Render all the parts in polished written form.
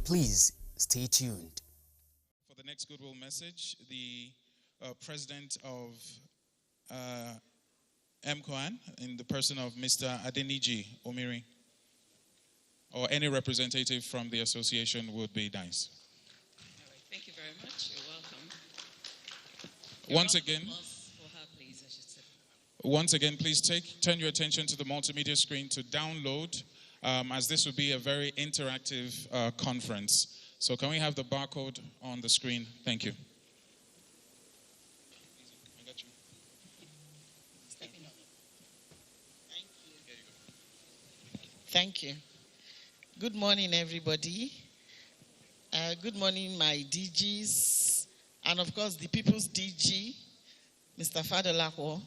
Please stay tuned. For the next goodwill message, the president of MCOAN, in the person of Mr. Adeniji Omiri, or any representative from the association would be nice. All right, thank you very much. You're welcome. Once again, for her, please, I should say. Once again, please turn your attention to the multimedia screen to download, as this will be a very interactive conference. So can we have the barcode on the screen? Thank you. I got you. Thank you. Good morning, everybody. Good morning, my DGs, and of course, the People's DG, Mr. Fadolapo,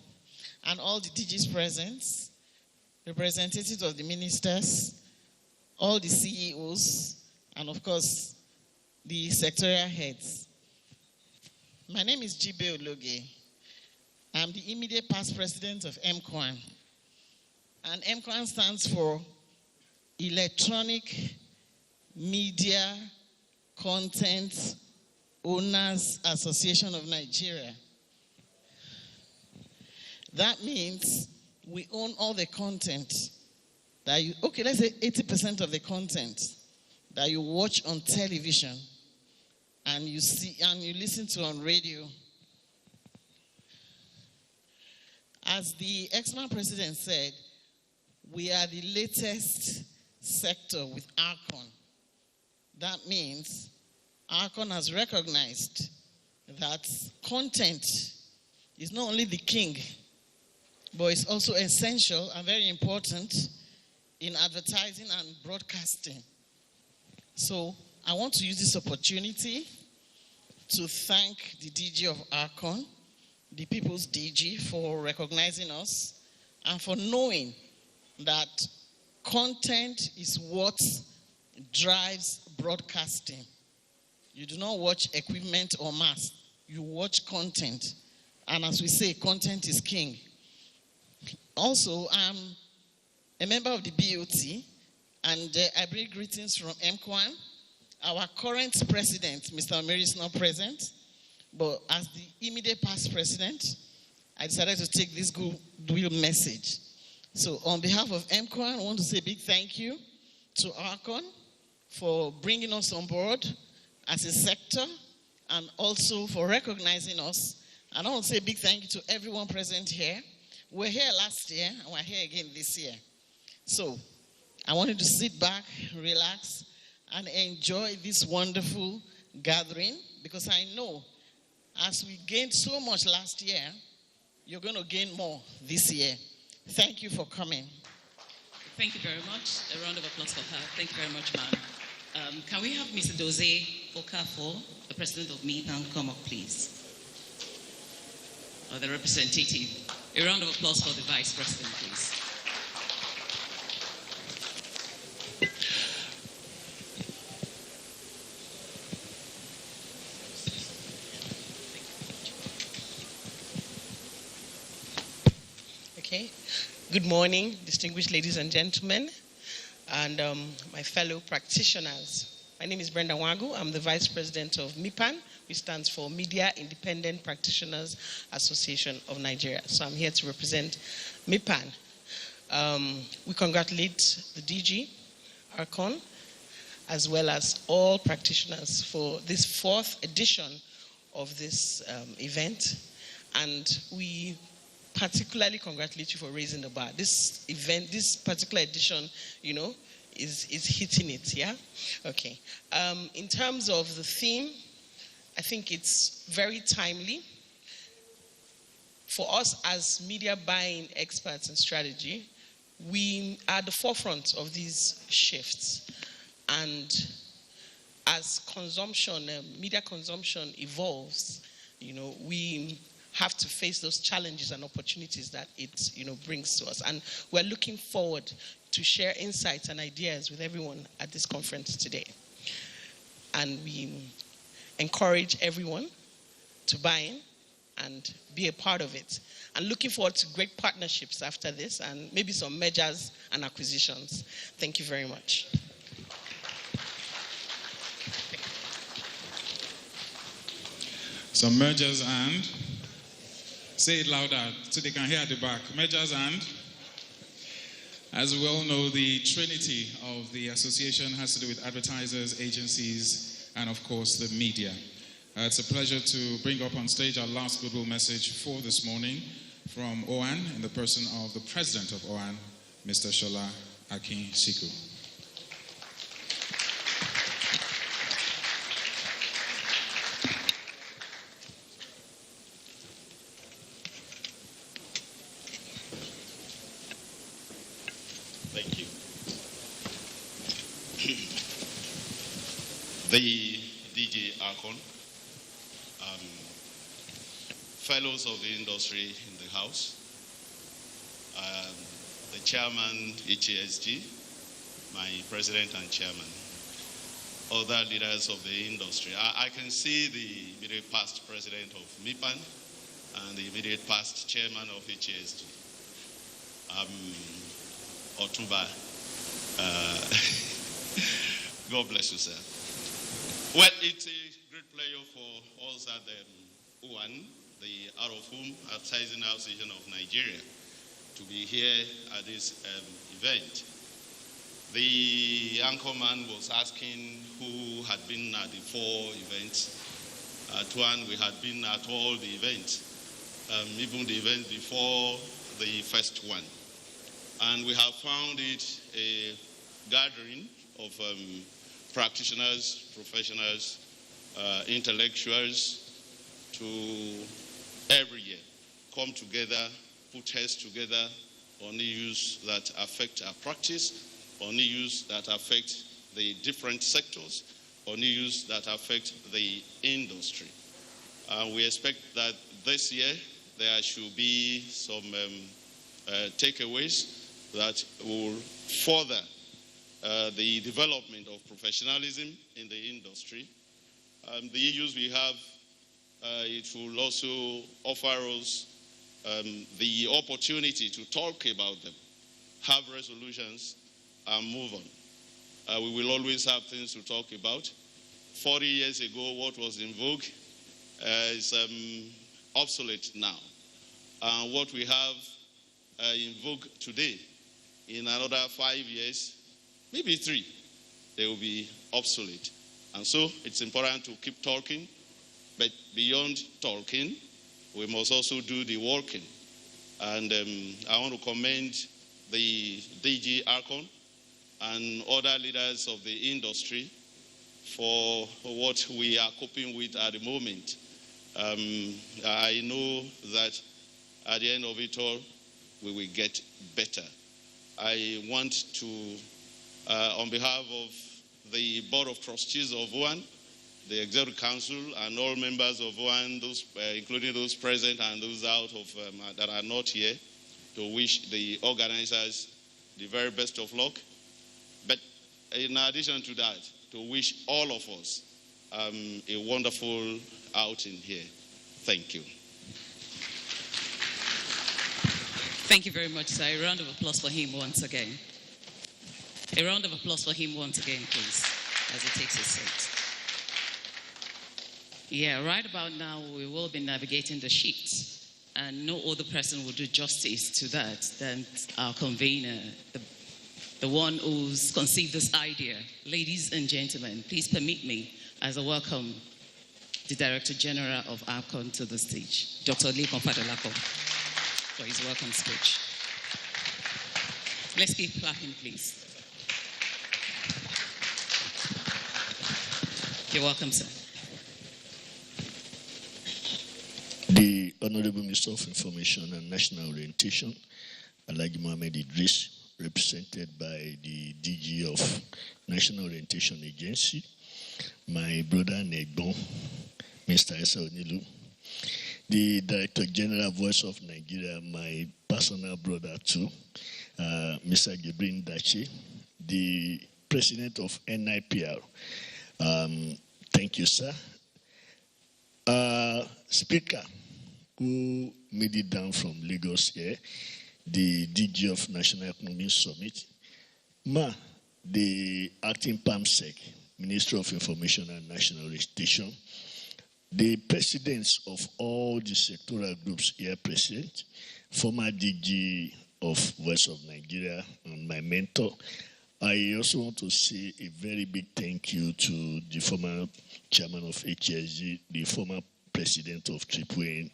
and all the DGs present, representatives of the ministers, all the CEOs, and of course, the sectorial heads. My name is Jibe Ologe. I'm the immediate past president of MCOAN. And MCOAN stands for Electronic Media Content Owners Association of Nigeria. That means we own all the content that let's say 80% of the content that you watch on television and you see and you listen to on radio. As the ex-man president said, we are the latest sector with ARCON. That means ARCON has recognized that content is not only the king, but it's also essential and very important in advertising and broadcasting. So I want to use this opportunity to thank the DG of ARCON, the People's DG, for recognizing us and for knowing that content is what drives broadcasting. You do not watch equipment or mass. You watch content. And as we say, content is king. Also, I'm a member of the BOT, and I bring greetings from MCOAN. Our current president, Mr. Omiri, is not present, but as the immediate past president, I decided to take this goodwill message. So on behalf of MCOAN, I want to say a big thank you to ARCON for bringing us on board as a sector and also for recognizing us. And I want to say a big thank you to everyone present here. We're here last year and we're here again this year. So I want you to sit back, relax, and enjoy this wonderful gathering, because I know as we gained so much last year, you're going to gain more this year. Thank you for coming. Thank you very much. A round of applause for her. Thank you very much, ma'am. Can we have Mr. Doze Okafor, the president of MIPAN, come up, please? Or the representative. A round of applause for the vice president, please. Okay. Good morning, distinguished ladies and gentlemen, and my fellow practitioners. My name is Brenda Wagu. I'm the vice president of MIPAN, which stands for Media Independent Practitioners Association of Nigeria. So I'm here to represent MIPAN. We congratulate the DG, ARCON, as well as all practitioners for this 4th edition of this event. And we particularly congratulate you for raising the bar. This event, this particular edition, you know, is hitting it, yeah? Okay. In terms of the theme, I think it's very timely. For us as media buying experts in strategy, we are at the forefront of these shifts. And as consumption, media consumption evolves, you know, we have to face those challenges and opportunities that it, you know, brings to us. And we're looking forward to share insights and ideas with everyone at this conference today. And we encourage everyone to buy in and be a part of it. And looking forward to great partnerships after this and maybe some mergers and acquisitions. Thank you very much. Some mergers and, say it louder so they can hear at the back. Mergers and, as we all know, the trinity of the association has to do with advertisers, agencies, and of course the media. It's a pleasure to bring up on stage our last goodwill message for this morning from OAN in the person of the president of OAN, Mr. Shola Akin Siku. Thank you. The DJ Akon, fellows of the industry in the house, the chairman HASG, my president and chairman, other leaders of the industry. I can see the immediate past president of MIPAN and the immediate past chairman of HASG. Otuba. God bless you, sir. Well, it's a great pleasure for us at the OAN, the out of home advertising association of Nigeria, to be here at this event. The anchorman was asking who had been at the 4 events. At one, we had been at all the events, even the event before the first one. And we have found it a gathering of practitioners, professionals, intellectuals to every year come together, put heads together on issues that affect our practice, on issues that affect the different sectors, on issues that affect the industry. We expect that this year there should be some takeaways that will further the development of professionalism in the industry. The issues we have, it will also offer us the opportunity to talk about them, have resolutions, and move on. We will always have things to talk about. 40 years ago, what was in vogue is obsolete now. And what we have in vogue today, in another 5 years, maybe 3, they will be obsolete. And so it's important to keep talking, but beyond talking, we must also do the working. And I want to commend the DG Archon and other leaders of the industry for what we are coping with at the moment. I know that at the end of it all, we will get better. I want to, on behalf of the Board of Trustees of OAN, the Executive Council, and all members of OAN, those, including those present and those out of that are not here, to wish the organizers the very best of luck. But in addition to that, to wish all of us a wonderful outing here. Thank you. Thank you very much, sir. A round of applause for him once again. A round of applause for him once again, please, as he takes his seat. Yeah, right about now, we will be navigating the sheets, and no other person will do justice to that than our convener, the one who's conceived this idea. Ladies and gentlemen, please permit me, as I welcome the Director General of ARCON to the stage, Dr. Lekon Fadolako, for his welcome speech. Let's keep clapping, please. You're welcome, sir. The Honorable Minister of Information and National Orientation, Alhaji Mohammed Idris, represented by the DG of National Orientation Agency, my brother Negbon, Mr. Esa Onilu, the Director General Voice of Nigeria, my personal brother too, Mr. Gibrin Dachi, the President of NIPR. Thank you, sir. Speaker, who made it down from Lagos here, the DG of National Economic Summit, the acting PAMSEC, Minister of Information and National Orientation, the presidents of all the sectoral groups here present, former DG of Voice of Nigeria, and my mentor. I also want to say a very big thank you to the former chairman of HSG, the former president of AAA,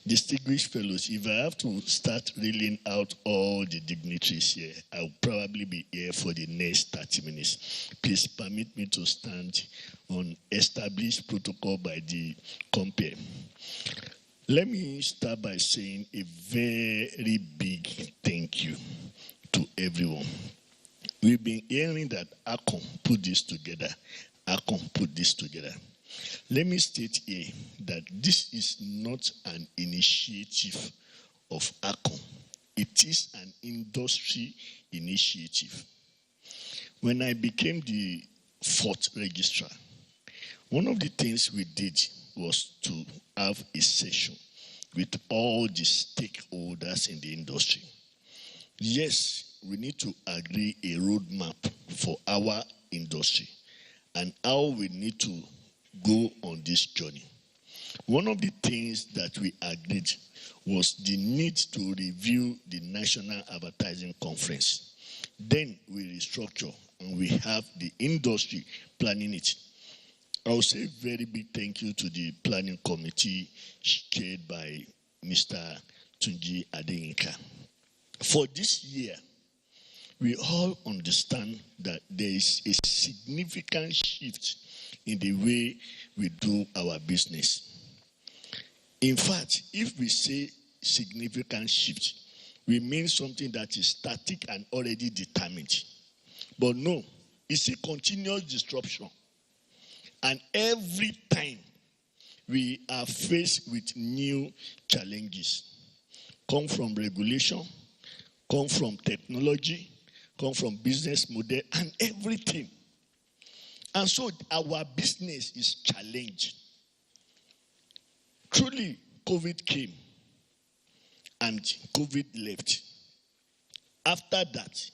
distinguished fellows. If I have to start reeling out all the dignitaries here, I'll probably be here for the next 30 minutes. Please permit me to stand on established protocol by the compare. Let me start by saying a very big thank you to everyone. We've been hearing that ACON put this together. ACON put this together. Let me state here that this is not an initiative of ACON. It is an industry initiative. When I became the fourth registrar, one of the things we did was to have a session with all the stakeholders in the industry. Yes, we need to agree a roadmap for our industry and how we need to go on this journey. One of the things that we agreed was the need to review the National Advertising Conference. Then we restructure and we have the industry planning it. I will say a very big thank you to the planning committee chaired by Mr. Tunji Adeyinka. For this year, we all understand that there is a significant shift in the way we do our business. In fact, if we say significant shift, we mean something that is static and already determined. But no, it's a continuous disruption. And every time we are faced with new challenges, come from regulation, come from technology, come from business model, and everything. And so our business is challenged. Truly, COVID came and COVID left. After that,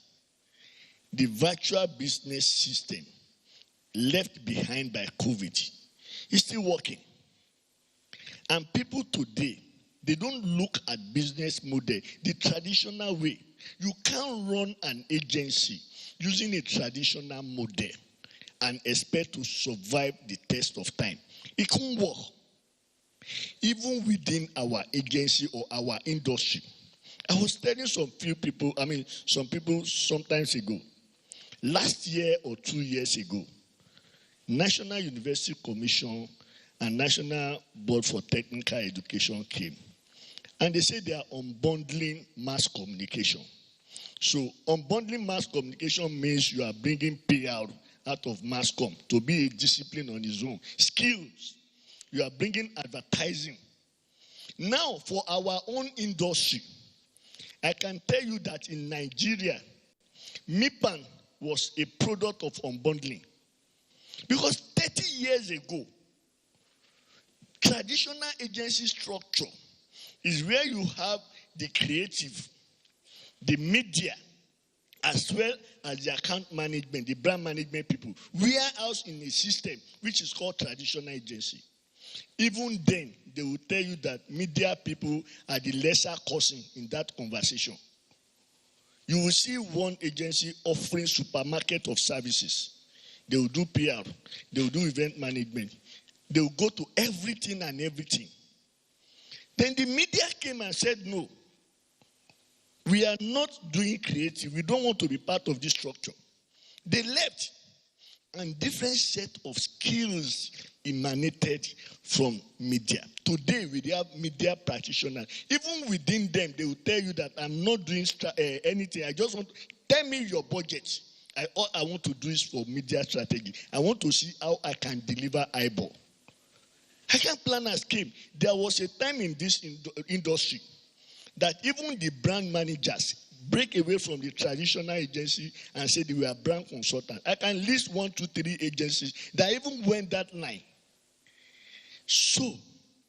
the virtual business system left behind by COVID is still working. And people today, they don't look at business model the traditional way. You can't run an agency using a traditional model and expect to survive the test of time. It can't work. Even within our agency or our industry. I was telling some people sometimes ago, last year or 2 years ago, National University Commission and National Board for Technical Education came. And they said they are unbundling mass communication. So unbundling mass communication means you are bringing PR out of mass com to be a discipline on its own. Skills, you are bringing advertising. Now, for our own industry, I can tell you that in Nigeria, MIPAN was a product of unbundling. Because 30 years ago, traditional agency structure is where you have the creative, the media, as well as the account management, the brand management people, warehoused in a system which is called traditional agency. Even then, they will tell you that media people are the lesser cousin in that conversation. You will see one agency offering supermarket of services. They will do PR. They will do event management. They will go to everything and everything. Then the media came and said, no, we are not doing creative. We don't want to be part of this structure. They left. And different set of skills emanated from media. Today, we have media practitioners. Even within them, they will tell you that I'm not doing anything. I just want to tell me your budget. All I want to do is for media strategy. I want to see how I can deliver eyeball. Account planners came. There was a time in this industry that even the brand managers break away from the traditional agency and say they were brand consultants. I can list 1, 2, 3 agencies that even went that line. So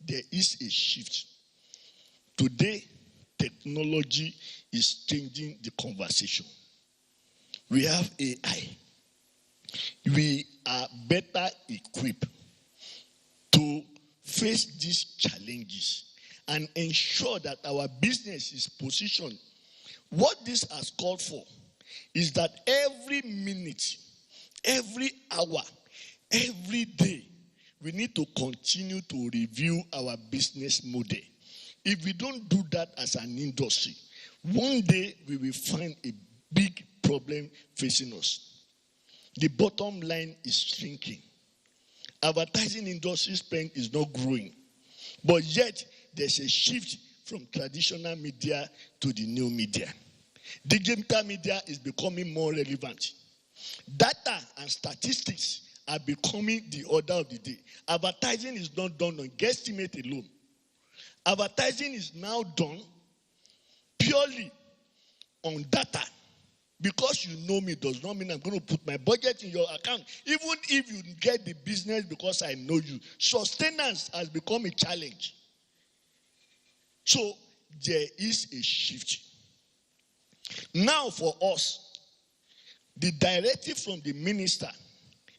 there is a shift. Today, technology is changing the conversation. We have AI. We are better equipped to face these challenges and ensure that our business is positioned, what this has called for is that every minute, every hour, every day, we need to continue to review our business model. If we don't do that as an industry, one day we will find a big problem facing us. The bottom line is shrinking. Advertising industry spend is not growing. But yet, there's a shift from traditional media to the new media. Digital media is becoming more relevant. Data and statistics are becoming the order of the day. Advertising is not done on guesstimate alone. Advertising is now done purely on data. Because you know me does not mean I'm going to put my budget in your account. Even if you get the business because I know you. Sustenance has become a challenge. So there is a shift. Now for us, the directive from the minister,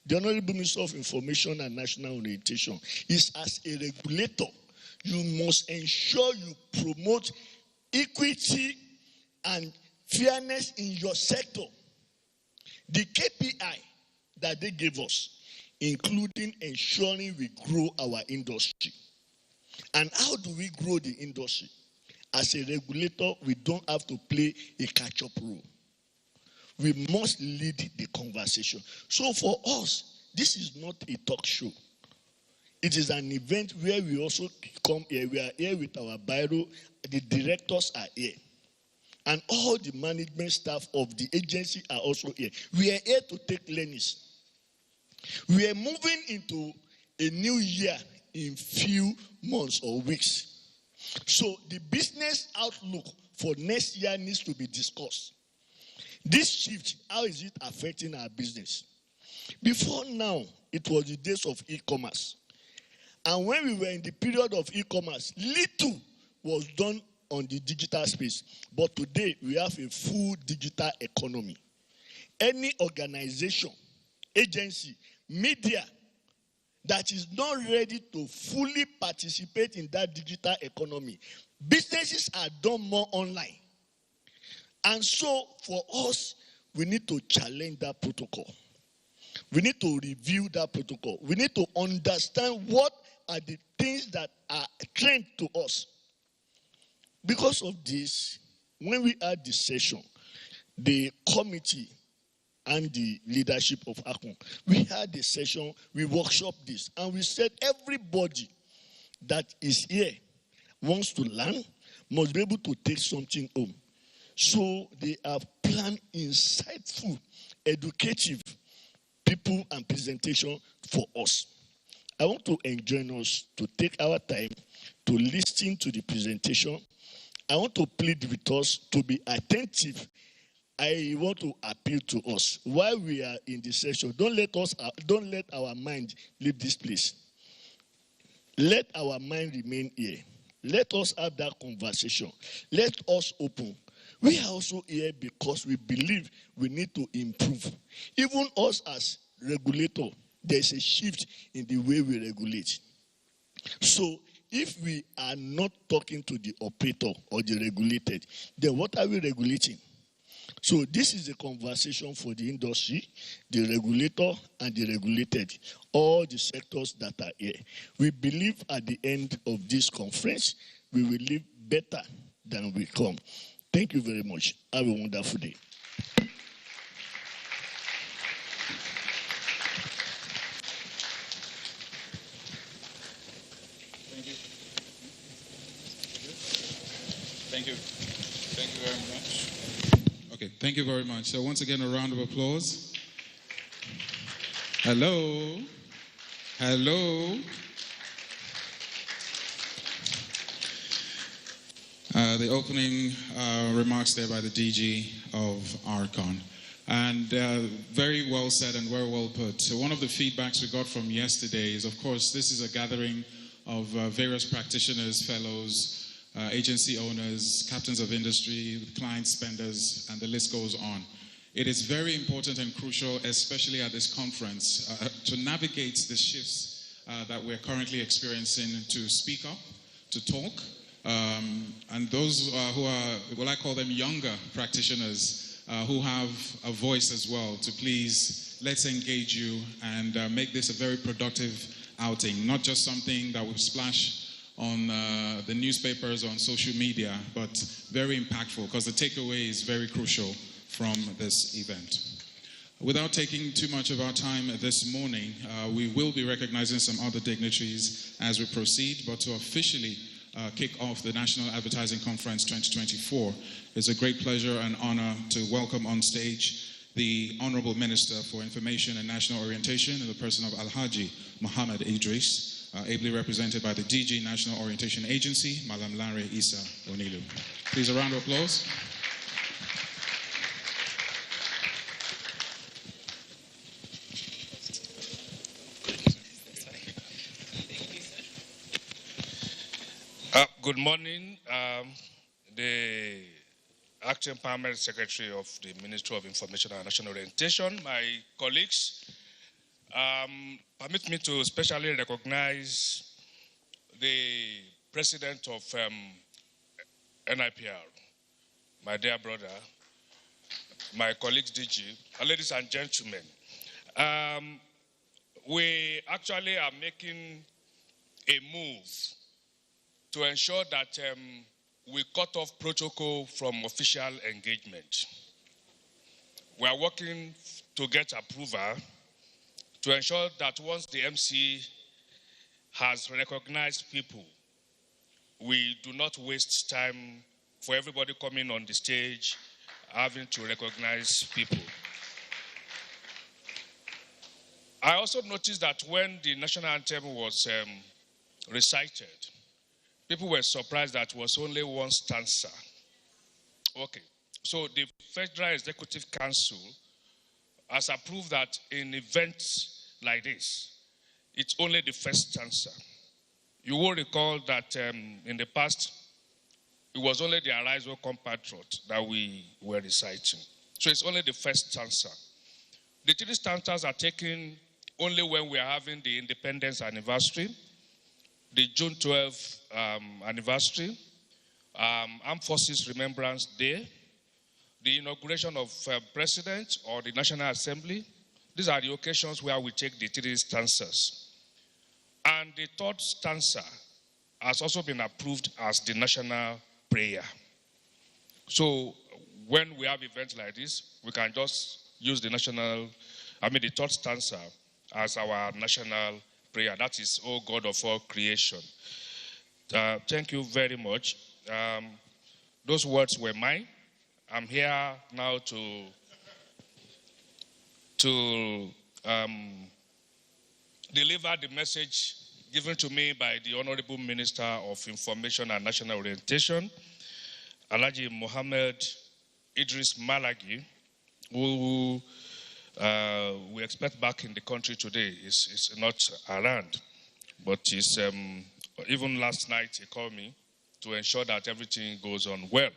the Honorable Minister of Information and National Orientation, is as a regulator, you must ensure you promote equity and fairness in your sector. The KPI that they gave us, including ensuring we grow our industry. And how do we grow the industry? As a regulator, we don't have to play a catch-up role. We must lead the conversation. So for us, this is not a talk show. It is an event where we also come here. We are here with our bureau. The directors are here. And all the management staff of the agency are also here. We are here to take learnings. We are moving into a new year in few months or weeks. So the business outlook for next year needs to be discussed. This shift, how is it affecting our business? Before now, it was the days of e-commerce. And when we were in the period of e-commerce, little was done on the digital space. But today, we have a full digital economy. Any organization, agency, media that is not ready to fully participate in that digital economy, businesses are done more online. And so, for us, we need to challenge that protocol. We need to review that protocol. We need to understand what are the things that are trend to us. Because of this, when we had this session, the committee and the leadership of ACON, we had a session, we workshopped this, and we said everybody that is here wants to learn, must be able to take something home. So they have planned insightful, educative people and presentation for us. I want to enjoin us to take our time to listen to the presentation. I want to plead with us to be attentive. I want to appeal to us while we are in the session. Don't let our mind leave this place. Let our mind remain here. Let us have that conversation. Let us open. We are also here because we believe we need to improve. Even us as regulator, there's a shift in the way we regulate. So if we are not talking to the operator or the regulated, then what are we regulating? So this is a conversation for the industry, the regulator, and the regulated, all the sectors that are here. We believe at the end of this conference, we will live better than we come. Thank you very much. Have a wonderful day. Thank you. Thank you very much. Okay, thank you very much. So once again, a round of applause. Hello. Hello. The opening remarks there by the DG of ARCON. And very well said and very well put. So one of the feedbacks we got from yesterday is, of course, this is a gathering of various practitioners, fellows, agency owners, captains of industry, clients, spenders, and the list goes on. It is very important and crucial, especially at this conference, to navigate the shifts that we're currently experiencing to speak up, to talk, and those who are, well, I call them younger practitioners who have a voice as well, to please, let's engage you and make this a very productive outing, not just something that will splash on the newspapers or on social media, but very impactful, because the takeaway is very crucial from this event. Without taking too much of our time this morning, we will be recognizing some other dignitaries as we proceed, but to officially kick off the National Advertising Conference 2024, it's a great pleasure and honor to welcome on stage the Honorable Minister for Information and National Orientation in the person of Alhaji Muhammad Idris, ably represented by the DG National Orientation Agency, Malam Lare Isa Onilu. Please, a round of applause. Good morning. The Acting Permanent Secretary of the Ministry of Information and National Orientation, my colleagues, permit me to specially recognize the President of NIPR, my dear brother, my colleagues DG, ladies and gentlemen. We actually are making a move to ensure that we cut off protocol from official engagement. We are working to get approval to ensure that once the MC has recognized people, we do not waste time for everybody coming on the stage having to recognize people. I also noticed that when the national anthem was recited, people were surprised that it was only one stanza. Okay, so the Federal Executive Council has approved that in events like this, it's only the first stanza. You will recall that in the past, it was only the Arise O Compatriot that we were reciting. So it's only the first stanza. The three stanzas are taken only when we are having the independence anniversary, the June 12th anniversary, Armed Forces Remembrance Day, the inauguration of President or the National Assembly. These are the occasions where we take the three stanzas. And the third stanza has also been approved as the national prayer. So when we have events like this, we can just use the the third stanza as our national prayer. That is, O God of all creation. Thank you very much. Those words were mine. I'm here now to deliver the message given to me by the Honorable Minister of Information and National Orientation, Alhaji Muhammad Idris Malagi, who we expect back in the country today. Is not around, but he's, even last night he called me to ensure that everything goes on well.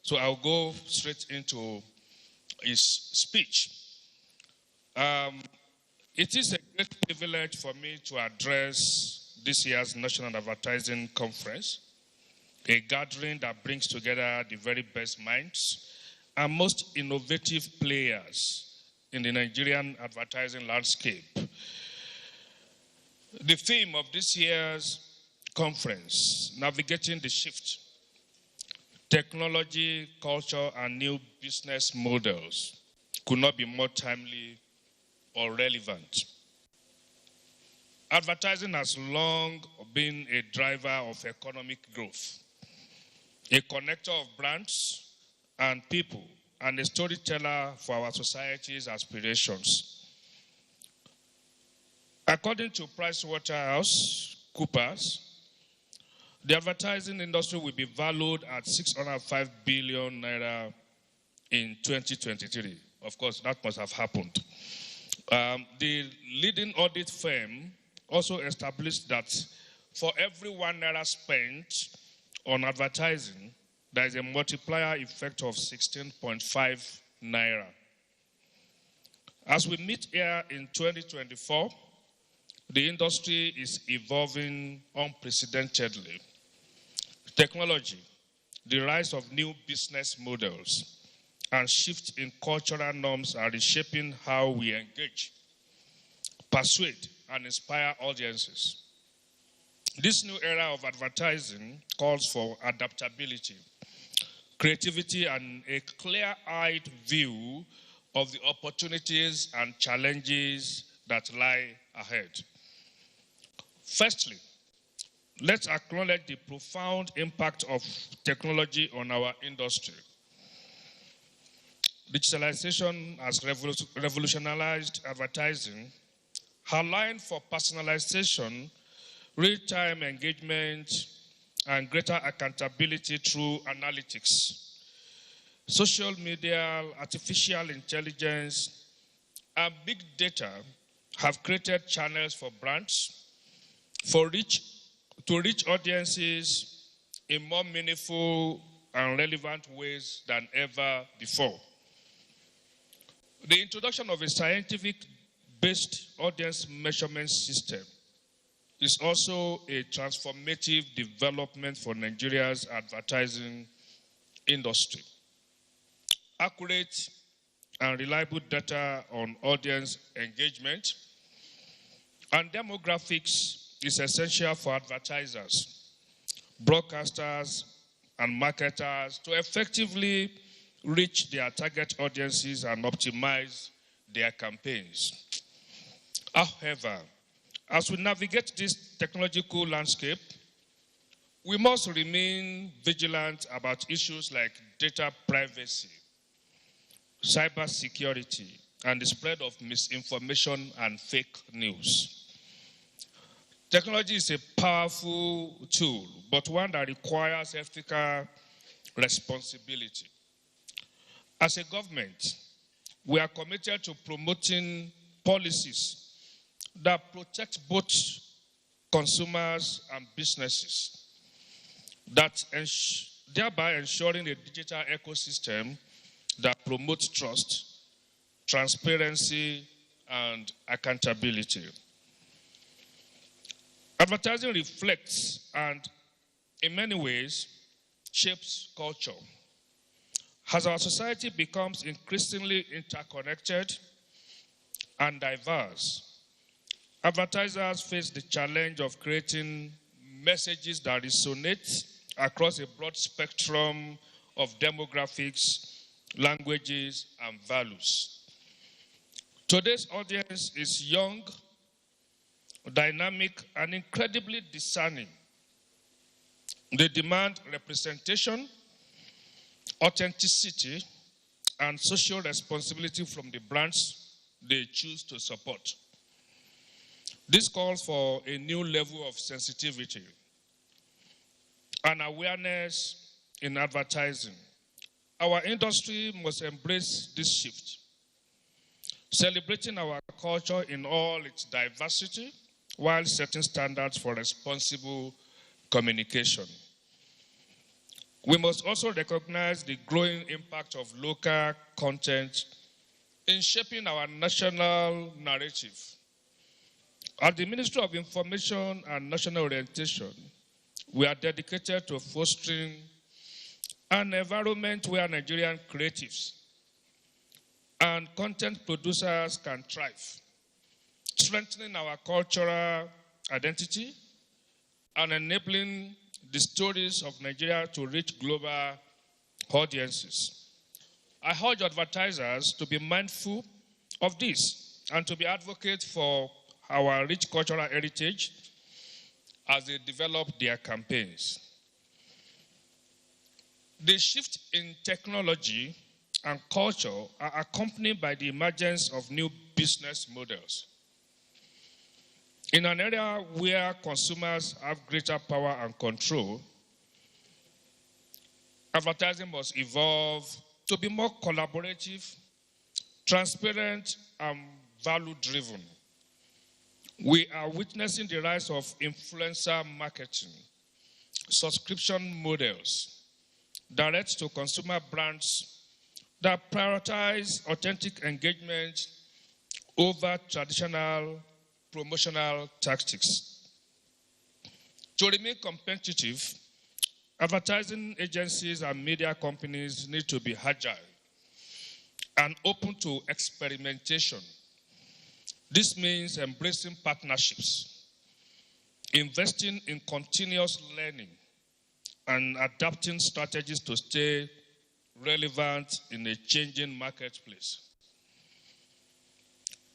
So I'll go straight into his speech. It is a great privilege for me to address this year's National Advertising Conference, a gathering that brings together the very best minds and most innovative players in the Nigerian advertising landscape. The theme of this year's conference, Navigating the Shift, Technology, Culture, and New Business Models, could not be more timely or relevant. Advertising has long been a driver of economic growth, a connector of brands and people, and a storyteller for our society's aspirations. According to PricewaterhouseCoopers, the advertising industry will be valued at 605 billion naira in 2023. Of course, that must have happened. The leading audit firm also established that for every 1 naira spent on advertising, there is a multiplier effect of 16.5 naira. As we meet here in 2024, the industry is evolving unprecedentedly. Technology, the rise of new business models, and shifts in cultural norms are reshaping how we engage, persuade, and inspire audiences. This new era of advertising calls for adaptability, creativity, and a clear-eyed view of the opportunities and challenges that lie ahead. Firstly, let's acknowledge the profound impact of technology on our industry. Digitalization has revolutionized advertising, allowing for personalization, real-time engagement, and greater accountability through analytics. Social media, artificial intelligence, and big data have created channels for brands to reach audiences in more meaningful and relevant ways than ever before. The introduction of a scientific-based audience measurement system is also a transformative development for Nigeria's advertising industry. Accurate and reliable data on audience engagement and demographics is essential for advertisers, broadcasters, and marketers to effectively reach their target audiences and optimize their campaigns. However, as we navigate this technological landscape, we must remain vigilant about issues like data privacy, cybersecurity, and the spread of misinformation and fake news. Technology is a powerful tool, but one that requires ethical responsibility. As a government, we are committed to promoting policies that protect both consumers and businesses, thereby ensuring a digital ecosystem that promotes trust, transparency, and accountability. Advertising reflects and, in many ways, shapes culture. As our society becomes increasingly interconnected and diverse, advertisers face the challenge of creating messages that resonate across a broad spectrum of demographics, languages, and values. Today's audience is young, dynamic, and incredibly discerning. They demand representation, authenticity, and social responsibility from the brands they choose to support. This calls for a new level of sensitivity and awareness in advertising. Our industry must embrace this shift, celebrating our culture in all its diversity while setting standards for responsible communication. We must also recognize the growing impact of local content in shaping our national narrative. At the Ministry of Information and National Orientation, we are dedicated to fostering an environment where Nigerian creatives and content producers can thrive, strengthening our cultural identity and enabling the stories of Nigeria to reach global audiences. I urge advertisers to be mindful of this and to be advocates for our rich cultural heritage as they develop their campaigns. The shift in technology and culture are accompanied by the emergence of new business models. In an area where consumers have greater power and control, advertising must evolve to be more collaborative, transparent, and value-driven. We are witnessing the rise of influencer marketing, subscription models, direct-to-consumer brands that prioritize authentic engagement over traditional promotional tactics. To remain competitive, advertising agencies and media companies need to be agile and open to experimentation. This means embracing partnerships, investing in continuous learning, and adapting strategies to stay relevant in a changing marketplace.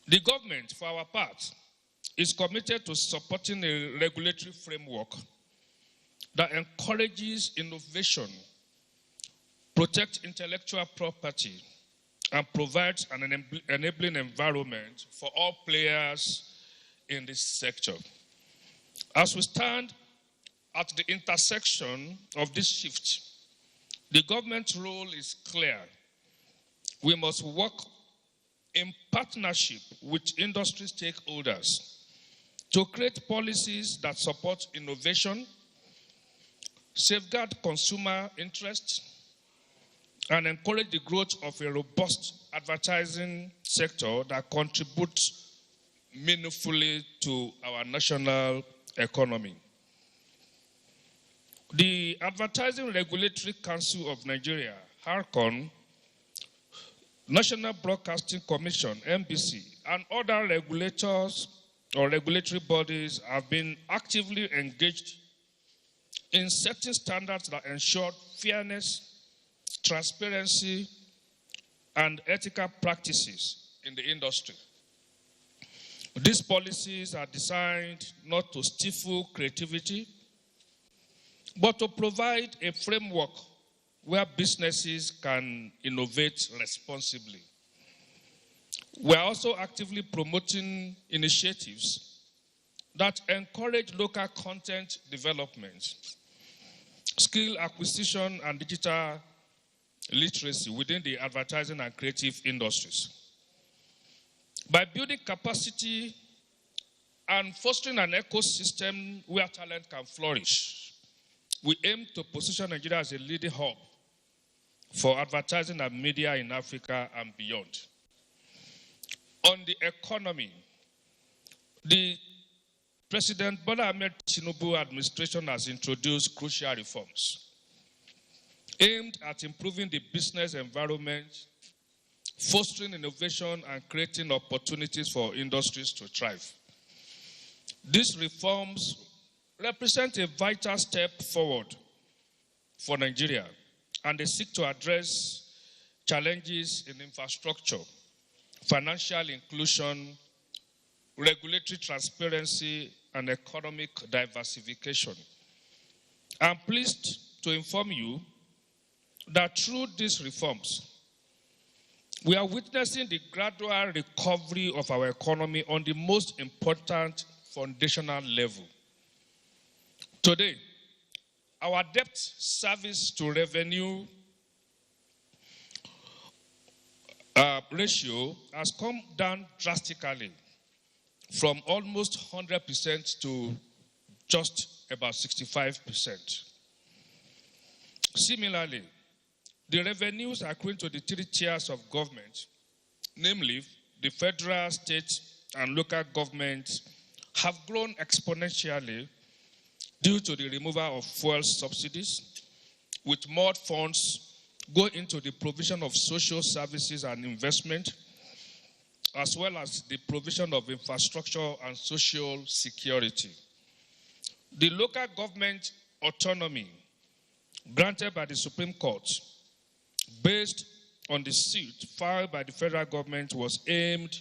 The government, for our part, is committed to supporting a regulatory framework that encourages innovation, protects intellectual property, and provides an enabling environment for all players in this sector. As we stand at the intersection of this shift, the government's role is clear. We must work in partnership with industry stakeholders to create policies that support innovation, safeguard consumer interests, and encourage the growth of a robust advertising sector that contributes meaningfully to our national economy. The Advertising Regulatory Council of Nigeria, HARCON, National Broadcasting Commission, NBC, and other regulators or regulatory bodies have been actively engaged in setting standards that ensure fairness, transparency, and ethical practices in the industry. These policies are designed not to stifle creativity, but to provide a framework where businesses can innovate responsibly. We are also actively promoting initiatives that encourage local content development, skill acquisition, and digital literacy within the advertising and creative industries. By building capacity and fostering an ecosystem where talent can flourish, we aim to position Nigeria as a leading hub for advertising and media in Africa and beyond. On the economy, the President Bola Ahmed Tinubu administration has introduced crucial reforms aimed at improving the business environment, fostering innovation, and creating opportunities for industries to thrive. These reforms represent a vital step forward for Nigeria, and they seek to address challenges in infrastructure, financial inclusion, regulatory transparency, and economic diversification. I'm pleased to inform you that through these reforms, we are witnessing the gradual recovery of our economy on the most important foundational level. Today, our debt service to revenue ratio has come down drastically from almost 100% to just about 65%. Similarly, the revenues accruing to the three tiers of government, namely the federal, state, and local governments, have grown exponentially due to the removal of fuel subsidies, with more funds go into the provision of social services and investment, as well as the provision of infrastructure and social security. The local government autonomy granted by the Supreme Court, based on the suit filed by the federal government, was aimed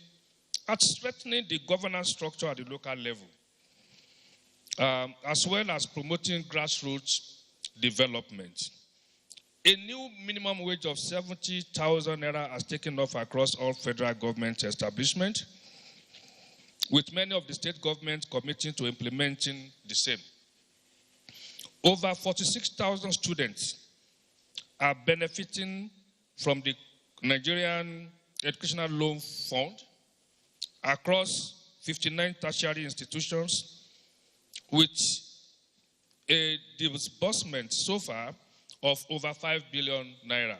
at strengthening the governance structure at the local level, as well as promoting grassroots development. A new minimum wage of 70,000 naira has taken off across all federal government establishments, with many of the state governments committing to implementing the same. Over 46,000 students are benefiting from the Nigerian Educational Loan Fund across 59 tertiary institutions, with a disbursement so far of over 5 billion naira.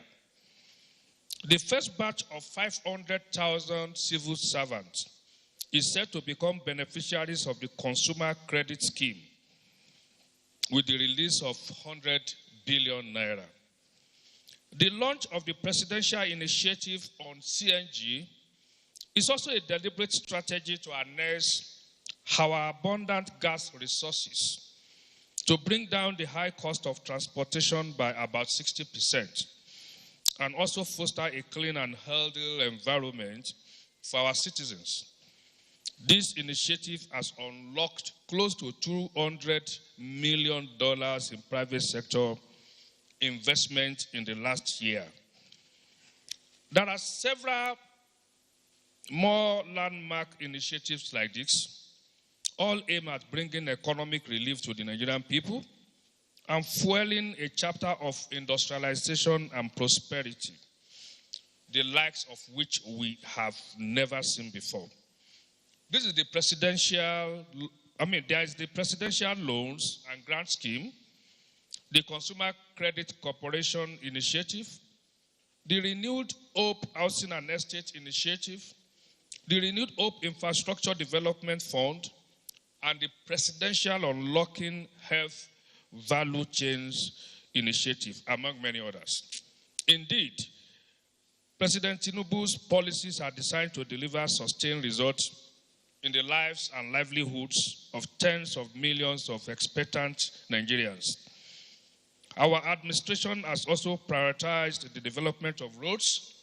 The first batch of 500,000 civil servants is set to become beneficiaries of the Consumer Credit Scheme with the release of 100 billion naira. The launch of the presidential initiative on CNG is also a deliberate strategy to harness our abundant gas resources to bring down the high cost of transportation by about 60% and also foster a clean and healthy environment for our citizens. This initiative has unlocked close to $200 million in private sector investment in the last year. There are several more landmark initiatives like this, all aimed at bringing economic relief to the Nigerian people and fueling a chapter of industrialization and prosperity, the likes of which we have never seen before. This is the there is the Presidential Loans and Grant Scheme, the Consumer Credit Corporation Initiative, the Renewed Hope Housing and Estate Initiative, the Renewed Hope Infrastructure Development Fund, and the Presidential Unlocking Health Value Chains Initiative, among many others. Indeed, President Tinubu's policies are designed to deliver sustained results in the lives and livelihoods of tens of millions of expectant Nigerians. Our administration has also prioritized the development of roads,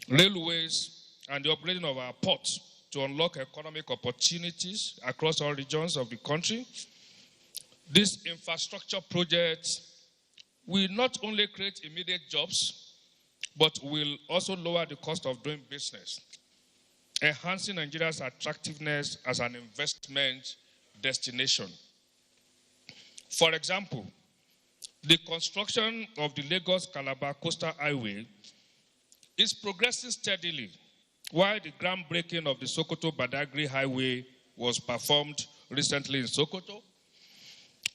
railways, and the operation of our ports to unlock economic opportunities across all regions of the country. These infrastructure projects will not only create immediate jobs, but will also lower the cost of doing business, enhancing Nigeria's attractiveness as an investment destination. For example, the construction of the Lagos-Calabar Coastal Highway is progressing steadily, while the groundbreaking of the Sokoto-Badagry Highway was performed recently in Sokoto.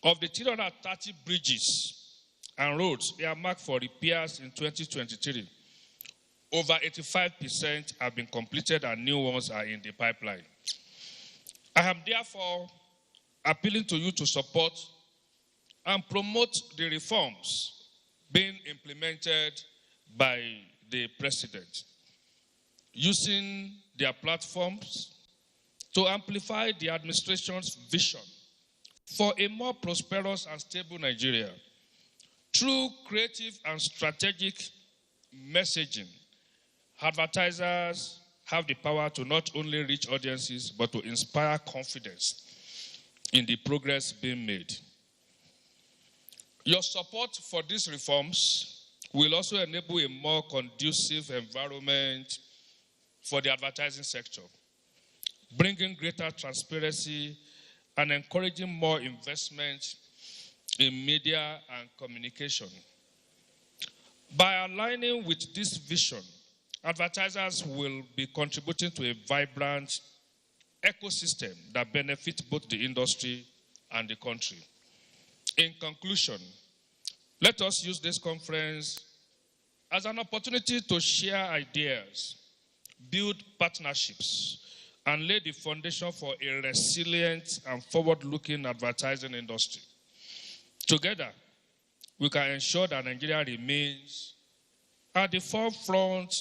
Of the 330 bridges and roads earmarked for repairs in 2023, over 85% have been completed and new ones are in the pipeline. I am therefore appealing to you to support and promote the reforms being implemented by the president, using their platforms to amplify the administration's vision for a more prosperous and stable Nigeria. Through creative and strategic messaging, advertisers have the power to not only reach audiences, but to inspire confidence in the progress being made. Your support for these reforms will also enable a more conducive environment for the advertising sector, bringing greater transparency and encouraging more investment in media and communication. By aligning with this vision, advertisers will be contributing to a vibrant ecosystem that benefits both the industry and the country. In conclusion, let us use this conference as an opportunity to share ideas, build partnerships, and lay the foundation for a resilient and forward-looking advertising industry. Together, we can ensure that Nigeria remains at the forefront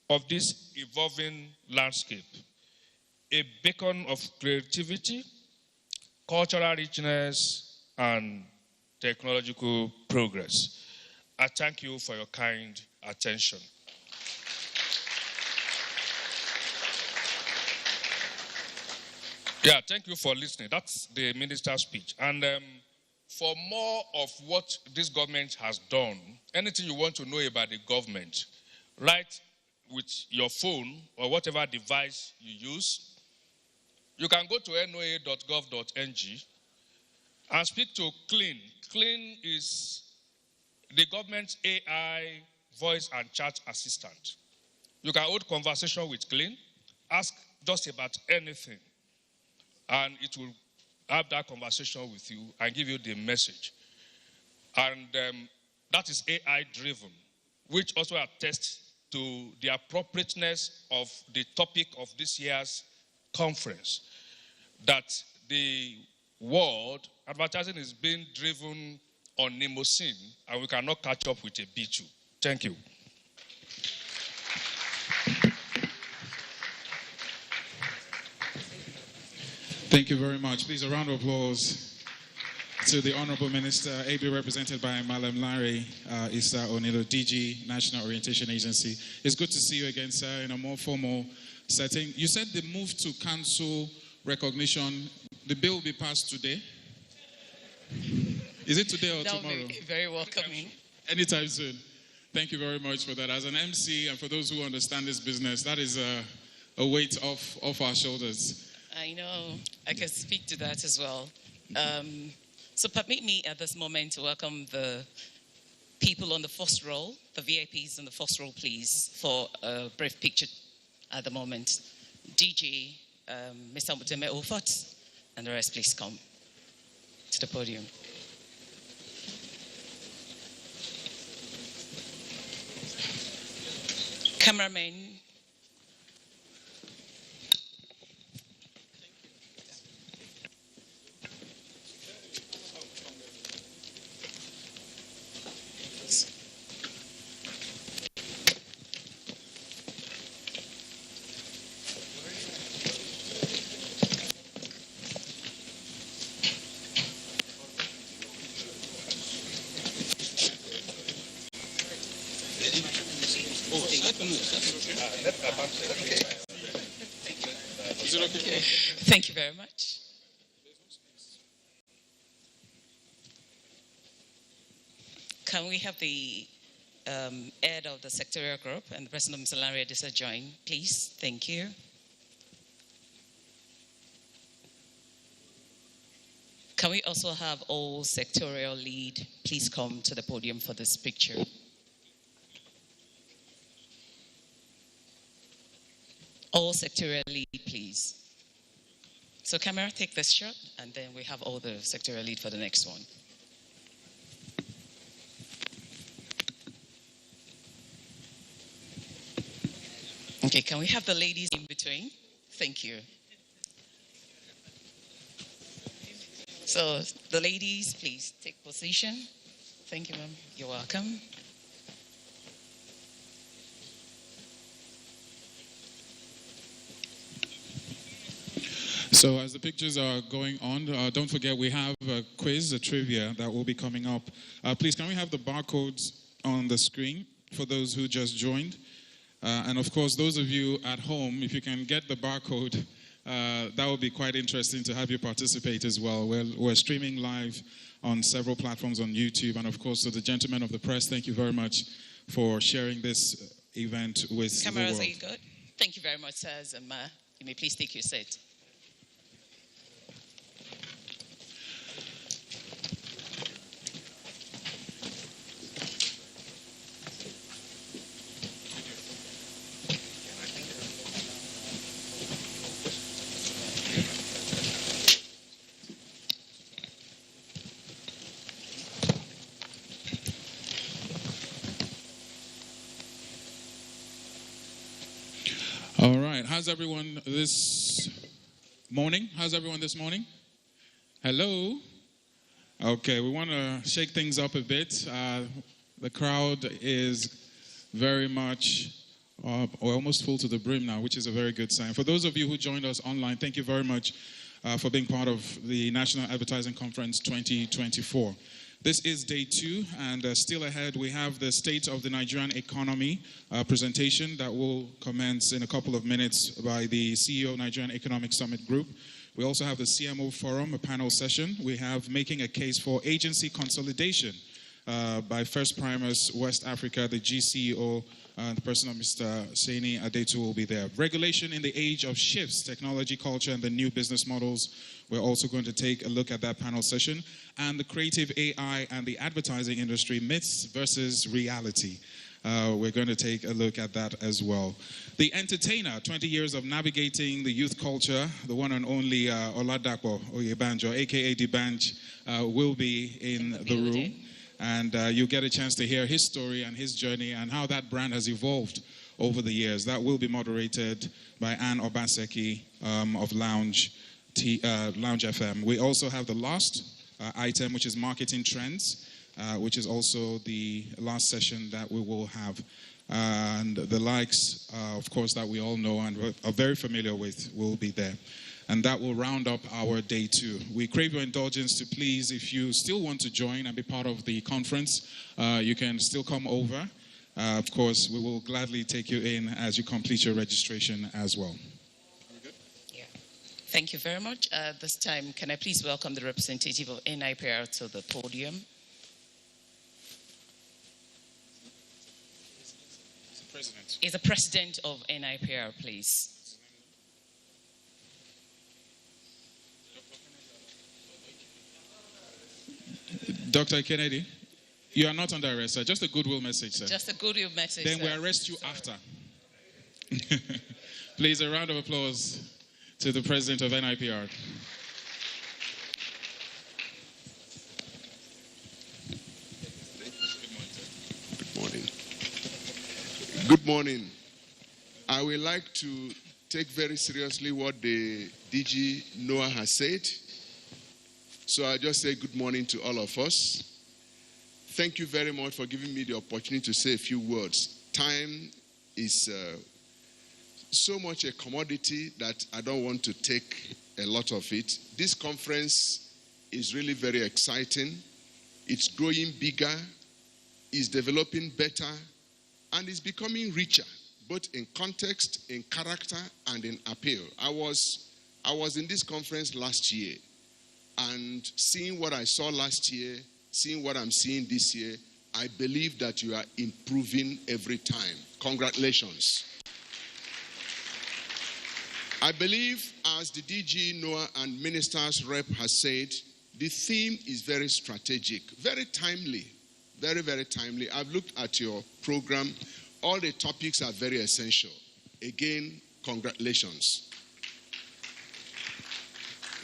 of this evolving landscape, a beacon of creativity, cultural richness, and technological progress. I thank you for your kind attention. Yeah, thank you for listening. That's the minister's speech. And for more of what this government has done, anything you want to know about the government, write with your phone or whatever device you use. You can go to noa.gov.ng and speak to Clean. Clean is the government's AI voice and chat assistant. You can hold conversation with Clean, ask just about anything, and it will have that conversation with you and give you the message. And that is AI-driven, which also attests to the appropriateness of the topic of this year's conference that the world advertising is being driven on limousine and we cannot catch up with a B2. Thank you. Thank you very much. Please, a round of applause to the Honorable Minister, ably represented by Malam Larry Issa Onilo, DG, National Orientation Agency. It's good to see you again, sir, in a more formal setting. You said the move to cancel recognition, the bill will be passed today? Is it today or tomorrow? That would be very welcoming. Anytime soon. Thank you very much for that. As an MC, and for those who understand this business, that is a weight off our shoulders. I know. I can speak to that as well. So permit me at this moment to welcome the people on the first row, the VIPs on the first row, please, for a brief picture at the moment. DG, Mr. Muteme Ofot, and the rest, please come to the podium. Cameramen. Thank you very much. Can we have the head of the sectorial group and the president of Mr. Larry Adisa join, please? Thank you. Can we also have all sectorial lead please come to the podium for this picture? All sectorial lead, please. So camera, take this shot, and then we have all the sectorial lead for the next one. Okay, can we have the ladies in between? Thank you. So the ladies, please take position. Thank you, ma'am. You're welcome. So as the pictures are going on, don't forget we have a quiz, a trivia that will be coming up. Please, can we have the barcodes on the screen for those who just joined? And of course, those of you at home, if you can get the barcode, that would be quite interesting to have you participate as well. We're streaming live on several platforms on YouTube. And of course, to the gentlemen of the press, thank you very much for sharing this event with the world. Cameras, are you good? Thank you very much, sirs and ma. You may please take your seat. All right. How's everyone this morning? Hello? Okay, we want to shake things up a bit. The crowd is very much almost full to the brim now, which is a very good sign. For those of you who joined us online, thank you very much for being part of the National Advertising Conference 2024. This is day 2, and still ahead we have the State of the Nigerian Economy presentation that will commence in a couple of minutes by the CEO of Nigerian Economic Summit Group. We also have the CMO Forum, a panel session. We have Making a Case for Agency Consolidation by First Primus West Africa. The GCEO, the person of Mr. Seni Adetu will be there. Regulation in the Age of Shifts, Technology, Culture, and the New Business Models. We're also going to take a look at that panel session. And the creative AI and the advertising industry, myths versus reality. We're going to take a look at that as well. The Entertainer, 20 years of navigating the youth culture, the one and only Oladapo Oyebanjo, aka Dibanj, will be in the room. And you'll get a chance to hear his story and his journey and how that brand has evolved over the years. That will be moderated by Anne Obaseki of Lounge FM. We also have the last item, which is marketing trends, which is also the last session that we will have. And the likes, of course, that we all know and are very familiar with will be there. And that will round up our day 2. We crave your indulgence to please, if you still want to join and be part of the conference, you can still come over. Of course, we will gladly take you in as you complete your registration as well. Yeah. Thank you very much. This time, can I please welcome the representative of NIPR to the podium? Is the president of NIPR, please. Dr. Kennedy, you are not under arrest, sir. Just a goodwill message, sir. Just a goodwill message, Then sir. we'll arrest you after. Please, a round of applause to the president of NIPR. Good morning. Good morning. I would like to take very seriously what the DG Noah has said. So I just say good morning to all of us. Thank you very much for giving me the opportunity to say a few words. Time is so much a commodity that I don't want to take a lot of it. This conference is really very exciting. It's growing bigger, it's developing better, and it's becoming richer, both in context, in character, and in appeal. I was in this conference last year, and seeing what I saw last year, seeing what I'm seeing this year, I believe that you are improving every time. Congratulations. I believe, as the DG Noah and Minister's Rep has said, the theme is very strategic, very timely, very, very timely. I've looked at your program. All the topics are very essential. Again, congratulations.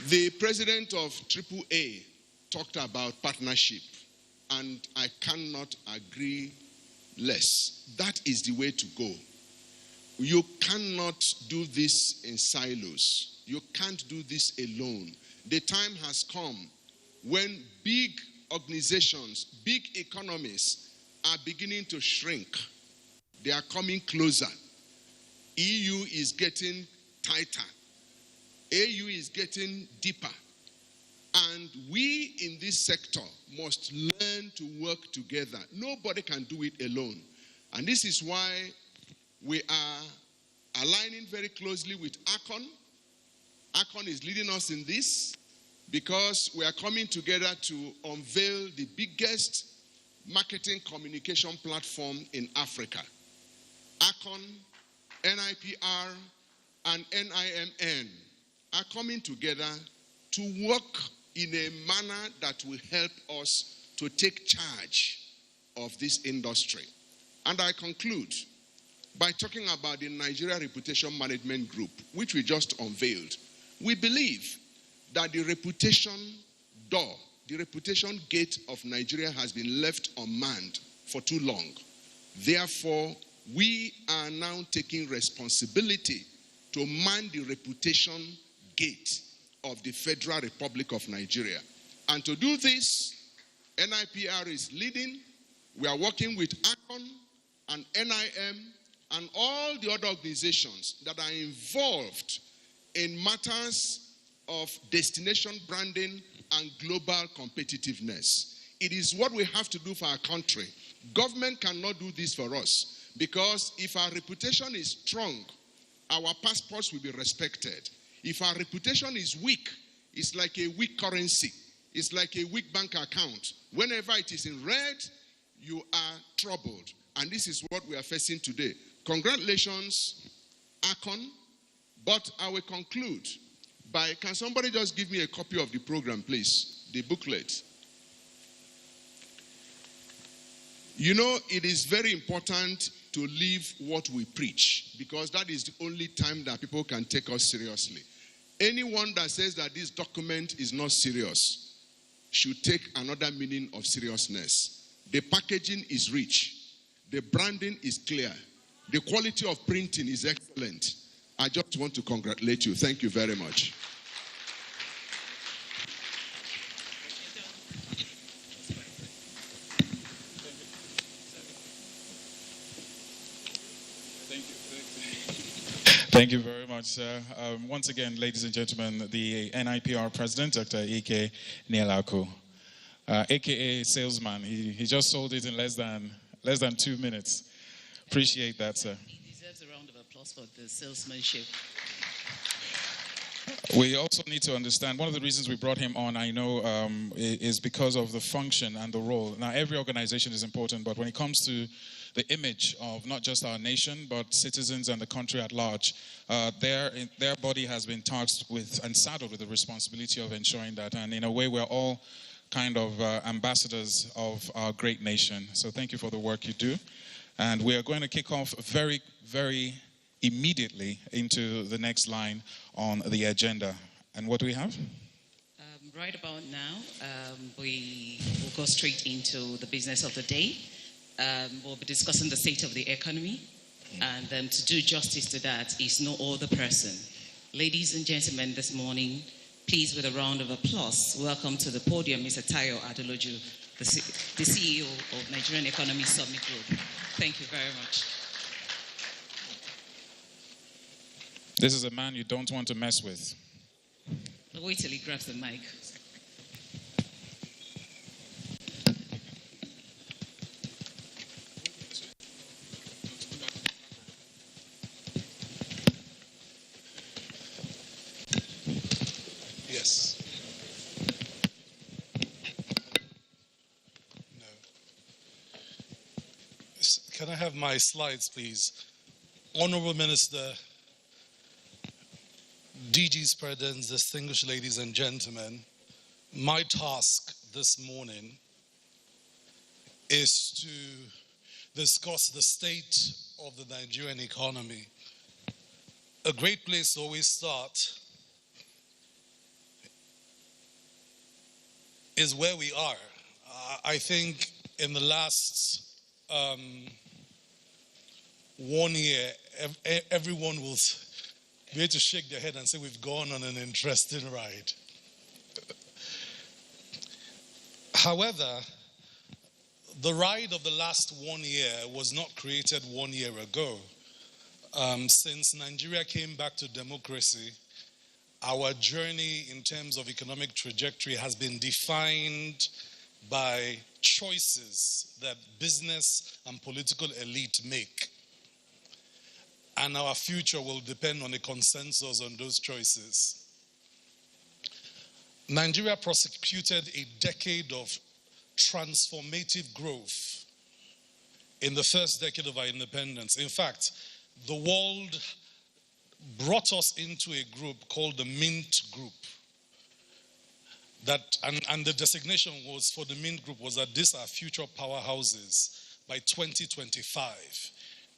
The president of AAA talked about partnership, and I cannot agree less. That is the way to go. You cannot do this in silos. You can't do this alone. The time has come when big organizations, big economies are beginning to shrink. They are coming closer. EU is getting tighter. AU is getting deeper. And we in this sector must learn to work together. Nobody can do it alone. And this is why we are aligning very closely with ACON. ACON is leading us in this because we are coming together to unveil the biggest marketing communication platform in Africa. ACON, NIPR, and NIMN are coming together to work in a manner that will help us to take charge of this industry. And I conclude by talking about the Nigeria Reputation Management Group, which we just unveiled. We believe that the reputation door, the reputation gate of Nigeria has been left unmanned for too long. Therefore, we are now taking responsibility to man the reputation gate of the Federal Republic of Nigeria. And to do this, NIPR is leading. We are working with ACON and NIM and all the other organizations that are involved in matters of destination branding and global competitiveness. It is what we have to do for our country. Government cannot do this for us because if our reputation is strong, our passports will be respected. If our reputation is weak, it's like a weak currency. It's like a weak bank account. Whenever it is in red, you are troubled. And this is what we are facing today. Congratulations, ACON. But I will conclude by, can somebody just give me a copy of the program, please? The booklet. You know, it is very important to live what we preach because that is the only time that people can take us seriously. Anyone that says that this document is not serious should take another meaning of seriousness. The packaging is rich. The branding is clear. The quality of printing is excellent. I just want to congratulate you. Thank you very much. Thank you very much, sir. Once again, ladies and gentlemen, the NIPR president, Dr. Ike Nielaku, aka salesman. He just sold it in less than 2 minutes. Appreciate that, sir. He deserves a round of applause for the salesmanship. We also need to understand, one of the reasons we brought him on, I know, is because of the function and the role. Now, every organization is important, but when it comes to the image of not just our nation, but citizens and the country at large, their body has been tasked with and saddled with the responsibility of ensuring that. And in a way, we're all kind of ambassadors of our great nation. So thank you for the work you do. And we are going to kick off very, very immediately into the next line on the agenda. And what do we have? Right about now, we will go straight into the business of the day. We'll be discussing the state of the economy. And to do justice to that is no other person. Ladies and gentlemen, this morning, please, with a round of applause, welcome to the podium Mr. Tayo Adoloju, the CEO of Nigerian Economy Summit Group. Thank you very much. This is a man you don't want to mess with. Wait till he grabs the mic. Yes. No. Can I have my slides, please? Honorable Minister, DG's Presidents, distinguished ladies and gentlemen, my task this morning is to discuss the state of the Nigerian economy. A great place to always start is where we are. I think in the last 1 year, everyone will be able to shake their head and say we've gone on an interesting ride. However, the ride of the last 1 year was not created 1 year ago. Since Nigeria came back to democracy, our journey in terms of economic trajectory has been defined by choices that business and political elite make. And our future will depend on a consensus on those choices. Nigeria prosecuted a decade of transformative growth in the first decade of our independence. In fact, the world brought us into a group called the Mint Group. And the designation was for the Mint Group was that these are future powerhouses. By 2025,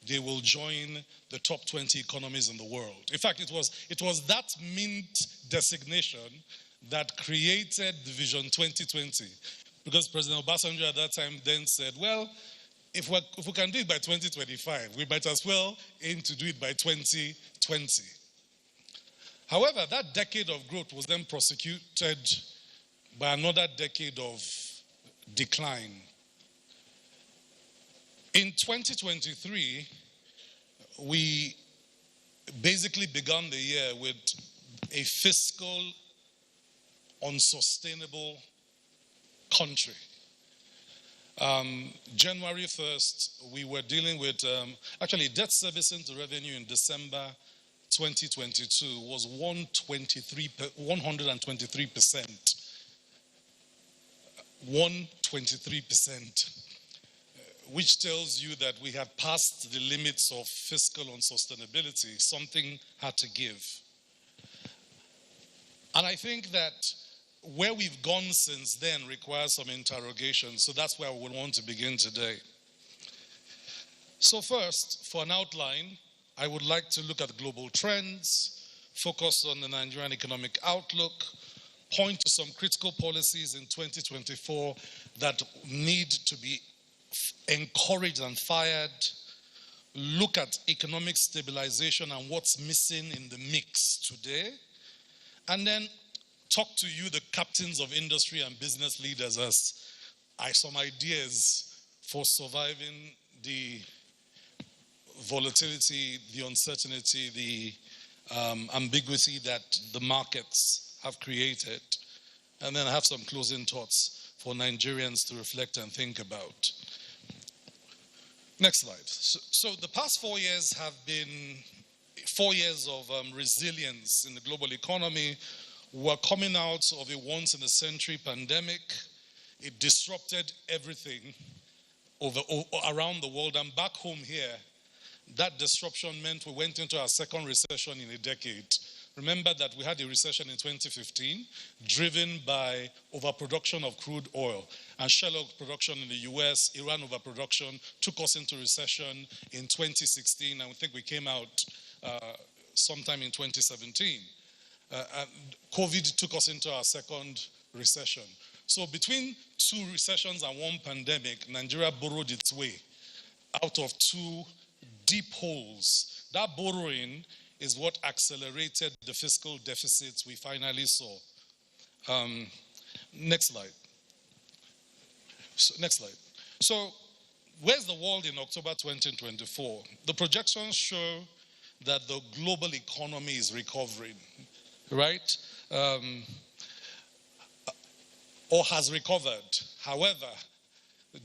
they will join the top 20 economies in the world. In fact, it was that Mint designation that created the Vision 2020. Because President Obasanjo at that time then said, well, if we can do it by 2025, we might as well aim to do it by 2020. However, that decade of growth was then prosecuted by another decade of decline. In 2023, we basically began the year with a fiscal, unsustainable country. January 1st, we were dealing with, debt servicing to revenue in December 2022 was 123%. 123%. Which tells you that we have passed the limits of fiscal unsustainability. Something had to give. And I think that where we've gone since then requires some interrogation. So that's where we want to begin today. So first, for an outline, I would like to look at global trends, focus on the Nigerian economic outlook, point to some critical policies in 2024 that need to be encouraged and fired, look at economic stabilization and what's missing in the mix today, and then talk to you, the captains of industry and business leaders, as some ideas for surviving the volatility, the uncertainty, the ambiguity that the markets have created. And then I have some closing thoughts for Nigerians to reflect and think about. Next slide. So the past 4 years have been 4 years of resilience in the global economy. We're coming out of a once-in-a-century pandemic. It disrupted everything around the world. And back home here, that disruption meant we went into our second recession in a decade. Remember that we had a recession in 2015, driven by overproduction of crude oil and shale oil production in the US. Iran overproduction took us into recession in 2016, and we think we came out sometime in 2017. And COVID took us into our second recession. So between two recessions and one pandemic, Nigeria borrowed its way out of two deep holes. That borrowing is what accelerated the fiscal deficits we finally saw. Next slide. So where's the world in October 2024? The projections show that the global economy is recovering, right? Or has recovered. However,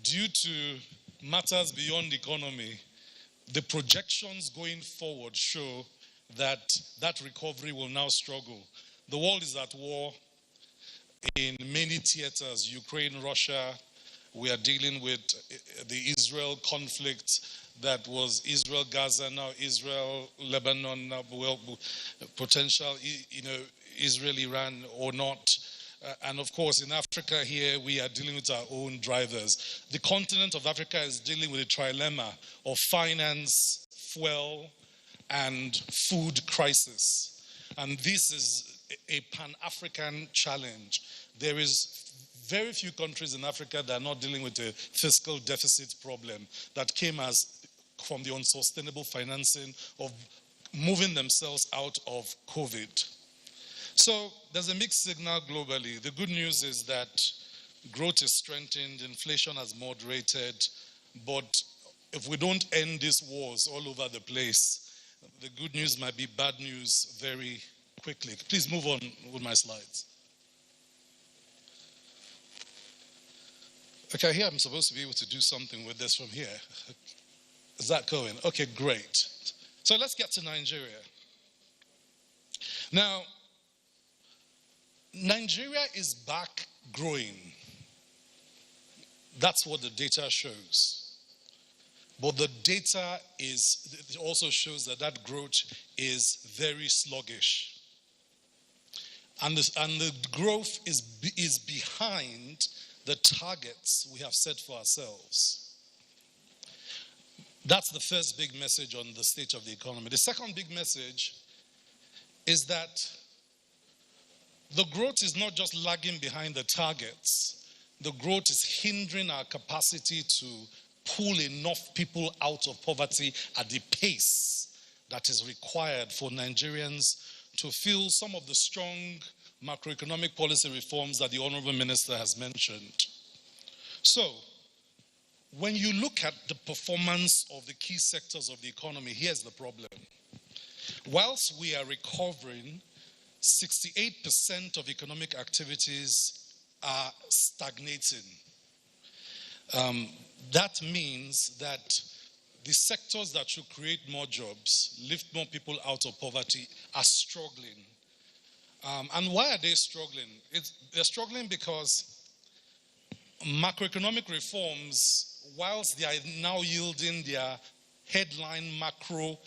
due to matters beyond the economy, the projections going forward show that recovery will now struggle. The world is at war in many theaters. Ukraine, Russia. We are dealing with the Israel conflict that was Israel-Gaza, now Israel-Lebanon, now potential, Israel-Iran or not. And of course, in Africa here, we are dealing with our own drivers. The continent of Africa is dealing with a trilemma of finance, fuel, and food crisis. And this is a Pan-African challenge. There is very few countries in Africa that are not dealing with a fiscal deficit problem that came from the unsustainable financing of moving themselves out of COVID. So there's a mixed signal globally. The good news is that growth is strengthened, inflation has moderated, but if we don't end these wars all over the place, the good news might be bad news very quickly. Please move on with my slides. Okay, here I'm supposed to be able to do something with this from here. Is that going? Okay, great. So let's get to Nigeria. Now, Nigeria is back growing. That's what the data shows. But the data also shows that growth is very sluggish. And the growth is behind the targets we have set for ourselves. That's the first big message on the state of the economy. The second big message is that the growth is not just lagging behind the targets. The growth is hindering our capacity to pull enough people out of poverty at the pace that is required for Nigerians to feel some of the strong macroeconomic policy reforms that the Honorable Minister has mentioned. So, when you look at the performance of the key sectors of the economy, here's the problem. Whilst we are recovering, 68% of economic activities are stagnating. That means that the sectors that should create more jobs, lift more people out of poverty, are struggling. And why are they struggling? They're struggling because macroeconomic reforms, whilst they are now yielding their headline macro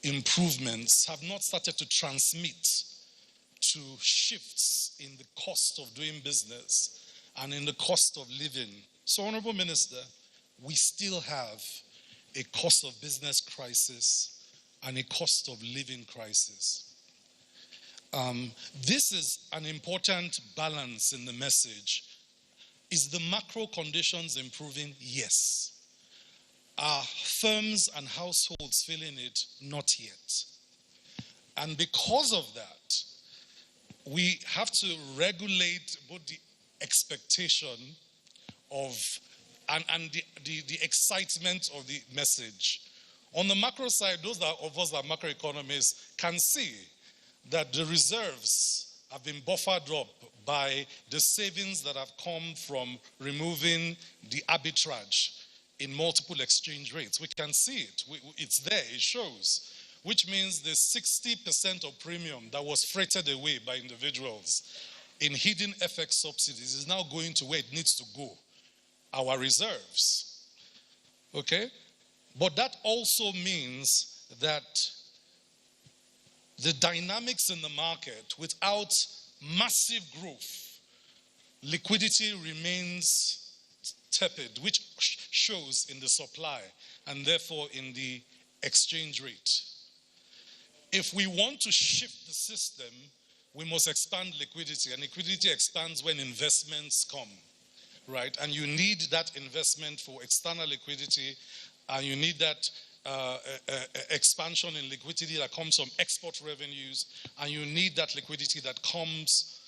improvements, have not started to transmit to shifts in the cost of doing business and in the cost of living. So, Honorable Minister, we still have a cost of business crisis and a cost of living crisis. This is an important balance in the message. Is the macro conditions improving? Yes. Are firms and households feeling it? Not yet. And because of that, we have to regulate both the expectation of and the excitement of the message. On the macro side, those of us that are macroeconomists can see that the reserves have been buffered up by the savings that have come from removing the arbitrage in multiple exchange rates. We can see it. It's there. It shows. Which means the 60% of premium that was freighted away by individuals in hidden FX subsidies is now going to where it needs to go, our reserves. Okay? But that also means that the dynamics in the market, without massive growth, liquidity remains tepid, which shows in the supply and therefore in the exchange rate. If we want to shift the system, we must expand liquidity, and liquidity expands when investments come, right? And you need that investment for external liquidity, and you need that expansion in liquidity that comes from export revenues, and you need that liquidity that comes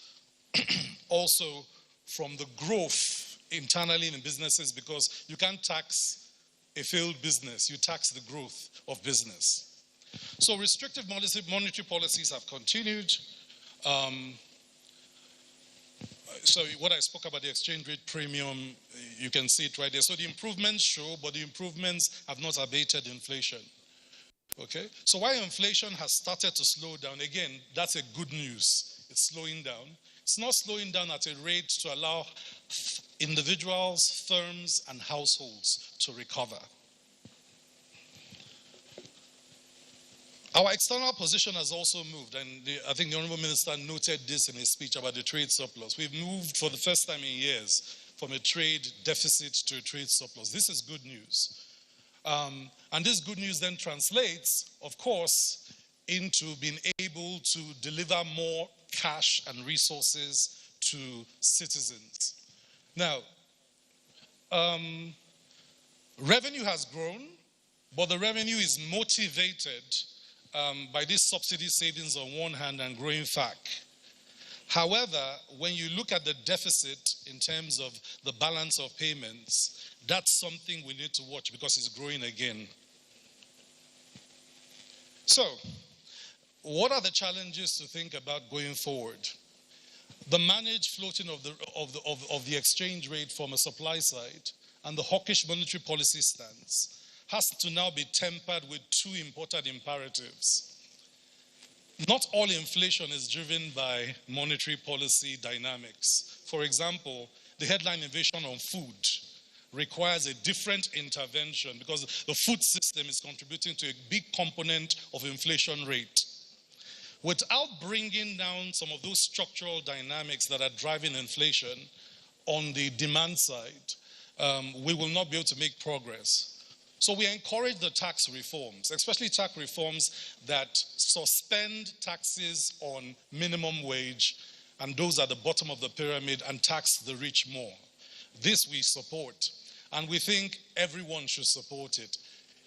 also from the growth internally in businesses, because you can't tax a failed business, you tax the growth of business. So restrictive monetary policies have continued. So what I spoke about, the exchange rate premium, you can see it right there. So the improvements show, but the improvements have not abated inflation. Okay? So while inflation has started to slow down, again, that's a good news. It's slowing down. It's not slowing down at a rate to allow individuals, firms, and households to recover. Our external position has also moved, and I think the Honorable Minister noted this in his speech about the trade surplus. We've moved for the first time in years from a trade deficit to a trade surplus. This is good news. And this good news then translates, of course, into being able to deliver more cash and resources to citizens. Now, revenue has grown, but the revenue is motivated by these subsidy savings on one hand and growing FAC. However, when you look at the deficit in terms of the balance of payments, that's something we need to watch because it's growing again. So, what are the challenges to think about going forward? The managed floating of the exchange rate from a supply side and the hawkish monetary policy stance has to now be tempered with two important imperatives. Not all inflation is driven by monetary policy dynamics. For example, the headline inflation on food requires a different intervention because the food system is contributing to a big component of inflation rate. Without bringing down some of those structural dynamics that are driving inflation on the demand side, we will not be able to make progress. So we encourage the tax reforms, especially tax reforms that suspend taxes on minimum wage and those at the bottom of the pyramid and tax the rich more. This we support, and we think everyone should support it.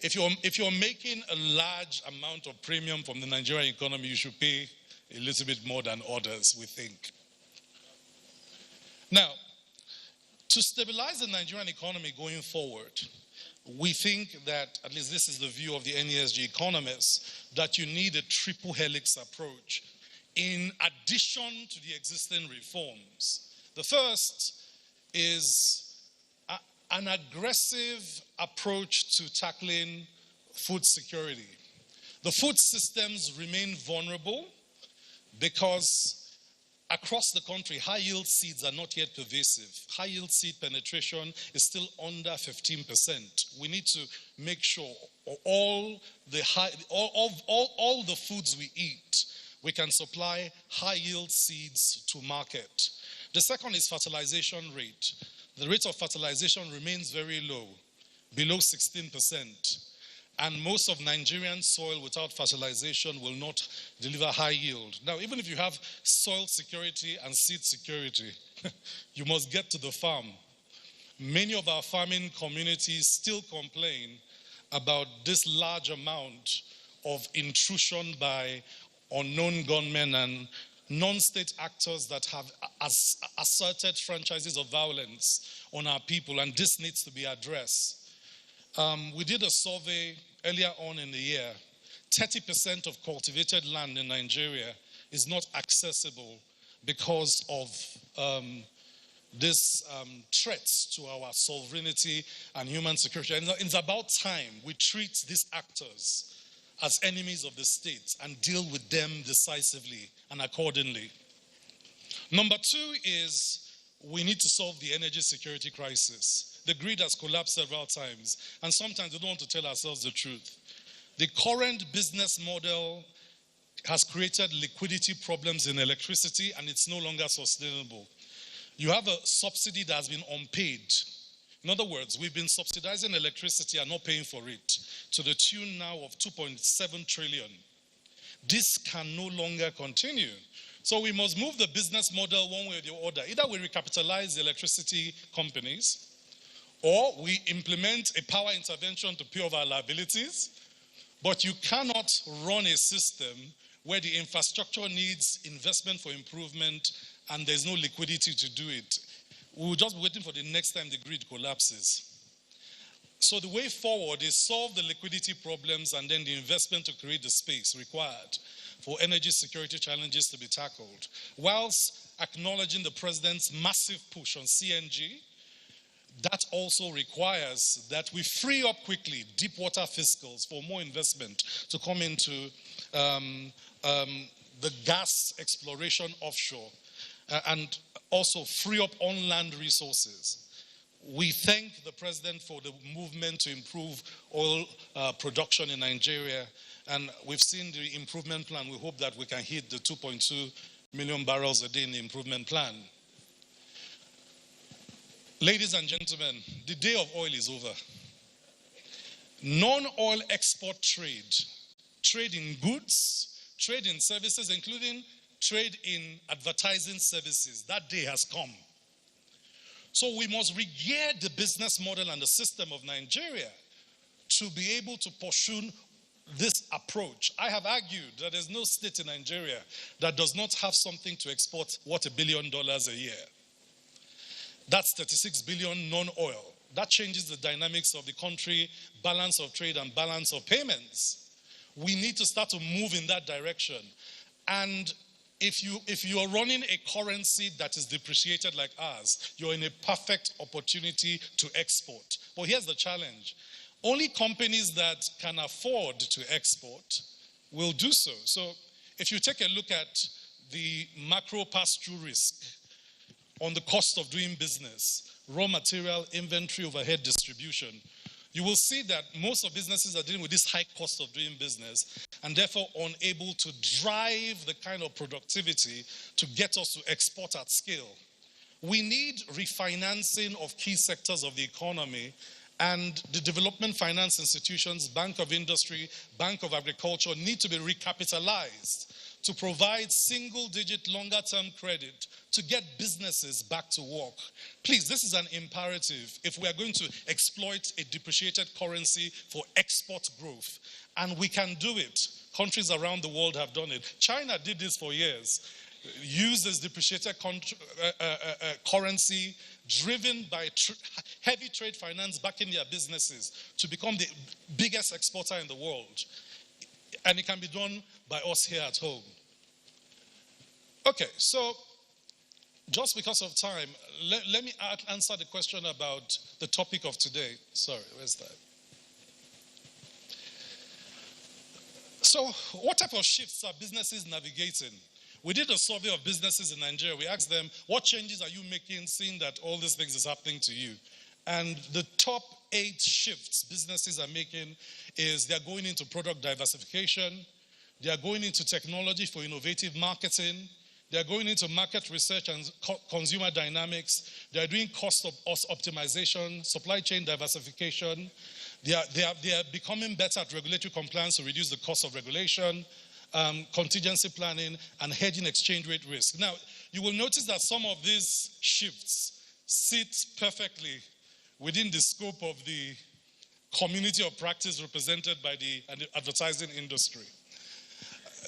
If you're making a large amount of premium from the Nigerian economy, you should pay a little bit more than others, we think. Now, to stabilize the Nigerian economy going forward, we think that, at least this is the view of the NESG economists, that you need a triple helix approach in addition to the existing reforms. The first is an aggressive approach to tackling food security. The food systems remain vulnerable because across the country, high-yield seeds are not yet pervasive. High-yield seed penetration is still under 15%. We need to make sure all the foods we eat, we can supply high-yield seeds to market. The second is fertilization rate. The rate of fertilization remains very low, below 16%. And most of Nigerian soil without fertilization will not deliver high yield. Now, even if you have soil security and seed security, you must get to the farm. Many of our farming communities still complain about this large amount of intrusion by unknown gunmen and non-state actors that have asserted franchises of violence on our people, and this needs to be addressed. We did a survey earlier on in the year. 30% of cultivated land in Nigeria is not accessible because of these threats to our sovereignty and human security. And it's about time we treat these actors as enemies of the state and deal with them decisively and accordingly. Number two is we need to solve the energy security crisis. The grid has collapsed several times, and sometimes we don't want to tell ourselves the truth. The current business model has created liquidity problems in electricity, and it's no longer sustainable. You have a subsidy that has been unpaid. In other words, we've been subsidizing electricity and not paying for it to the tune now of 2.7 trillion. This can no longer continue. So we must move the business model one way or the other. Either we recapitalize the electricity companies, or we implement a power intervention to pay off our liabilities. But you cannot run a system where the infrastructure needs investment for improvement and there's no liquidity to do it. We'll just be waiting for the next time the grid collapses. So the way forward is solve the liquidity problems and then the investment to create the space required for energy security challenges to be tackled, whilst acknowledging the president's massive push on CNG. That also requires that we free up quickly deep water fiscals for more investment to come into the gas exploration offshore, and also free up on-land resources. We thank the president for the movement to improve oil production in Nigeria, and we've seen the improvement plan. We hope that we can hit the 2.2 million barrels a day in the improvement plan. Ladies and gentlemen, the day of oil is over. Non-oil export trade, trade in goods, trade in services, including trade in advertising services, that day has come. So we must regear the business model and the system of Nigeria to be able to pursue this approach. I have argued that there's no state in Nigeria that does not have something to export worth $1 billion a year. That's 36 billion non-oil. That changes the dynamics of the country, balance of trade and balance of payments. We need to start to move in that direction. And if you are running a currency that is depreciated like ours, you're in a perfect opportunity to export. But here's the challenge. Only companies that can afford to export will do so. So if you take a look at the macro pass-through risk on the cost of doing business, raw material, inventory, overhead, distribution, you will see that most of businesses are dealing with this high cost of doing business and therefore unable to drive the kind of productivity to get us to export at scale. We need refinancing of key sectors of the economy, and the development finance institutions, Bank of Industry, Bank of Agriculture need to be recapitalized to provide single-digit longer-term credit to get businesses back to work. Please, this is an imperative if we are going to exploit a depreciated currency for export growth. And we can do it. Countries around the world have done it. China did this for years. Used as depreciated currency driven by heavy trade finance backing their businesses to become the biggest exporter in the world. And it can be done by us here at home. Okay, so just because of time, let me answer the question about the topic of today. Sorry, where's that? So what type of shifts are businesses navigating? We did a survey of businesses in Nigeria. We asked them, what changes are you making seeing that all these things is happening to you? And the top 8 shifts businesses are making is they're going into product diversification, they are going into technology for innovative marketing, they are going into market research and consumer dynamics, they are doing cost optimization, supply chain diversification, they are becoming better at regulatory compliance to reduce the cost of regulation, contingency planning, and hedging exchange rate risk. Now, you will notice that some of these shifts sit perfectly within the scope of the community of practice represented by the advertising industry.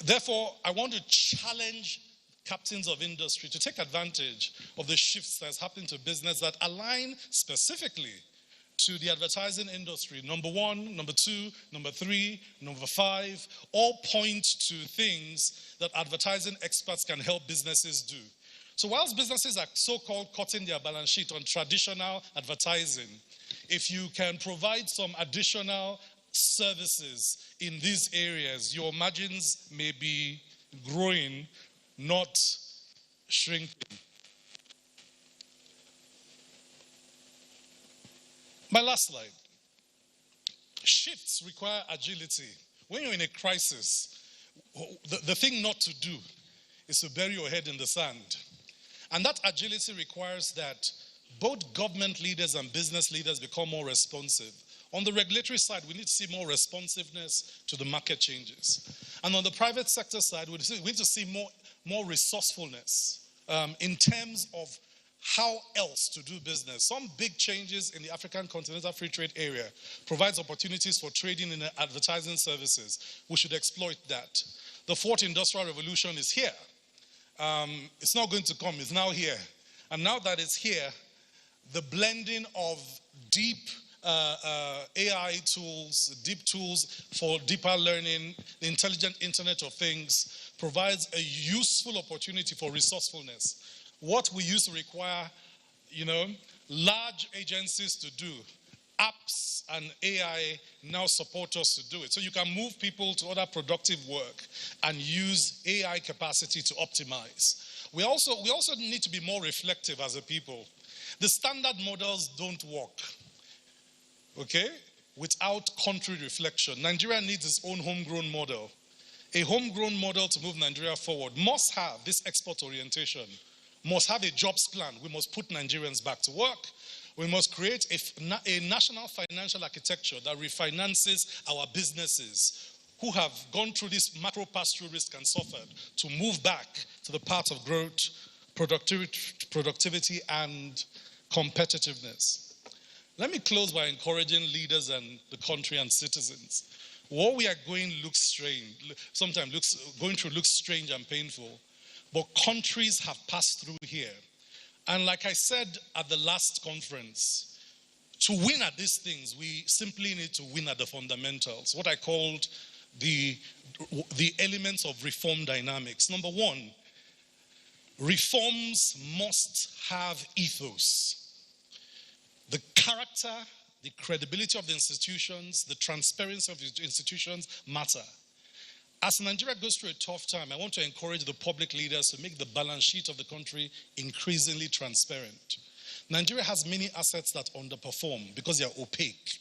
Therefore, I want to challenge captains of industry to take advantage of the shifts that's happening to business that align specifically to the advertising industry. Number 1, number 2, number 3, number 5, all point to things that advertising experts can help businesses do. So whilst businesses are so-called cutting their balance sheet on traditional advertising, if you can provide some additional services in these areas, your margins may be growing, not shrinking. My last slide. Shifts require agility. When you're in a crisis, the thing not to do is to bury your head in the sand. And that agility requires that both government leaders and business leaders become more responsive. On the regulatory side, we need to see more responsiveness to the market changes. And on the private sector side, we need to see more resourcefulness in terms of how else to do business. Some big changes in the African Continental Free Trade Area provides opportunities for trading in advertising services. We should exploit that. The fourth industrial revolution is here. It's not going to come, it's now here. And now that it's here, the blending of deep AI tools, deep tools for deeper learning, the intelligent Internet of Things provides a useful opportunity for resourcefulness. What we used to require, large agencies to do, apps and AI now support us to do it. So you can move people to other productive work and use AI capacity to optimize. We also need to be more reflective as a people. The standard models don't work, okay, without country reflection. Nigeria needs its own homegrown model. A homegrown model to move Nigeria forward must have this export orientation, must have a jobs plan. We must put Nigerians back to work. We must create a national financial architecture that refinances our businesses who have gone through this macro pass-through risk and suffered to move back to the path of growth, productivity and competitiveness. Let me close by encouraging leaders and the country and citizens. What we are going looks strange, sometimes going through looks strange and painful, but countries have passed through here. And like I said at the last conference, to win at these things, we simply need to win at the fundamentals, what I called the elements of reform dynamics. Number 1, reforms must have ethos. The character, the credibility of the institutions, the transparency of the institutions matter. As Nigeria goes through a tough time, I want to encourage the public leaders to make the balance sheet of the country increasingly transparent. Nigeria has many assets that underperform because they are opaque.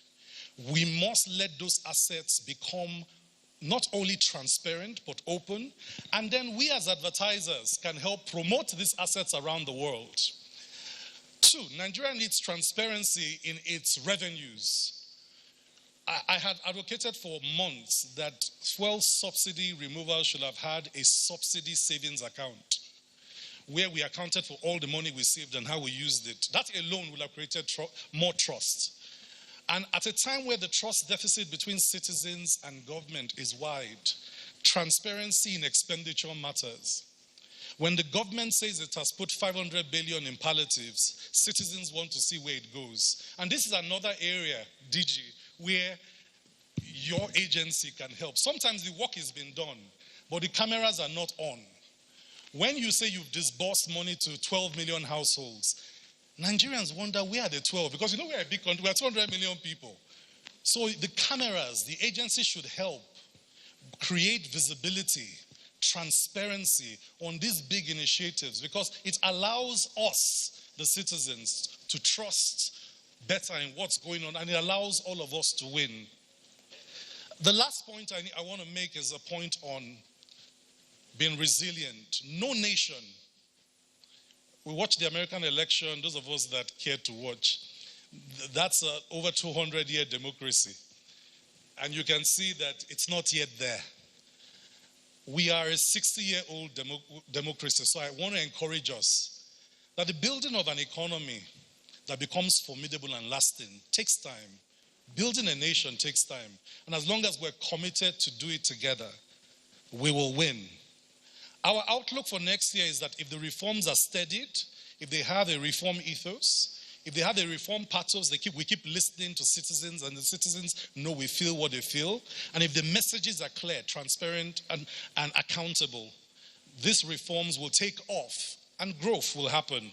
We must let those assets become not only transparent, but open. And then we as advertisers can help promote these assets around the world. 2, Nigeria needs transparency in its revenues. I had advocated for months that fuel subsidy removal should have had a subsidy savings account where we accounted for all the money we saved and how we used it. That alone would have created more trust. And at a time where the trust deficit between citizens and government is wide, transparency in expenditure matters. When the government says it has put 500 billion in palliatives, citizens want to see where it goes. And this is another area, DG, where your agency can help. Sometimes the work has been done, but the cameras are not on. When you say you've disbursed money to 12 million households, Nigerians wonder where are the 12? Because we're a big country, we're 200 million people. So the cameras, the agency should help create visibility, transparency on these big initiatives because it allows us, the citizens, to trust better in what's going on, and it allows all of us to win. The last point I want to make is a point on being resilient. No nation, we watched the American election, those of us that care to watch, that's an over 200-year democracy. And you can see that it's not yet there. We are a 60-year-old democracy, so I want to encourage us that the building of an economy that becomes formidable and lasting takes time. Building a nation takes time. And as long as we're committed to do it together, we will win. Our outlook for next year is that if the reforms are steadied, if they have a reform ethos, if they have a reform pathos, we keep listening to citizens, and the citizens know we feel what they feel. And if the messages are clear, transparent, and accountable, these reforms will take off and growth will happen.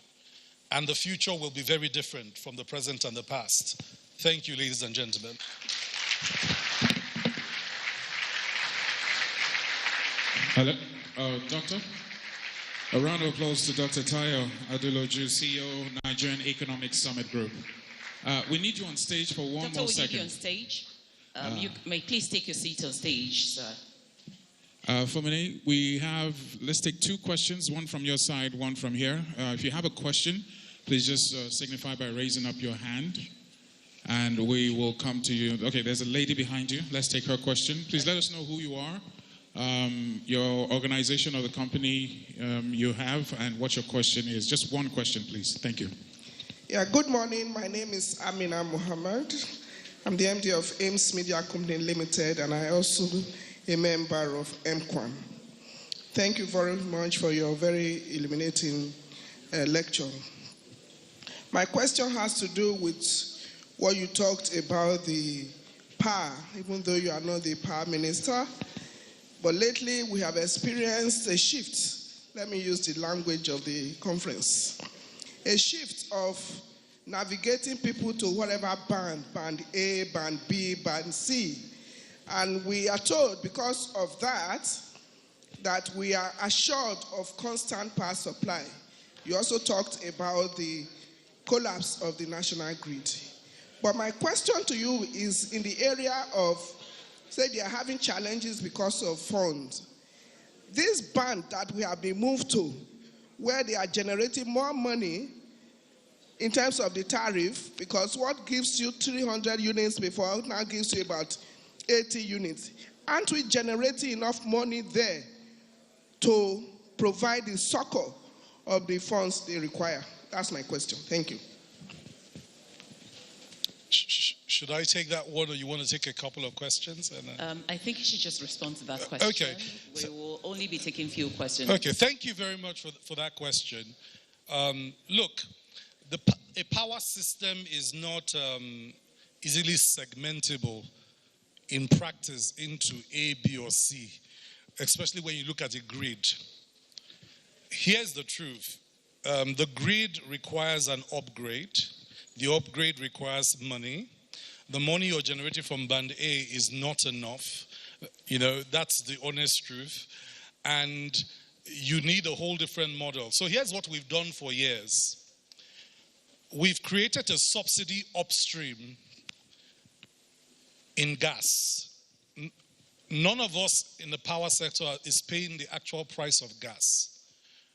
And the future will be very different from the present and the past. Thank you, ladies and gentlemen. Hello, Doctor. A round of applause to Dr. Tayo Adeloju, CEO, Nigerian Economic Summit Group. We need you on stage for one more second. We need you on stage. You may please take your seat on stage, sir. For me, let's take two questions, one from your side, one from here. If you have a question, please just signify by raising up your hand, and we will come to you. Okay, there's a lady behind you. Let's take her question. Please let us know who you are, your organization or the company you have, and what your question is. Just one question, please. Thank you. Yeah, good morning. My name is Amina Muhammad. I'm the MD of Ames Media Company Limited, and I also a member of MQuam. Thank you very much for your very illuminating lecture. My question has to do with what you talked about the power, even though you are not the power minister. But lately we have experienced a shift. Let me use the language of the conference. A shift of navigating people to whatever band A, band B, band C. And we are told because of that we are assured of constant power supply. You also talked about the collapse of the national grid. But my question to you is in the area of, say they are having challenges because of funds. This band that we have been moved to, where they are generating more money in terms of the tariff, because what gives you 300 units before now gives you about 80 units. Aren't we generating enough money there to provide the succor of the funds they require? That's my question. Thank you. Should I take that one, or you want to take a couple of questions? I think you should just respond to that question. Okay. We will only be taking few questions. Okay, thank you very much for that question. Look, a power system is not easily segmentable in practice into A, B, or C, especially when you look at a grid. Here's the truth. The grid requires an upgrade. The upgrade requires money. The money you're generating from band A is not enough. That's the honest truth. And you need a whole different model. So here's what we've done for years. We've created a subsidy upstream in gas. None of us in the power sector is paying the actual price of gas.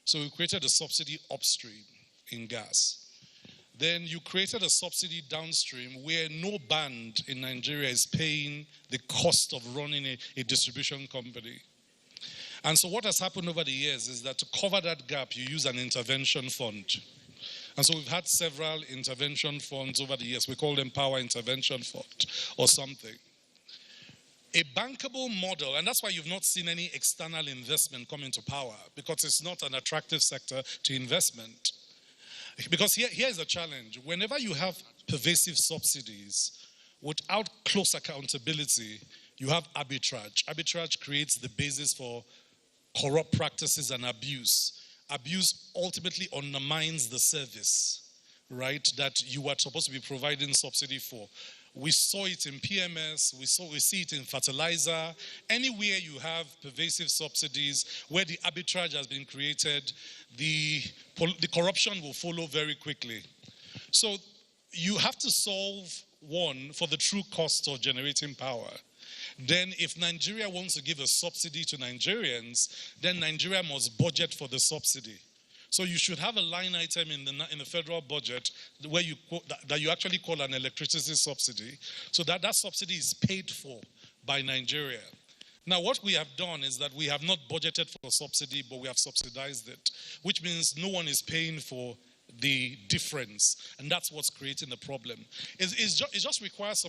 So we created a subsidy upstream in gas. Then you created a subsidy downstream where no band in Nigeria is paying the cost of running a distribution company. And so what has happened over the years is that to cover that gap, you use an intervention fund. And so we've had several intervention funds over the years. We call them Power Intervention Fund or something. A bankable model, and that's why you've not seen any external investment come into power, because it's not an attractive sector to investment. Because here's the challenge. Whenever you have pervasive subsidies, without close accountability, you have arbitrage. Arbitrage creates the basis for corrupt practices and abuse. Abuse ultimately undermines the service, right, that you are supposed to be providing subsidy for. We saw it in PMS, we see it in fertilizer. Anywhere you have pervasive subsidies where the arbitrage has been created, the corruption will follow very quickly. So you have to solve one for the true cost of generating power. Then if Nigeria wants to give a subsidy to Nigerians, then Nigeria must budget for the subsidy. So you should have a line item in the federal budget where that you actually call an electricity subsidy, so that subsidy is paid for by Nigeria. Now what we have done is that we have not budgeted for subsidy, but we have subsidized it, which means no one is paying for the difference, and that's what's creating the problem. It just requires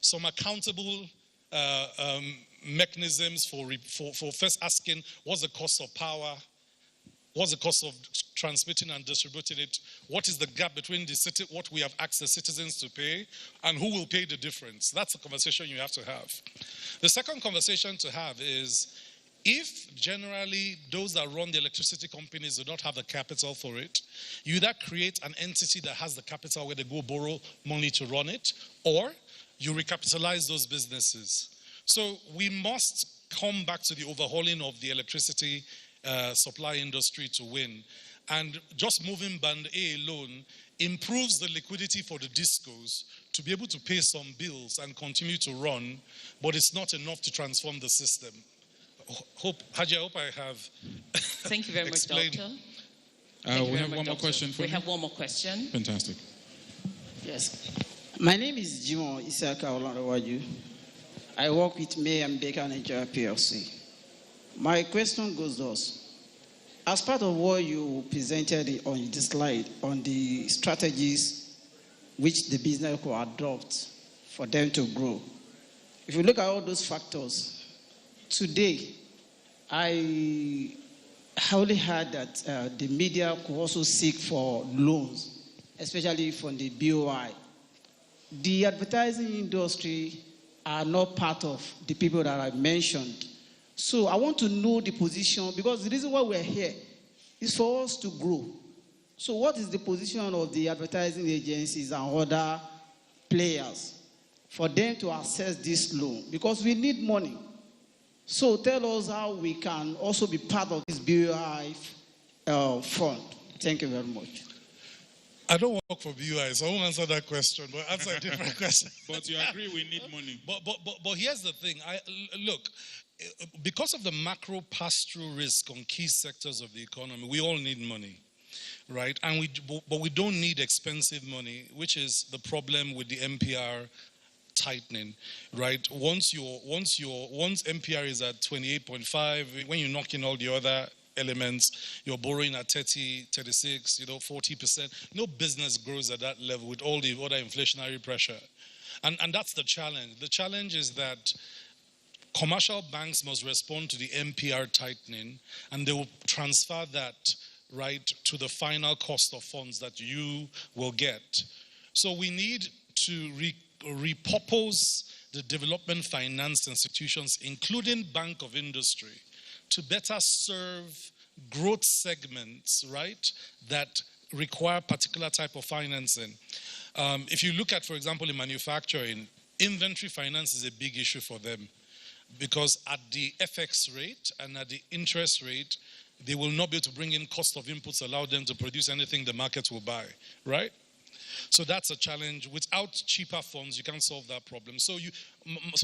some accountable mechanisms for first asking what's the cost of power, what's the cost of transmitting and distributing it, what is the gap between what we have asked the citizens to pay, and who will pay the difference. That's the conversation you have to have. The second conversation to have is, if generally those that run the electricity companies do not have the capital for it, you either create an entity that has the capital where they go borrow money to run it, or you recapitalize those businesses. So we must come back to the overhauling of the electricity supply industry to win. And just moving Band A alone improves the liquidity for the discos to be able to pay some bills and continue to run, but it's not enough to transform the system. Haji, I hope I have Thank you very much, Doctor. We have one more question for you. We have one more question. Fantastic. Yes. My name is Jimo Isaka Olanrewaju. I work with May and Baker Nigeria PLC. My question goes thus. As part of what you presented on this slide on the strategies which the business will adopt for them to grow, if you look at all those factors, today, I only heard that the media could also seek for loans, especially from the BOI. The advertising industry are not part of the people that I mentioned. So I want to know the position, because the reason why we're here is for us to grow. So what is the position of the advertising agencies and other players for them to access this loan? Because we need money. So tell us how we can also be part of this BOI fund. Thank you very much. I don't work for BUI, so I won't answer that question, but answer a different question. But you agree we need money. But here's the thing. Look, because of the macro pass-through risk on key sectors of the economy, we all need money, right? But we don't need expensive money, which is the problem with the MPR tightening, right? Once MPR is at 28.5, when you knock in all the other elements, you're borrowing at 30, 36, 40%. No business grows at that level with all the other inflationary pressure. And that's the challenge. The challenge is that commercial banks must respond to the MPR tightening, and they will transfer that, right, to the final cost of funds that you will get. So we need to repurpose the development finance institutions, including Bank of Industry, to better serve growth segments, right, that require particular type of financing. If you look at, for example, in manufacturing, inventory finance is a big issue for them, because at the FX rate and at the interest rate, they will not be able to bring in cost of inputs, allow them to produce anything the market will buy, right? So that's a challenge. Without cheaper funds, you can't solve that problem. So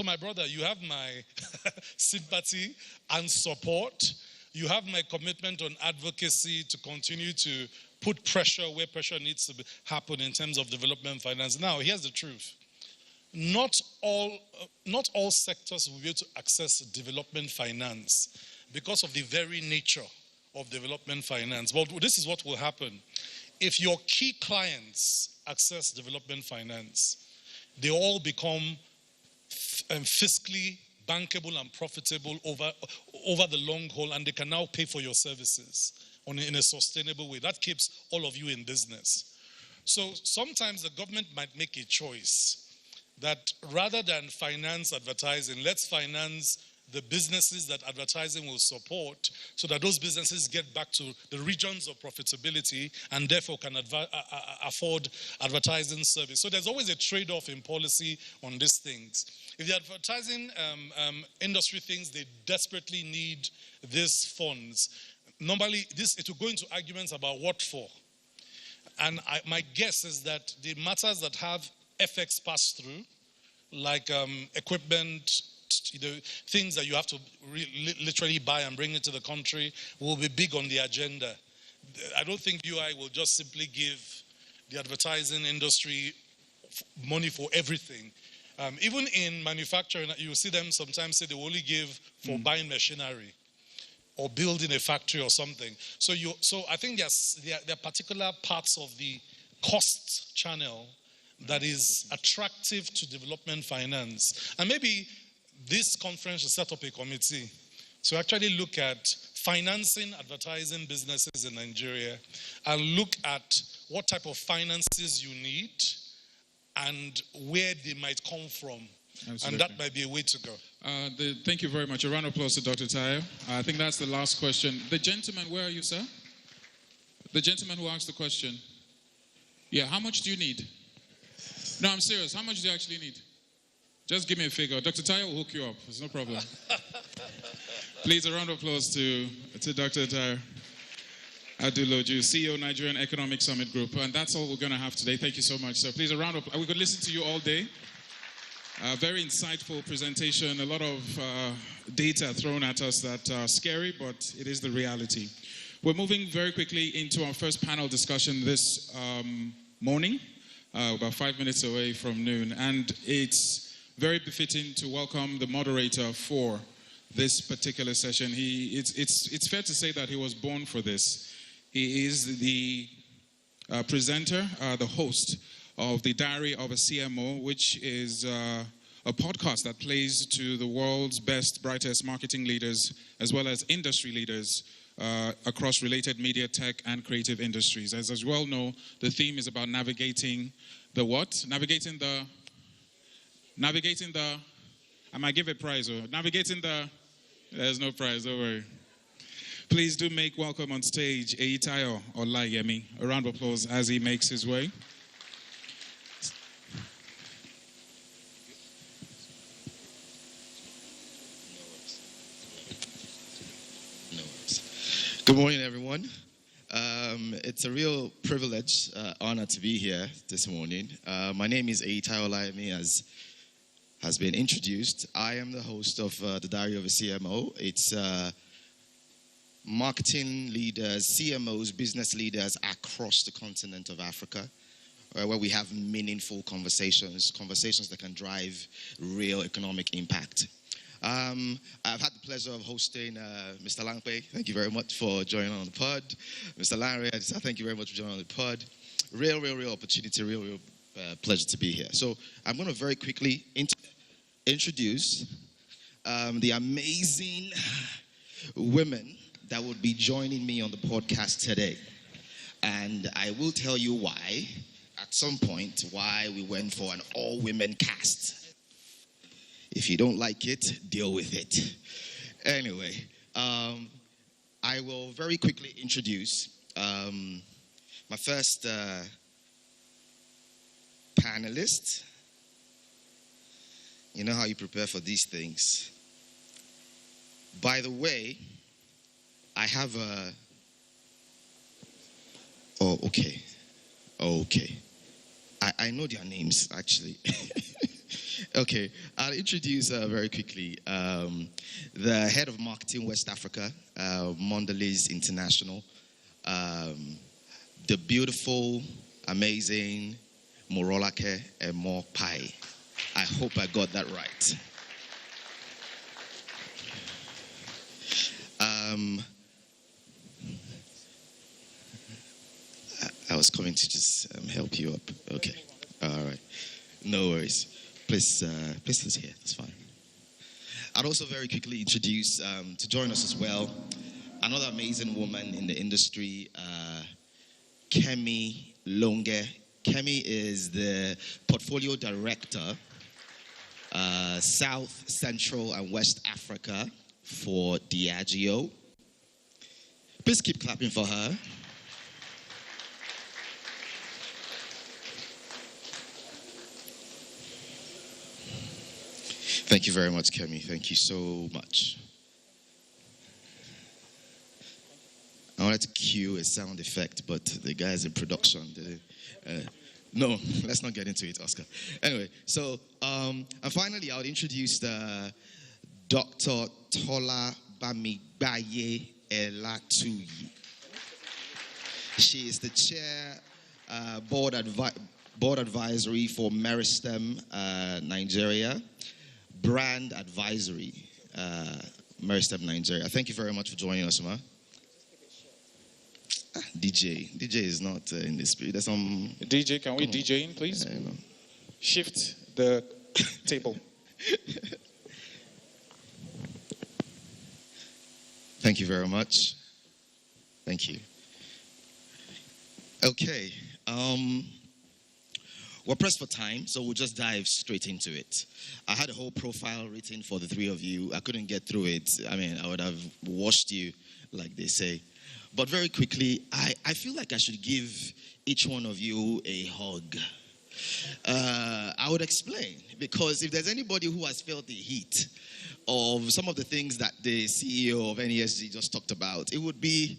my brother, you have my sympathy and support. You have my commitment on advocacy to continue to put pressure where pressure needs to happen in terms of development finance. Now, here's the truth. Not all sectors will be able to access development finance because of the very nature of development finance. But this is what will happen. If your key clients access development finance, they all become fiscally bankable and profitable over the long haul, and they can now pay for your services in a sustainable way. That keeps all of you in business. So sometimes the government might make a choice that rather than finance advertising, let's finance the businesses that advertising will support, so that those businesses get back to the regions of profitability and therefore can afford advertising service. So there's always a trade-off in policy on these things. If the advertising industry thinks they desperately need these funds, normally it will go into arguments about what for. And my guess is that the matters that have FX pass-through, like equipment, things that you have to literally buy and bring into the country, will be big on the agenda. I don't think BUI will just simply give the advertising industry money for everything. Even in manufacturing, you see them sometimes say they will only give for buying machinery. or building a factory or something. So I think there are particular parts of the cost channel that is attractive to development finance. And maybe this conference should set up a committee to actually look at financing advertising businesses in Nigeria and look at what type of finances you need and where they might come from. Absolutely. And that might be a way to go. Thank you very much. A round of applause to Dr. Tayo. I think that's the last question. The gentleman, where are you, sir? The gentleman who asked the question. Yeah, how much do you need? No, I'm serious. How much do you actually need? Just give me a figure. Dr. Tayo will hook you up. It's no problem. Please, a round of applause to Dr. Tayo Aduloju, CEO, Nigerian Economic Summit Group. And that's all we're going to have today. Thank you so much. So please, a round of applause. We could listen to you all day. Very insightful presentation. A lot of data thrown at us that are scary, but it is the reality. We're moving very quickly into our first panel discussion this morning, about 5 minutes away from noon. And it's very befitting to welcome the moderator for this particular session. It's fair to say that he was born for this. He is the presenter, the host of the Diary of a CMO, which is a podcast that plays to the world's best, brightest marketing leaders, as well as industry leaders across related media, tech, and creative industries. As you well know, the theme is about navigating the what? Navigating the, I might give a prize, or navigating the, there's no prize, don't worry. Please do make welcome on stage Eitayo Olayemi. A round of applause as he makes his way. Good morning, everyone. It's a real privilege, honor to be here this morning. My name is Eitayo Olayemi, as has been introduced. I am the host of the Diary of a CMO. It's marketing leaders, CMOs, business leaders across the continent of Africa, where we have meaningful conversations that can drive real economic impact. I've had the pleasure of hosting Mr. Langpe. Thank you very much for joining on the pod. Mr. Larry, thank you very much for joining on the pod. Real opportunity, real pleasure to be here. So I'm going to very quickly introduce the amazing women that would be joining me on the podcast today. And I will tell you why, at some point, why we went for an all-women cast. If you don't like it, deal with it. Anyway, I will very quickly introduce my first panelist. You know how you prepare for these things. By the way, I have a... Oh, okay. I know their names, actually. Okay, I'll introduce very quickly the head of marketing West Africa, Mondelez International, the beautiful, amazing Morolake Emopai. I hope I got that right. I was coming to just help you up. Okay, all right, no worries. Please sit here. That's fine. I'd also very quickly introduce to join us as well another amazing woman in the industry, Kemi Longe. Kemi is the portfolio director, South, Central, and West Africa for Diageo. Please keep clapping for her. Thank you very much, Kemi. Thank you so much. I wanted to cue a sound effect, but the guys in production, no, let's not get into it, Oscar. Anyway, so, and finally, I would introduce Dr. Tola Bamigbaye Elatuyi. She is the chair, board advisory for Meristem, Nigeria. Brand advisory Mary Step Nigeria. Thank you very much for joining us, ma. DJ is not in the spirit. There's some DJ, can we DJ in, please? Shift the table. Thank you very much. Thank you. Okay. We're pressed for time, so we'll just dive straight into it. I had a whole profile written for the three of you. I couldn't get through it. I mean, I would have washed you, like they say. But very quickly, I feel like I should give each one of you a hug. I would explain, because if there's anybody who has felt the heat of some of the things that the CEO of NESG just talked about, it would be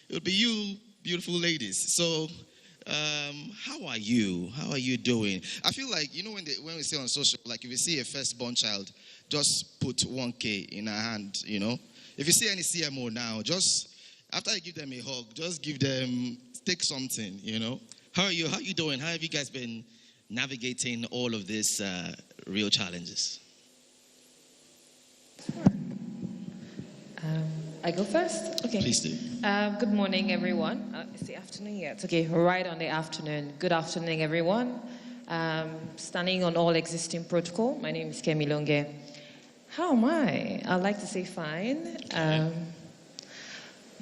you, beautiful ladies. So, how are you? How are you doing? I feel like, you know, when we say on social, like if you see a firstborn child, just put 1K in her hand, you know. If you see any CMO now, just after you give them a hug, just take something, you know. How are you? How are you doing? How have you guys been navigating all of these real challenges? I go first? Okay. Please do. Good morning, everyone. It's the afternoon yet. Okay, right on the afternoon. Good afternoon, everyone. Standing on all existing protocol. My name is Kemi Longe. How am I? I'd like to say fine.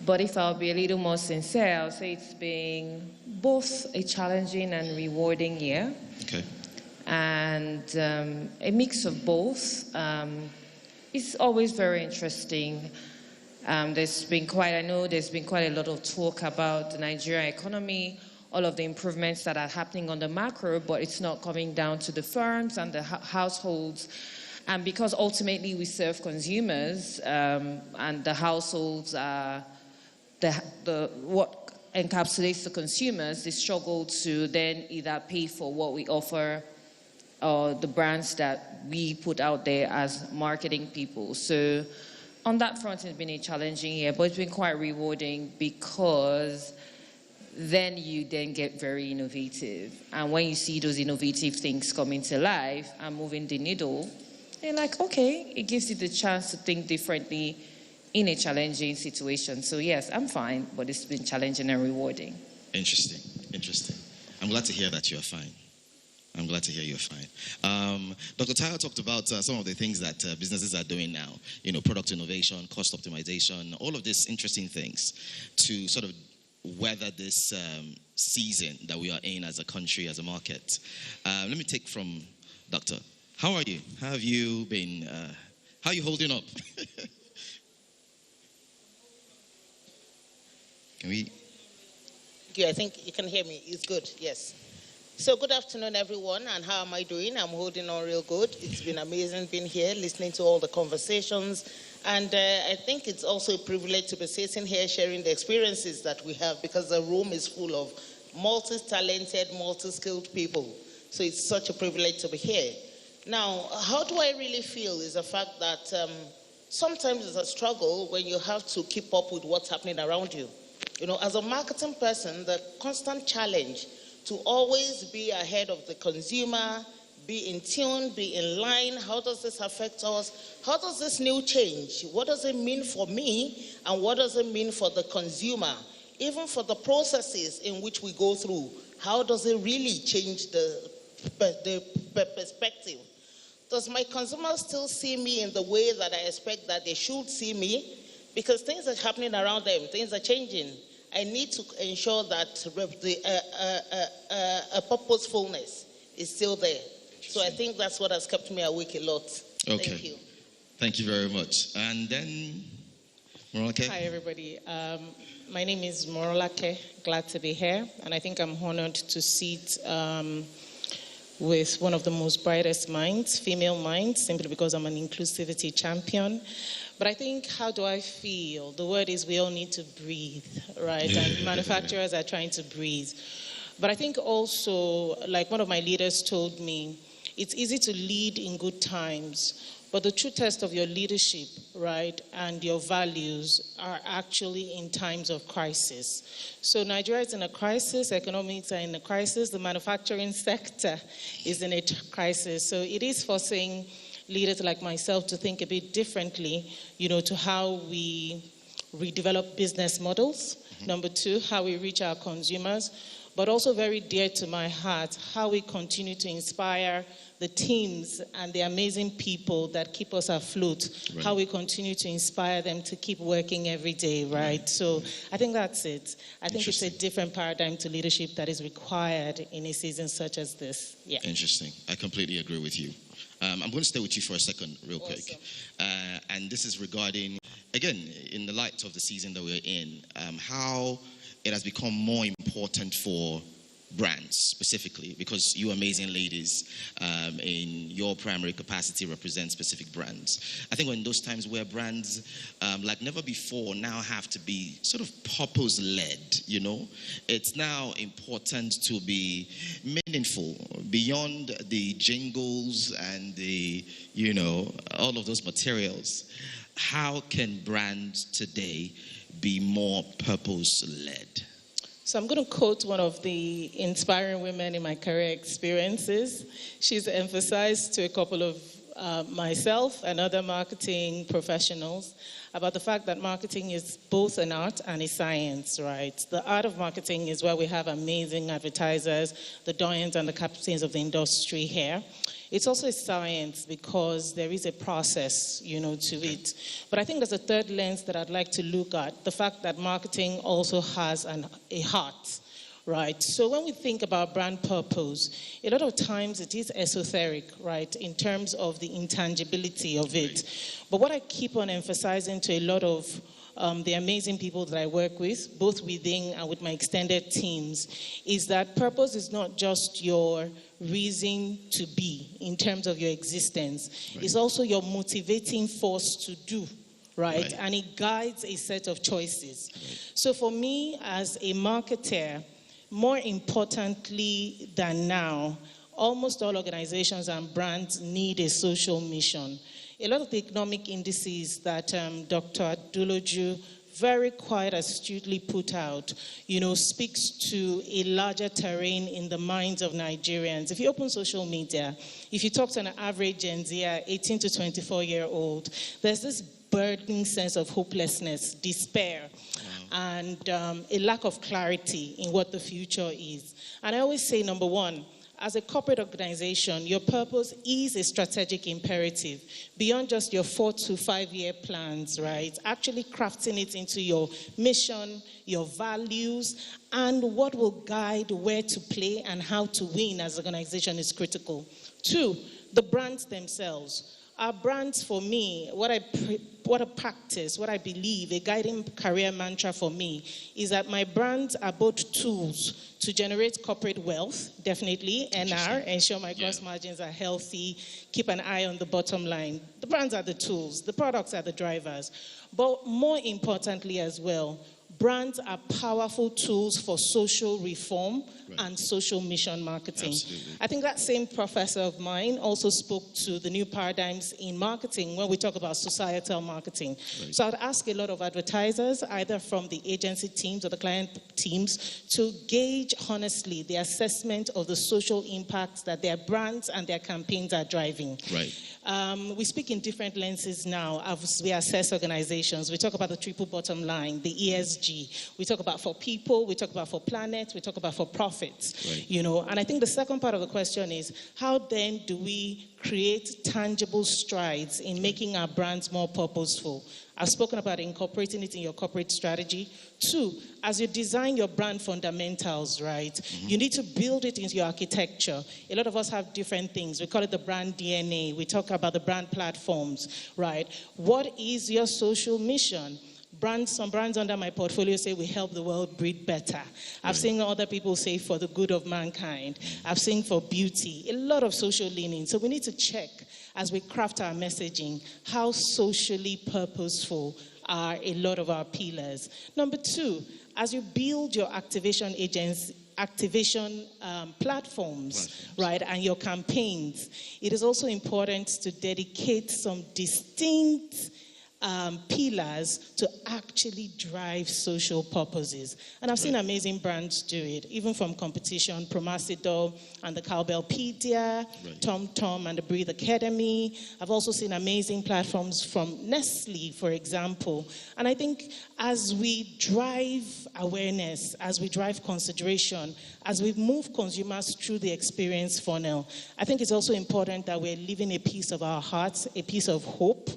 But if I'll be a little more sincere, I'll say it's been both a challenging and rewarding year. Okay. And a mix of both. It's always very interesting. There's been quite a lot of talk about the Nigerian economy, all of the improvements that are happening on the macro, but it's not coming down to the firms and the households. And because ultimately we serve consumers, and the households are what encapsulates the consumers, they struggle to then either pay for what we offer or the brands that we put out there as marketing people. So on that front, it's been a challenging year, but it's been quite rewarding because then you then get very innovative. And when you see those innovative things coming to life and moving the needle, you're like, okay, it gives you the chance to think differently in a challenging situation. So yes, I'm fine, but it's been challenging and rewarding. Interesting. I'm glad to hear that you're fine. I'm glad to hear you're fine. Dr. Tayo talked about some of the things that businesses are doing now, you know, product innovation, cost optimization, all of these interesting things to sort of weather this season that we are in as a country, as a market. Let me take from Doctor. How are you? How have you been? How are you holding up? Can we? Yeah, I think you can hear me. It's good, yes. So good afternoon, everyone, and how am I doing? I'm holding on real good. It's been amazing being here, listening to all the conversations, and I think it's also a privilege to be sitting here sharing the experiences that we have, because the room is full of multi-talented, multi-skilled people. So it's such a privilege to be here. Now, how do I really feel is the fact that sometimes it's a struggle when you have to keep up with what's happening around you. You know, as a marketing person, the constant challenge to always be ahead of the consumer, be in tune, be in line. How does this affect us? How does this new change? What does it mean for me? And what does it mean for the consumer? Even for the processes in which we go through, how does it really change the perspective? Does my consumer still see me in the way that I expect that they should see me? Because things are happening around them, things are changing. I need to ensure that a purposefulness is still there. So I think that's what has kept me awake a lot. Okay. Thank you. Thank you very much. And then, Morolake. Hi, everybody. My name is Morolake. Glad to be here. And I think I'm honored to sit with one of the most brightest minds, female minds, simply because I'm an inclusivity champion. But I think, how do I feel? The word is we all need to breathe, right? And manufacturers are trying to breathe. But I think also, like one of my leaders told me, it's easy to lead in good times, but the true test of your leadership, right, and your values are actually in times of crisis. So Nigeria is in a crisis, economics are in a crisis, the manufacturing sector is in a crisis. So it is forcing leaders like myself to think a bit differently, to how we redevelop business models. Number two, how we reach our consumers. But also very dear to my heart, how we continue to inspire the teams and the amazing people that keep us afloat, right. How we continue to inspire them to keep working every day, right? So I think that's it. I think it's a different paradigm to leadership that is required in a season such as this. Yeah. Interesting. I completely agree with you. I'm going to stay with you for a second real quick. And this is regarding, again, in the light of the season that we're in, how it has become more important for brands specifically, because you amazing ladies in your primary capacity represent specific brands. I think in those times where brands like never before now have to be sort of purpose-led, it's now important to be meaningful beyond the jingles and the, all of those materials. How can brands today be more purpose-led? So I'm going to quote one of the inspiring women in my career experiences. She's emphasized to a couple of myself and other marketing professionals about the fact that marketing is both an art and a science, right? The art of marketing is where we have amazing advertisers, the doyens and the captains of the industry here. It's also a science because there is a process, to it. But I think there's a third lens that I'd like to look at, the fact that marketing also has a heart, right? So when we think about brand purpose, a lot of times it is esoteric, right, in terms of the intangibility of it. But what I keep on emphasizing to a lot of the amazing people that I work with, both within and with my extended teams, is that purpose is not just your reason to be in terms of your existence. Right. It's also your motivating force to do, right? And it guides a set of choices. Right. So for me, as a marketer, more importantly than now, almost all organizations and brands need a social mission. A lot of the economic indices that Dr. Aduloju very quite astutely put out, speaks to a larger terrain in the minds of Nigerians. If you open social media, if you talk to an average Gen Z, 18 to 24-year-old, there's this burdening sense of hopelessness, despair, and a lack of clarity in what the future is. And I always say, number one, as a corporate organization, your purpose is a strategic imperative beyond just your 4 to 5 year plans, right? Actually crafting it into your mission, your values, and what will guide where to play and how to win as an organization is critical. 2, the brands themselves. Our brands, for me, what I practice, what I believe, a guiding career mantra for me, is that my brands are both tools to generate corporate wealth, definitely, NR, ensure my gross margins are healthy, keep an eye on the bottom line. The brands are the tools, the products are the drivers. But more importantly as well, brands are powerful tools for social reform and social mission marketing. Absolutely. I think that same professor of mine also spoke to the new paradigms in marketing when we talk about societal marketing. Right. So I'd ask a lot of advertisers, either from the agency teams or the client teams, to gauge honestly the assessment of the social impacts that their brands and their campaigns are driving. Right. We speak in different lenses now as we assess organizations. We talk about the triple bottom line, the ESG. We talk about for people, we talk about for planet, we talk about for profits. Right. And I think the second part of the question is, how then do we create tangible strides in making our brands more purposeful? I've spoken about incorporating it in your corporate strategy. 2, as you design your brand fundamentals, right, you need to build it into your architecture. A lot of us have different things. We call it the brand DNA. We talk about the brand platforms, right? What is your social mission? Some brands under my portfolio say we help the world breathe better. I've seen other people say for the good of mankind. I've seen for beauty, a lot of social leaning. So we need to check as we craft our messaging how socially purposeful are a lot of our pillars. Number 2, as you build your activation platforms, right, and your campaigns, it is also important to dedicate some distinct pillars to actually drive social purposes. And I've seen amazing brands do it, even from competition, Promasidol and the Cowbellpedia, Tom Tom and the Breathe Academy. I've also seen amazing platforms from Nestle, for example. And I think as we drive awareness, as we drive consideration, as we move consumers through the experience funnel, I think it's also important that we're leaving a piece of our hearts, a piece of hope,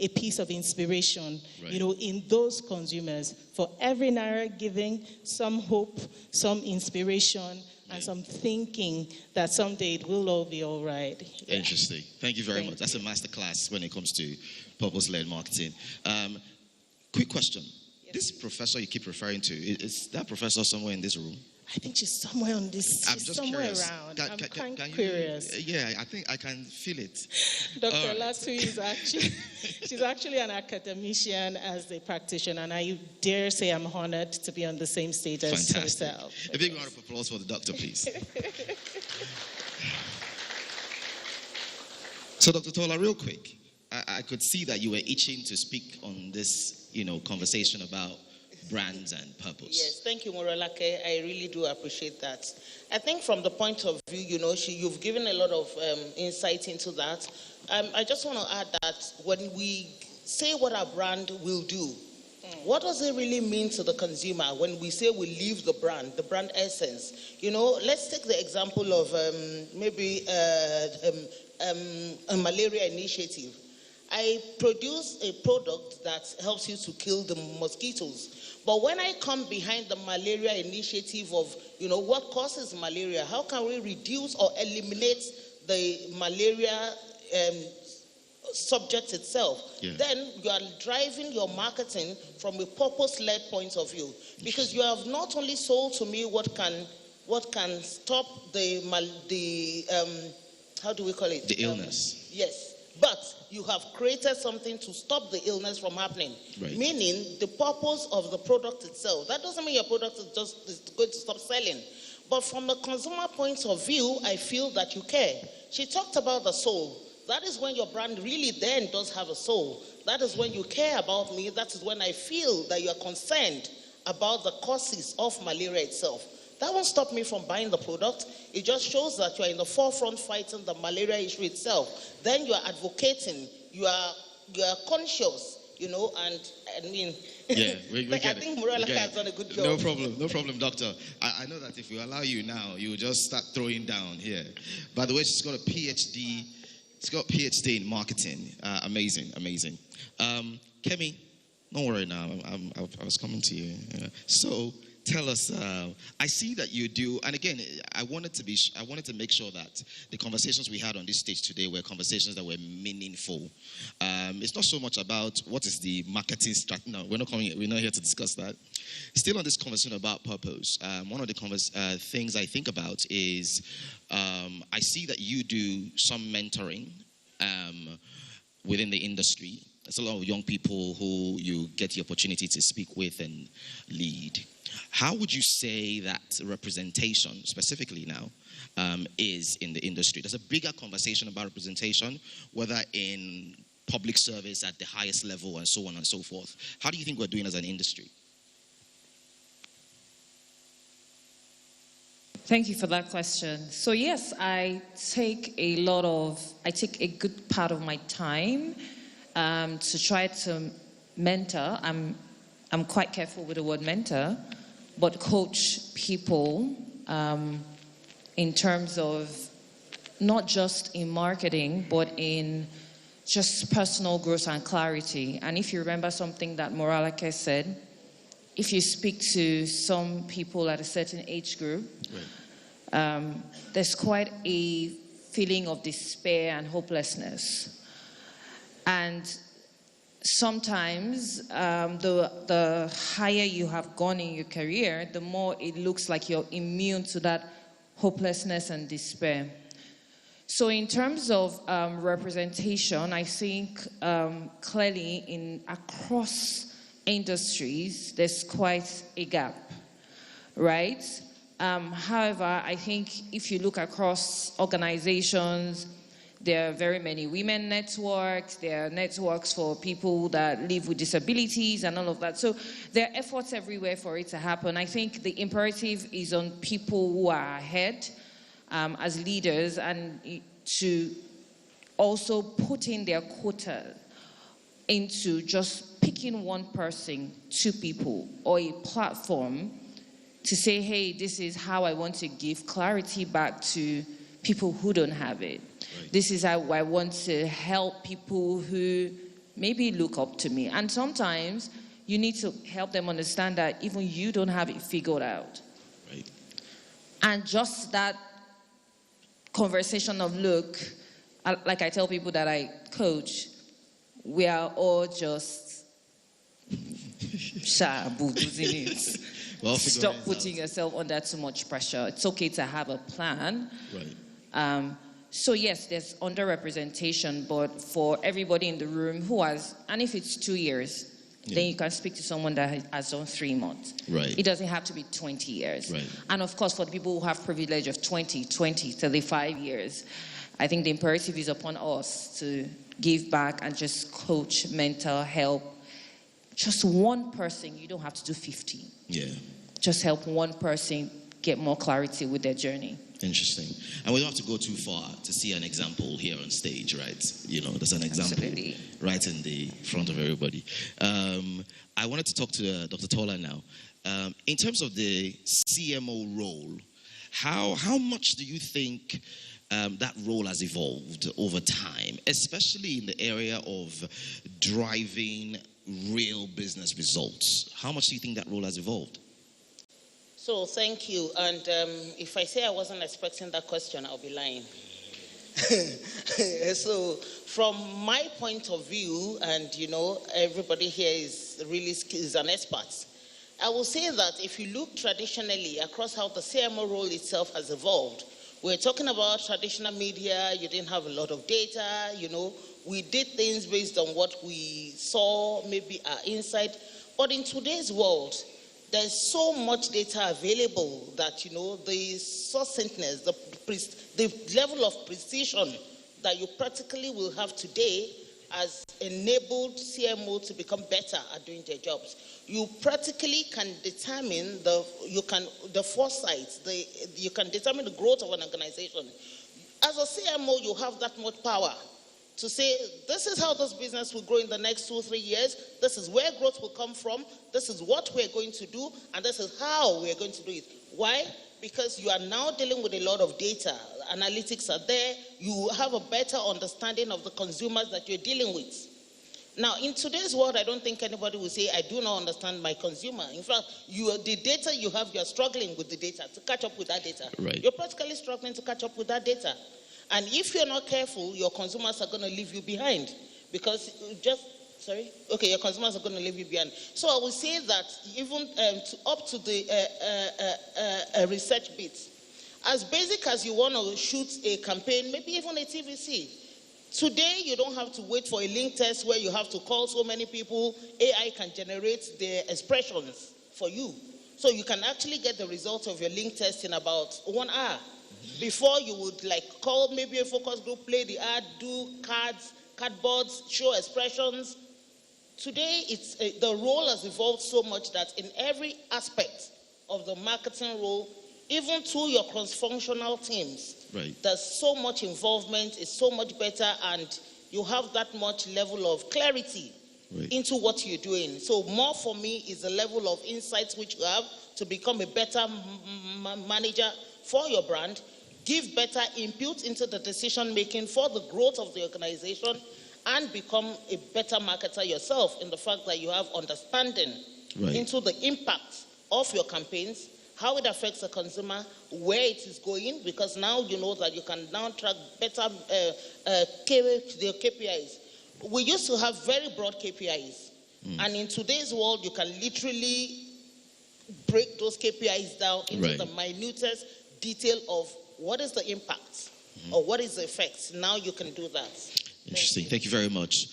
a piece of inspiration, in those consumers. For every naira giving, some hope, some inspiration, and some thinking that someday it will all be all right. Yeah. Interesting. Thank you very much. That's a masterclass when it comes to purpose-led marketing. Quick question. Yes. This professor you keep referring to, is that professor somewhere in this room? I think she's somewhere on this. I'm just somewhere curious. around. I'm kind of curious. Yeah, I think I can feel it. Dr. Latu is actually, she's actually an academician as a practitioner, and I dare say I'm honored to be on the same stage as herself. A big round of applause for the doctor, please. So, Dr. Tola, real quick, I could see that you were itching to speak on this, conversation about brands and purpose. Yes, thank you, Morolake. I really do appreciate that. I think from the point of view, you've given a lot of insight into that. I just want to add that when we say what our brand will do, what does it really mean to the consumer when we say we leave the brand essence? Let's take the example of maybe a malaria initiative. I produce a product that helps you to kill the mosquitoes. But when I come behind the malaria initiative of, what causes malaria, how can we reduce or eliminate the malaria subject itself? Yeah. Then you are driving your marketing from a purpose-led point of view, because you have not only sold to me what can stop the how do we call it? The illness. Yes. But you have created something to stop the illness from happening. Right. Meaning the purpose of the product itself. That doesn't mean your product is going to stop selling. But from a consumer point of view, I feel that you care. She talked about the soul. That is when your brand really then does have a soul. That is when you care about me. That is when I feel that you are concerned about the causes of malaria itself. That won't stop me from buying the product. It just shows that you are in the forefront fighting the malaria issue itself. Then you are advocating. You are conscious, and I mean. Yeah, we get I think Moralaka has done a good job. No problem, doctor. I know that if we allow you now, you will just start throwing down here. By the way, she's got a PhD. She's got a PhD in marketing. Amazing. Kemi, don't worry now. I was coming to you. So. Tell us, I see that you do, and again, I wanted to make sure that the conversations we had on this stage today were conversations that were meaningful. It's not so much about what is the marketing strategy. No, we're not here to discuss that. Still on this conversation about purpose, one of the things I think about is I see that you do some mentoring within the industry. There's a lot of young people who you get the opportunity to speak with and lead. How would you say that representation, specifically now, is in the industry? There's a bigger conversation about representation, whether in public service at the highest level and so on and so forth. How do you think we're doing as an industry? Thank you for that question. So yes, I take a good part of my time to try to mentor. I'm quite careful with the word mentor, but coach people in terms of not just in marketing, but in just personal growth and clarity. And if you remember something that Moralake said, if you speak to some people at a certain age group, there's quite a feeling of despair and hopelessness. And sometimes the higher you have gone in your career, the more it looks like you're immune to that hopelessness and despair. So in terms of representation, I think clearly across industries, there's quite a gap, right? However, I think if you look across organizations, There are very many women networks. There are networks for people that live with disabilities and all of that. So there are efforts everywhere for it to happen. I think the imperative is on people who are ahead as leaders and to also put in their quota into just picking one person, two people, or a platform to say, hey, this is how I want to give clarity back to people who don't have it. Right. This is how I want to help people who maybe look up to me. And sometimes you need to help them understand that even you don't have it figured out. Right. And just that conversation of, look, like I tell people that I coach, we are all just shaboos in it. Well, stop putting yourself under too much pressure. It's okay to have a plan. Right. So yes, there's underrepresentation, but for everybody in the room who has, and if it's 2 years, then you can speak to someone that has done 3 months. Right. It doesn't have to be 20 years. Right. And of course, for the people who have privilege of 20, 35 years, I think the imperative is upon us to give back and just coach, mentor, help. Just one person, you don't have to do 50. Yeah. Just help one person get more clarity with their journey. Interesting. And we don't have to go too far to see an example here on stage, right? You know, there's an example right in the front of everybody. I wanted to talk to Dr. Tola now. In terms of the CMO role, how much do you think that role has evolved over time, especially in the area of driving real business results? How much do you think that role has evolved? So thank you. And if I say I wasn't expecting that question, I'll be lying. So from my point of view, and you know, everybody here is an expert. I will say that if you look traditionally across how the CMO role itself has evolved, we're talking about traditional media. You didn't have a lot of data. You know, we did things based on what we saw, maybe our insight. But in today's world, there's so much data available that, you know, the succinctness, the level of precision that you practically will have today has enabled CMO to become better at doing their jobs. You practically can determine the foresight, you can determine the growth of an organization. As a CMO, you have that much power to say, this is how this business will grow in the next 2-3 years, this is where growth will come from, this is what we're going to do, and this is how we're going to do it. Why? Because you are now dealing with a lot of data. Analytics are there. You have a better understanding of the consumers that you're dealing with. Now, in today's world, I don't think anybody will say, I do not understand my consumer. In fact, the data you have, you're struggling with the data to catch up with that data. Right. You're practically struggling to catch up with that data. And if you're not careful, your consumers are going to leave you behind. Because your consumers are going to leave you behind. So I will say that even up to the research bits, as basic as you want to shoot a campaign, maybe even a TVC, today you don't have to wait for a link test where you have to call so many people. AI can generate the expressions for you. So you can actually get the results of your link test in about 1 hour. Before you would call maybe a focus group, play the ad, do cardboards, show expressions. Today, the role has evolved so much that in every aspect of the marketing role, even to your cross-functional teams, right, there's so much involvement, it's so much better, and you have that much level of clarity into what you're doing. So more for me is the level of insights which you have to become a better manager for your brand, give better input into the decision making for the growth of the organization, and become a better marketer yourself in the fact that you have understanding into the impact of your campaigns, how it affects the consumer, where it is going, because now you know that you can now track better the KPIs. We used to have very broad KPIs, and in today's world, you can literally break those KPIs down into the minutest detail of what is the impact or what is the effect. Now you can do that. Interesting. Thank you very much.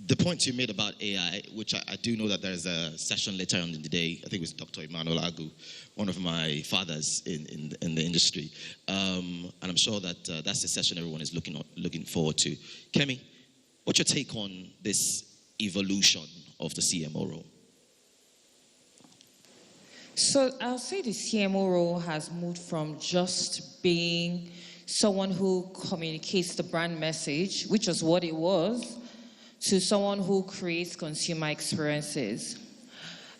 the point you made about AI, which I do know that there's a session later on in the day. I think it was Dr. Emmanuel Agu, one of my fathers in the industry. And I'm sure that that's the session everyone is looking forward to. Kemi, what's your take on this evolution of the CMO role? So I'll say the CMO role has moved from just being someone who communicates the brand message, which was what it was, to someone who creates consumer experiences.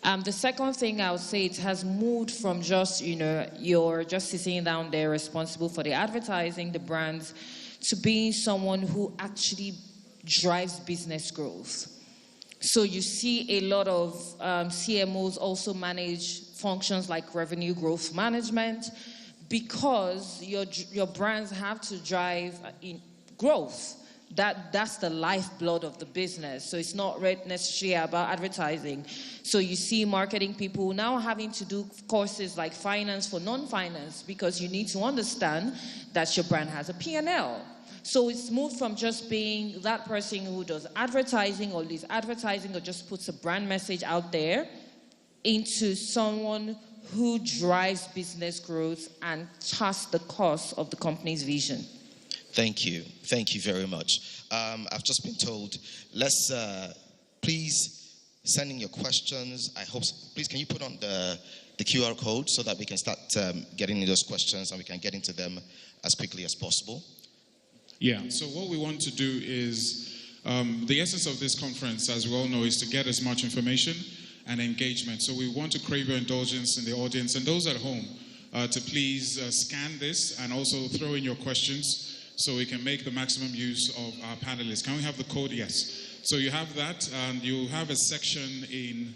The second thing I would say, it has moved from just, you're just sitting down there responsible for the advertising, the brands, to being someone who actually drives business growth. So you see a lot of CMOs also manage functions like revenue growth management, because your brands have to drive growth. That's the lifeblood of the business. So it's not necessarily about advertising. So you see marketing people now having to do courses like finance for non-finance, because you need to understand that your brand has a P&L. So it's moved from just being that person who does advertising or leads advertising or just puts a brand message out there, into someone who drives business growth and charts the course of the company's vision. Thank you. Thank you very much. I've just been told, let's please send in your questions. I hope, please, can you put on the QR code so that we can start getting into those questions and we can get into them as quickly as possible? Yeah, so what we want to do is, the essence of this conference, as we all know, is to get as much information and engagement. So we want to crave your indulgence in the audience and those at home to please scan this and also throw in your questions so we can make the maximum use of our panelists. Can we have the code? Yes. So you have that, and you have a section in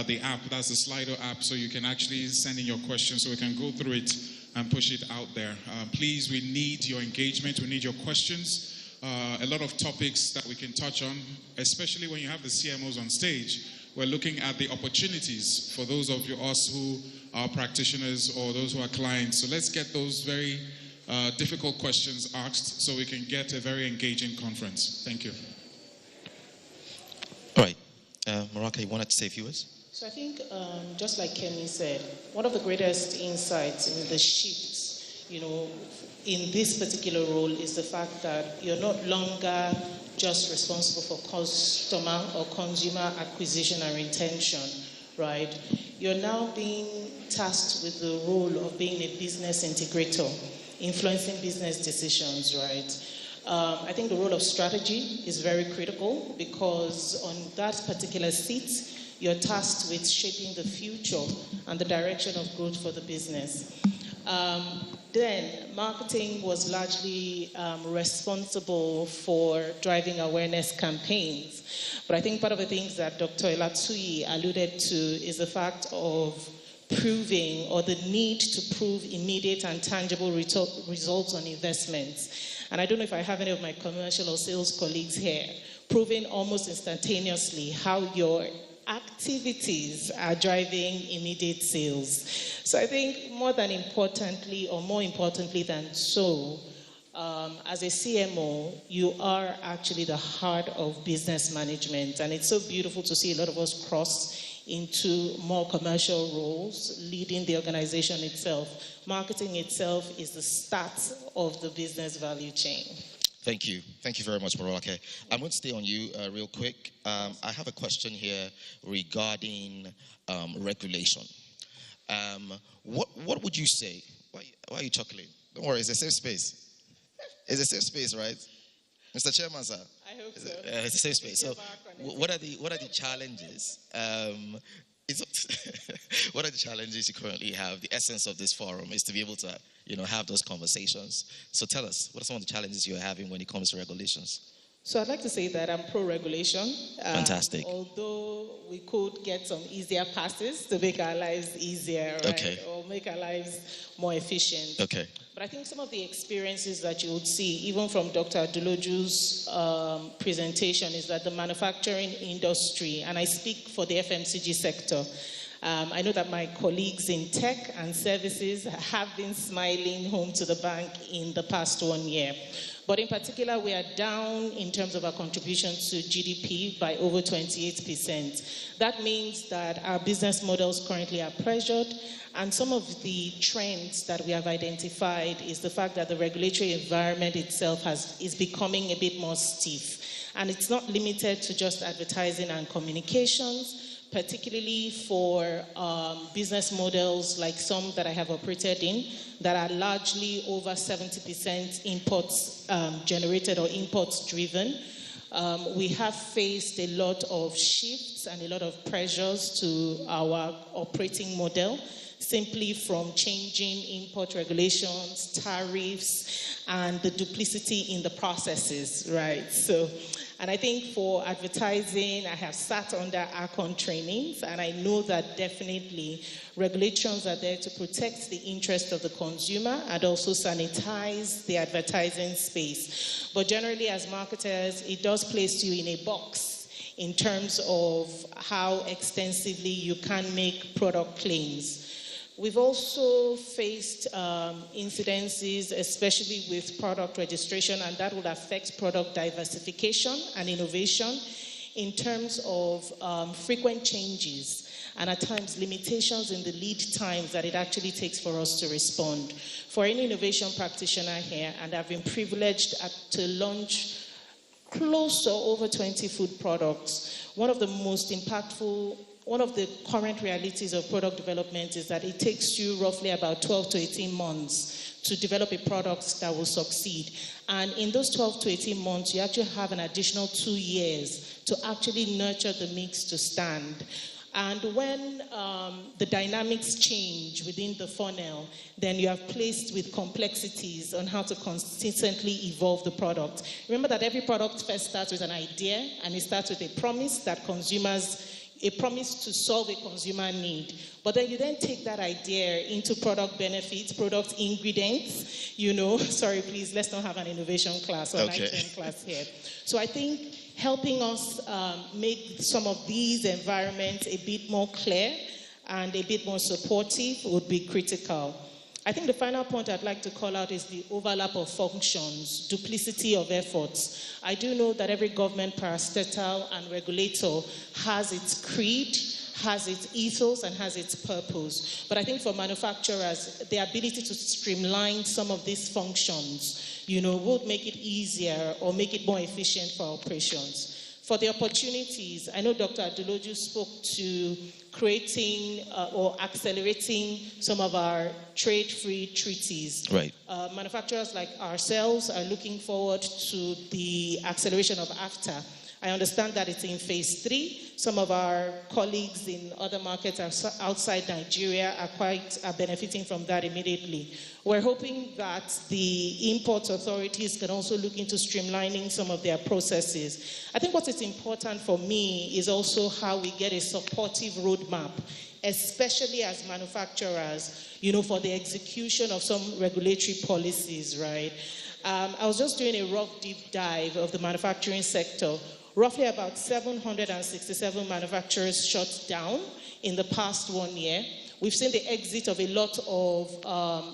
the app, that's the Slido app, so you can actually send in your questions so we can go through it and push it out there. Please, we need your engagement, we need your questions. A lot of topics that we can touch on, especially when you have the CMOs on stage. We're looking at the opportunities for those of us who are practitioners or those who are clients. So let's get those very difficult questions asked so we can get a very engaging conference. Thank you. All right. Moraka, you wanted to say a few words? So I think, just like Kemi said, one of the greatest insights in the shift, in this particular role is the fact that you're no longer just responsible for customer or consumer acquisition or retention, right? You're now being tasked with the role of being a business integrator, influencing business decisions, right? I think the role of strategy is very critical, because on that particular seat, you're tasked with shaping the future and the direction of growth for the business. Then marketing was largely responsible for driving awareness campaigns. But I think part of the things that Dr. Elatsui alluded to is the fact of proving, or the need to prove, immediate and tangible results on investments. And I don't know if I have any of my commercial or sales colleagues here, proving almost instantaneously how your activities are driving immediate sales. So I think more importantly than so, as a CMO, you are actually the heart of business management. And it's so beautiful to see a lot of us cross into more commercial roles, leading the organization itself. Marketing itself is the start of the business value chain. Thank you. Thank you very much, Morake. I'm going to stay on you real quick. I have a question here regarding regulation. What would you say? Why are you chuckling? Don't worry, it's a safe space. It's a safe space, right? Mr. Chairman, sir? I hope so. It's a safe space. So what are the challenges? What are the challenges you currently have? The essence of this forum is to be able to, have those conversations. So tell us, what are some of the challenges you're having when it comes to regulations? So I'd like to say that I'm pro-regulation. Fantastic. Although we could get some easier passes to make our lives easier, right? Okay. Or make our lives more efficient. Okay. But I think some of the experiences that you would see, even from Dr. Aduloju's presentation, is that the manufacturing industry, and I speak for the FMCG sector, I know that my colleagues in tech and services have been smiling home to the bank in the past 1 year. But in particular, we are down in terms of our contribution to GDP by over 28%. That means that our business models currently are pressured, and some of the trends that we have identified is the fact that the regulatory environment itself is becoming a bit more stiff. And it's not limited to just advertising and communications, particularly for business models like some that I have operated in that are largely over 70% imports generated or imports driven. We have faced a lot of shifts and a lot of pressures to our operating model, simply from changing import regulations, tariffs, and the duplicity in the processes, right? So, and I think for advertising, I have sat under ARCON trainings, and I know that definitely regulations are there to protect the interest of the consumer and also sanitize the advertising space. But generally, as marketers, it does place you in a box in terms of how extensively you can make product claims. We've also faced incidences, especially with product registration, and that will affect product diversification and innovation in terms of frequent changes and at times limitations in the lead times that it actually takes for us to respond. For any innovation practitioner here, and I've been privileged to launch close to over 20 food products, one of the most impactful one of the current realities of product development is that it takes you roughly about 12 to 18 months to develop a product that will succeed. And in those 12 to 18 months, you actually have an additional 2 years to actually nurture the mix to stand. And when the dynamics change within the funnel, then you are placed with complexities on how to consistently evolve the product. Remember that every product first starts with an idea, and it starts with a promise that a promise to solve a consumer need. But then you then take that idea into product benefits, product ingredients, sorry, please, let's not have an innovation class or an ITM class here. So I think helping us make some of these environments a bit more clear and a bit more supportive would be critical. I think the final point I'd like to call out is the overlap of functions, duplicity of efforts. I do know that every government parastatal and regulator has its creed, has its ethos, and has its purpose. But I think for manufacturers, the ability to streamline some of these functions, would make it easier or make it more efficient for operations. For the opportunities, I know Dr. Aduloju spoke to creating or accelerating some of our trade-free treaties. Right. Manufacturers like ourselves are looking forward to the acceleration of AFTA. I understand that it's in phase 3. Some of our colleagues in other markets outside Nigeria are benefiting from that immediately. We're hoping that the import authorities can also look into streamlining some of their processes. I think what is important for me is also how we get a supportive roadmap, especially as manufacturers, for the execution of some regulatory policies, right? I was just doing a rough deep dive of the manufacturing sector. Roughly about 767 manufacturers shut down in the past 1 year. We've seen the exit of a lot of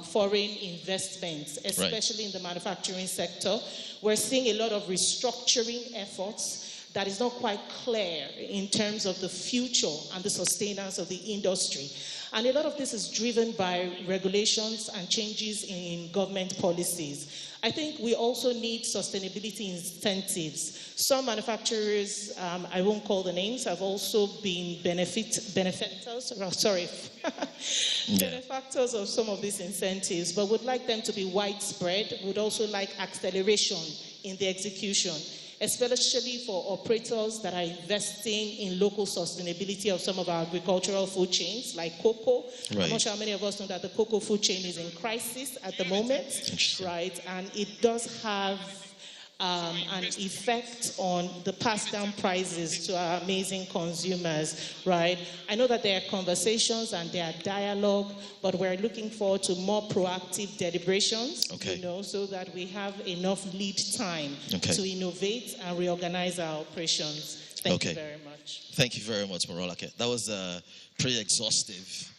foreign investments, especially in the manufacturing sector. We're seeing a lot of restructuring efforts that is not quite clear in terms of the future and the sustenance of the industry. And a lot of this is driven by regulations and changes in government policies. I think we also need sustainability incentives. Some manufacturers, I won't call the names, have also been benefactors of some of these incentives, but would like them to be widespread, would also like acceleration in the execution, especially for operators that are investing in local sustainability of some of our agricultural food chains, like cocoa. Right. I'm not sure how many of us know that the cocoa food chain is in crisis at the moment, right? And it does have an effect on the passed down prices to our amazing consumers, right? I know that there are conversations and there are dialogue, but we're looking forward to more proactive deliberations, so that we have enough lead time to innovate and reorganize our operations. Thank you very much. Thank you very much, Morolake. That was pretty exhaustive.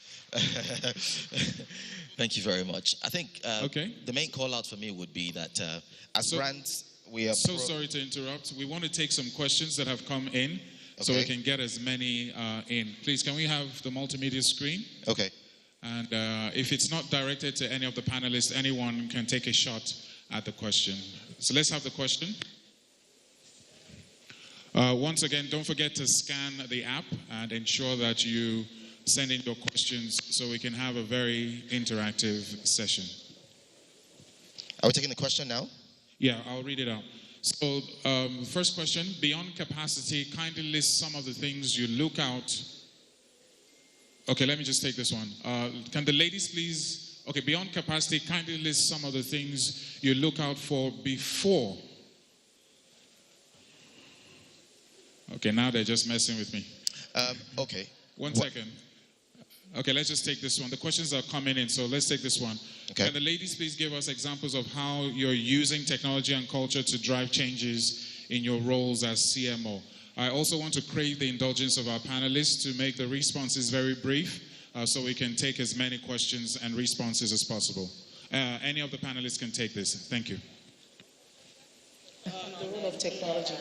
Thank you very much. I think the main call out for me would be that as brands, we are... So sorry to interrupt. We want to take some questions that have come in so we can get as many in. Please, can we have the multimedia screen? Okay. And if it's not directed to any of the panelists, anyone can take a shot at the question. So let's have the question. Once again, don't forget to scan the app and ensure that you send in your questions so we can have a very interactive session. Are we taking the question now? Yeah, I'll read it out. So, first question, beyond capacity, kindly list some of the things you look out. Okay, let me just take this one. Can the ladies please, okay, beyond capacity, kindly list some of the things you look out for before. Okay, now they're just messing with me. Okay. One second. Okay, let's just take this one. The questions are coming in, so let's take this one. Okay. Can the ladies please give us examples of how you're using technology and culture to drive changes in your roles as CMO? I also want to crave the indulgence of our panelists to make the responses very brief so we can take as many questions and responses as possible. Any of the panelists can take this. Thank you. The role of technology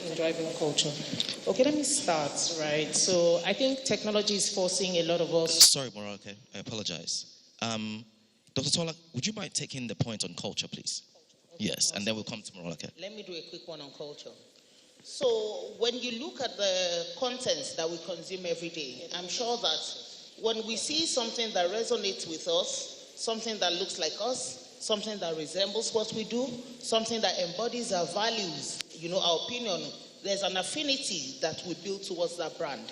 in driving culture. Okay, let me start, right? So I think technology is forcing a lot of us... Sorry, Morolake, I apologize. Dr. Tola, would you mind taking the point on culture, please? Yes, and then we'll come to Morolake. Let me do a quick one on culture. So when you look at the contents that we consume every day, I'm sure that when we see something that resonates with us, something that looks like us, something that resembles what we do, something that embodies our values, our opinion, there's an affinity that we build towards that brand.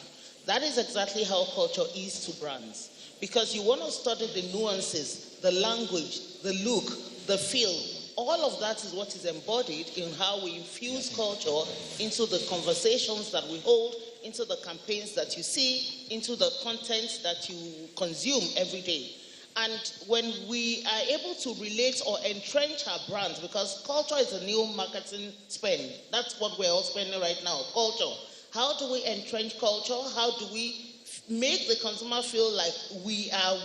That is exactly how culture is to brands. Because you want to study the nuances, the language, the look, the feel. All of that is what is embodied in how we infuse culture into the conversations that we hold, into the campaigns that you see, into the content that you consume every day. And when we are able to relate or entrench our brands, because culture is a new marketing spend. That's what we're all spending right now, culture. How do we entrench culture? How do we make the consumer feel like we are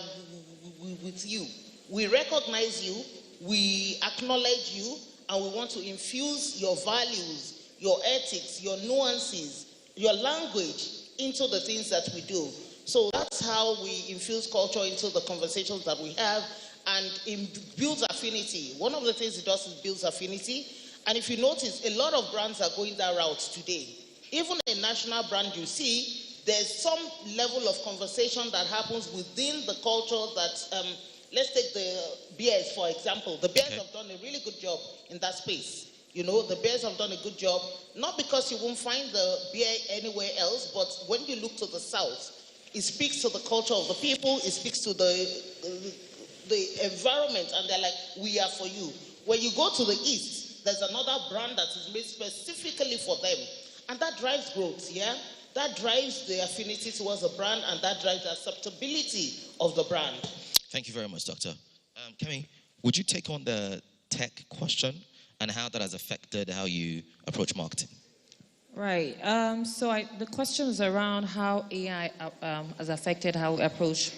with you? We recognize you, we acknowledge you, and we want to infuse your values, your ethics, your nuances, your language into the things that we do. So that's how we infuse culture into the conversations that we have, and it builds affinity. One of the things it does is builds affinity. And if you notice, a lot of brands are going that route today. Even a national brand you see, there's some level of conversation that happens within the culture that, let's take the beers, for example. The beers have done a really good job in that space. The beers have done a good job, not because you won't find the beer anywhere else, but when you look to the south, it speaks to the culture of the people, it speaks to the environment, and they're like, we are for you. When you go to the east, there's another brand that is made specifically for them, and that drives growth, yeah? That drives the affinity towards the brand, and that drives the acceptability of the brand. Thank you very much, Doctor. Kemi, would you take on the tech question and how that has affected how you approach marketing? Right. The question is around how AI has affected how we approach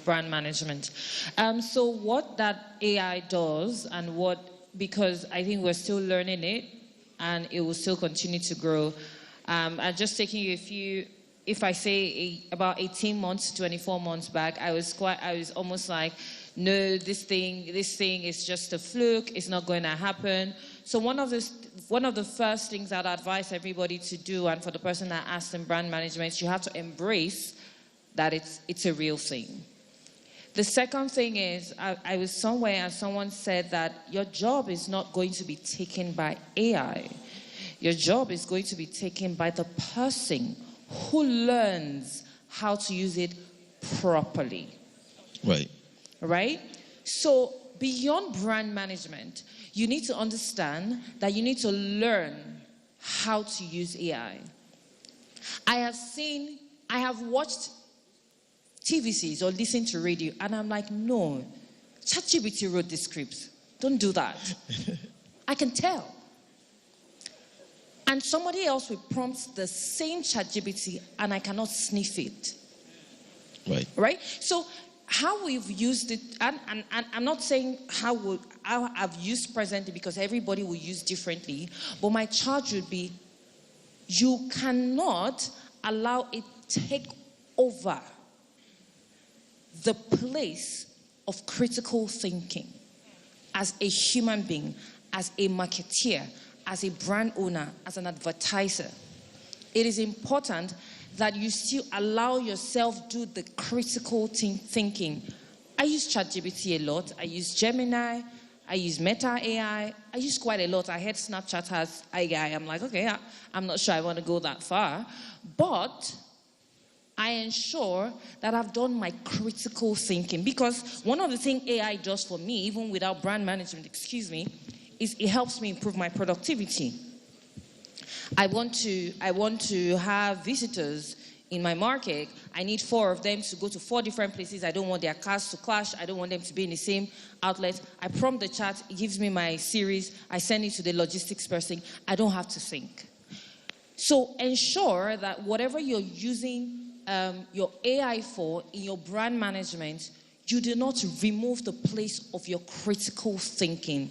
brand management. So what that AI does and because I think we're still learning it and it will still continue to grow. I'm just taking you if I say about 18 months, 24 months back, I was almost like, no, this thing is just a fluke. It's not going to happen. So one of the first things I'd advise everybody to do, and for the person that asked in brand management, you have to embrace that it's a real thing. The second thing is, I was somewhere and someone said that your job is not going to be taken by AI. Your job is going to be taken by the person who learns how to use it properly. Right. Right? So beyond brand management, you need to understand that you need to learn how to use AI. I have watched TVCs or listened to radio, and I'm like, no, ChatGPT wrote the scripts. Don't do that. I can tell. And somebody else will prompt the same ChatGPT and I cannot sniff it. Right. Right? So how we've used it, and I'm not saying how I've used presently because everybody will use differently, but my charge would be you cannot allow it take over the place of critical thinking as a human being, as a marketeer, as a brand owner, as an advertiser. It is important that you still allow yourself do the critical thinking. I use ChatGPT a lot. I use Gemini. I use Meta AI. I use quite a lot. I heard Snapchat has AI. I'm like, okay, I'm not sure I want to go that far. But I ensure that I've done my critical thinking. Because one of the things AI does for me, even without brand management, is it helps me improve my productivity. I want to have visitors in my market. I need 4 of them to go to 4 different places. I don't want their cars to clash. I don't want them to be in the same outlet. I prompt the chat. It gives me my series. I send it to the logistics person. I don't have to think. So ensure that whatever you're using your AI for in your brand management, you do not remove the place of your critical thinking.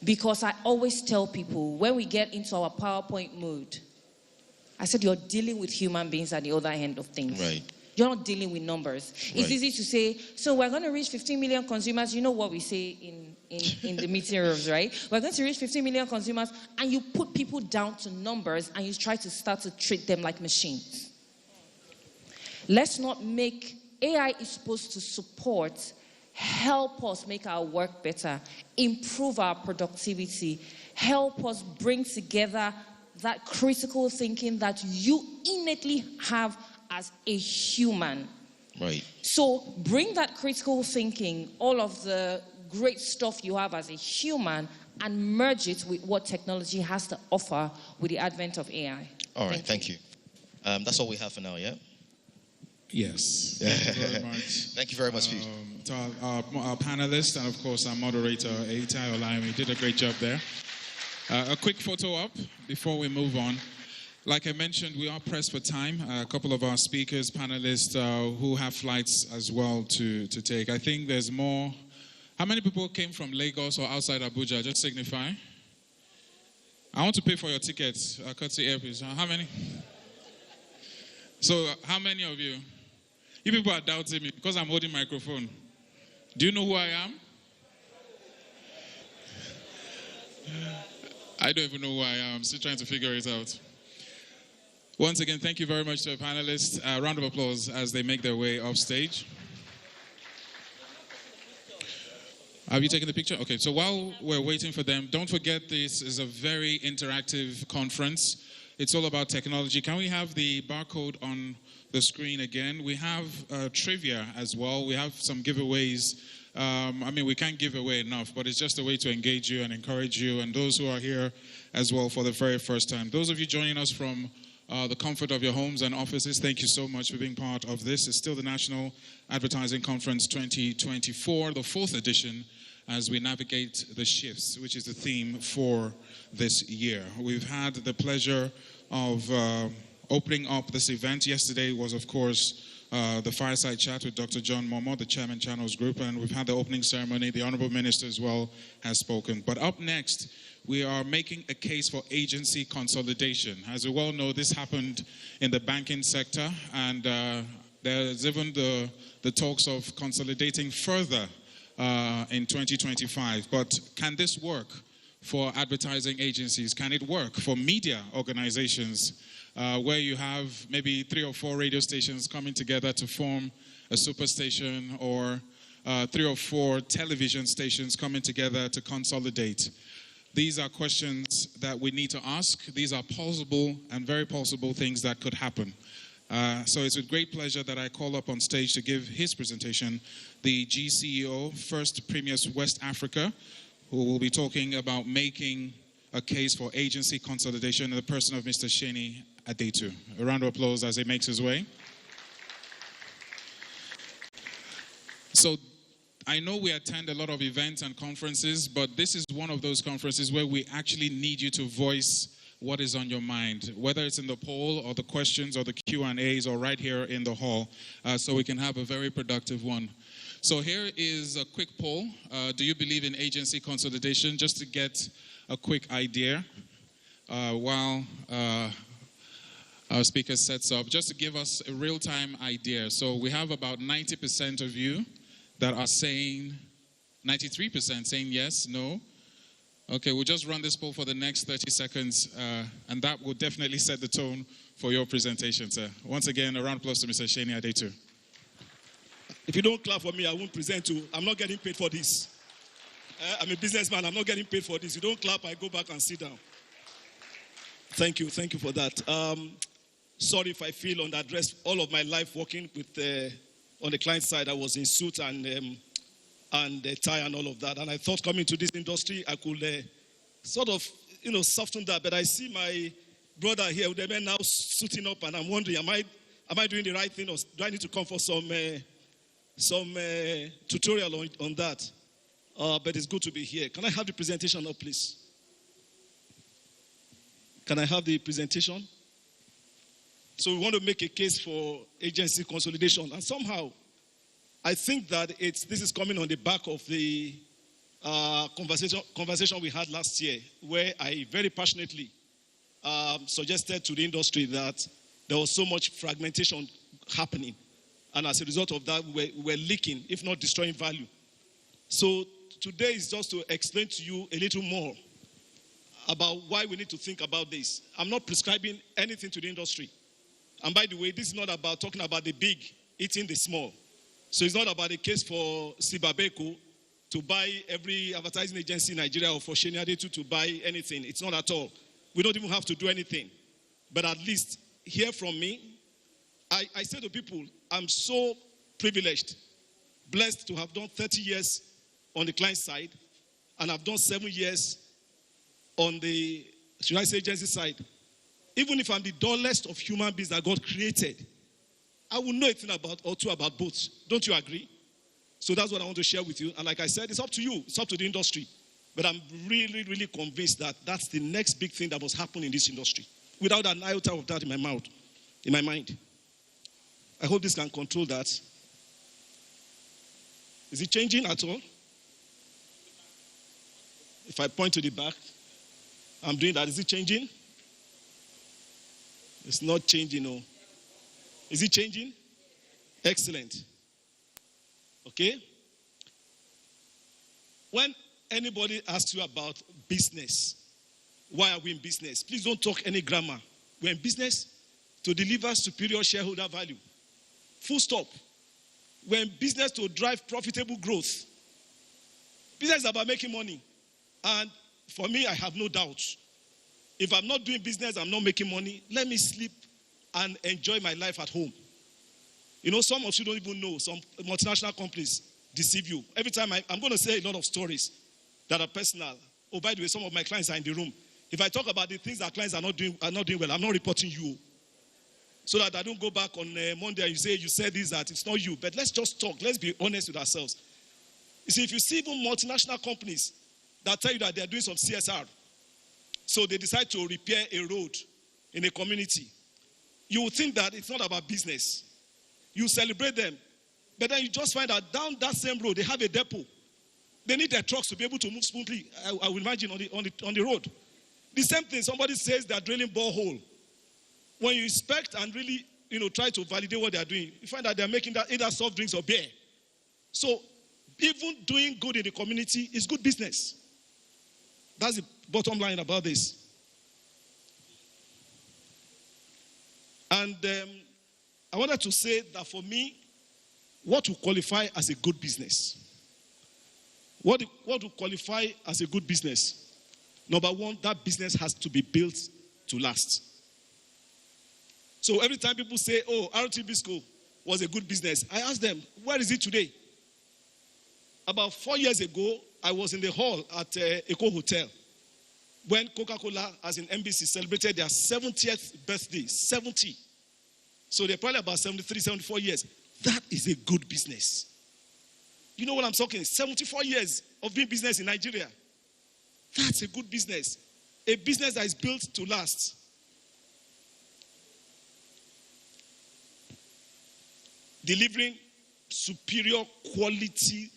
Because I always tell people, when we get into our PowerPoint mode, I said you're dealing with human beings at the other end of things. Right. You're not dealing with numbers. It's easy to say, so we're going to reach 15 million consumers. You know what we say in the meeting rooms, right? We're going to reach 15 million consumers, and you put people down to numbers, and you try to start to treat them like machines. Let's not make, AI is supposed to support, help us make our work better, improve our productivity, help us bring together that critical thinking that you innately have as a human. Right. So bring that critical thinking, all of the great stuff you have as a human, and merge it with what technology has to offer with the advent of AI. All right, thank you. That's all we have for now, yeah? Yes. Thank you very much. Thank you very much, Pete. To our panelists and, of course, our moderator, Eitai Olaimi, did a great job there. A quick photo up before we move on. Like I mentioned, we are pressed for time. A couple of our speakers, panelists, who have flights as well to take. I think there's more. How many people came from Lagos or outside Abuja? Just signify. I want to pay for your tickets, courtesy airpiece. How many? So, how many of you? You people are doubting me because I'm holding microphone. Do you know who I am? I don't even know who I am. I'm still trying to figure it out. Once again, thank you very much to our panelists. A round of applause as they make their way off stage. Have you taken the picture? Okay, so while we're waiting for them, don't forget this is a very interactive conference. It's all about technology. Can we have the barcode on the screen again? We have trivia as well. We have some giveaways. We can't give away enough, but it's just a way to engage you and encourage you and those who are here as well for the very first time. Those of you joining us from the comfort of your homes and offices, thank you so much for being part of this. It's still the National Advertising Conference 2024, the 4th edition, as we navigate the shifts, which is the theme for this year. We've had the pleasure of opening up this event. Yesterday was, of course, the fireside chat with Dr. John Momo, the Chairman Channels Group, and we've had the opening ceremony. The Honorable Minister as well has spoken. But up next, we are making a case for agency consolidation. As we well know, this happened in the banking sector, and there's even the talks of consolidating further in 2025. But can this work for advertising agencies? Can it work for media organizations where you have maybe 3 or 4 radio stations coming together to form a superstation, or 3 or 4 television stations coming together to consolidate? These are questions that we need to ask. These are possible and very possible things that could happen. So it's with great pleasure that I call up on stage to give his presentation the GCEO, First Premiers West Africa, who will be talking about making a case for agency consolidation in the person of Mr. Sheni Adetu. A round of applause as he makes his way. So I know we attend a lot of events and conferences, but this is one of those conferences where we actually need you to voice what is on your mind, whether it's in the poll or the questions or the Q&As or right here in the hall, so we can have a very productive one. So here is a quick poll. Do you believe in agency consolidation? Just to get a quick idea while our speaker sets up, just to give us a real-time idea. So we have about 90% of you that are saying, 93% saying yes, no. Okay, we'll just run this poll for the next 30 seconds, and that will definitely set the tone for your presentation, sir. Once again, a round of applause to Mr. Sheni Adetu. If you don't clap for me, I won't present you. I'm not getting paid for this. I'm a businessman. I'm not getting paid for this. You don't clap, I go back and sit down. Thank you for that. Sorry if I feel underdressed. All of my life working with on the client side, I was in suit and tie and all of that. And I thought coming to this industry, I could sort of, soften that. But I see my brother here with the men now suiting up, and I'm wondering, am I doing the right thing, or do I need to come for some tutorial on that? But it's good to be here. Can I have the presentation up, please? Can I have the presentation? So we want to make a case for agency consolidation. And somehow, I think that this is coming on the back of the conversation we had last year, where I very passionately suggested to the industry that there was so much fragmentation happening. And as a result of that, we were leaking, if not destroying value. So today is just to explain to you a little more about why we need to think about this. I'm not prescribing anything to the industry. And by the way, this is not about talking about the big eating the small. So it's not about the case for Sibabeko to buy every advertising agency in Nigeria, or for Sheni Adetu to buy anything. It's not at all. We don't even have to do anything. But at least hear from me. I say to people, I'm so privileged, blessed to have done 30 years on the client side, and I've done 7 years on the, should I say, agency side. Even if I'm the dullest of human beings that God created, I will know a thing about or two about both. Don't you agree? So that's what I want to share with you. And like I said, it's up to you. It's up to the industry. But I'm really, really convinced that that's the next big thing that must happen in this industry, without an iota of that in my mind. I hope this can control that. Is it changing at all? If I point to the back, I'm doing that. Is it changing? It's not changing, no. Is it changing? Excellent. Okay? When anybody asks you about business, why are we in business? Please don't talk any grammar. We're in business to deliver superior shareholder value. Full stop. We're in business to drive profitable growth. Business is about making money. And for me, I have no doubts. If I'm not doing business, I'm not making money, let me sleep and enjoy my life at home. Some of you don't even know. Some multinational companies deceive you. Every time I'm going to say a lot of stories that are personal. Oh, by the way, some of my clients are in the room. If I talk about the things that clients are not doing well, I'm not reporting you. So that I don't go back on Monday and you said this, that it's not you. But let's just talk. Let's be honest with ourselves. You see, if you see even multinational companies that tell you that they're doing some CSR, so they decide to repair a road in a community, you will think that it's not about business. You celebrate them. But then you just find out down that same road, they have a depot. They need their trucks to be able to move smoothly, I will imagine, on the road. The same thing, somebody says they're drilling borehole. When you inspect and really, try to validate what they're doing, you find that they're making that either soft drinks or beer. So even doing good in the community is good business. That's the bottom line about this. And I wanted to say that for me, what will qualify as a good business? What will qualify as a good business? Number one, that business has to be built to last. So every time people say, oh, RTB school was a good business, I ask them, where is it today? About 4 years ago, I was in the hall at Eco Hotel when Coca-Cola, as in NBC, celebrated their 70th birthday. 70. So they're probably about 73, 74 years. That is a good business. You know what I'm talking? 74 years of doing business in Nigeria. That's a good business. a business that is built to last. Delivering superior quality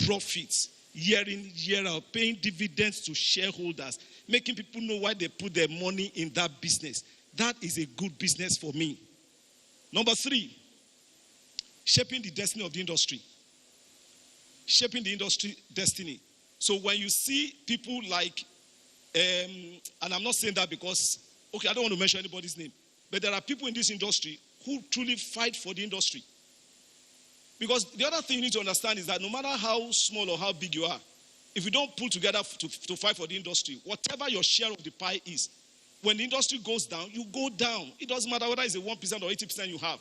profits year in, year out, paying dividends to shareholders, making people know why they put their money in that business. That is a good business for me. Number 3, shaping the destiny of the industry. Shaping the industry destiny. So when you see people like, and I'm not saying that because, okay, I don't want to mention anybody's name, but there are people in this industry who truly fight for the industry. Because the other thing you need to understand is that no matter how small or how big you are, if you don't pull together to fight for the industry, whatever your share of the pie is, when the industry goes down, you go down. It doesn't matter whether it's a 1% or 80% you have.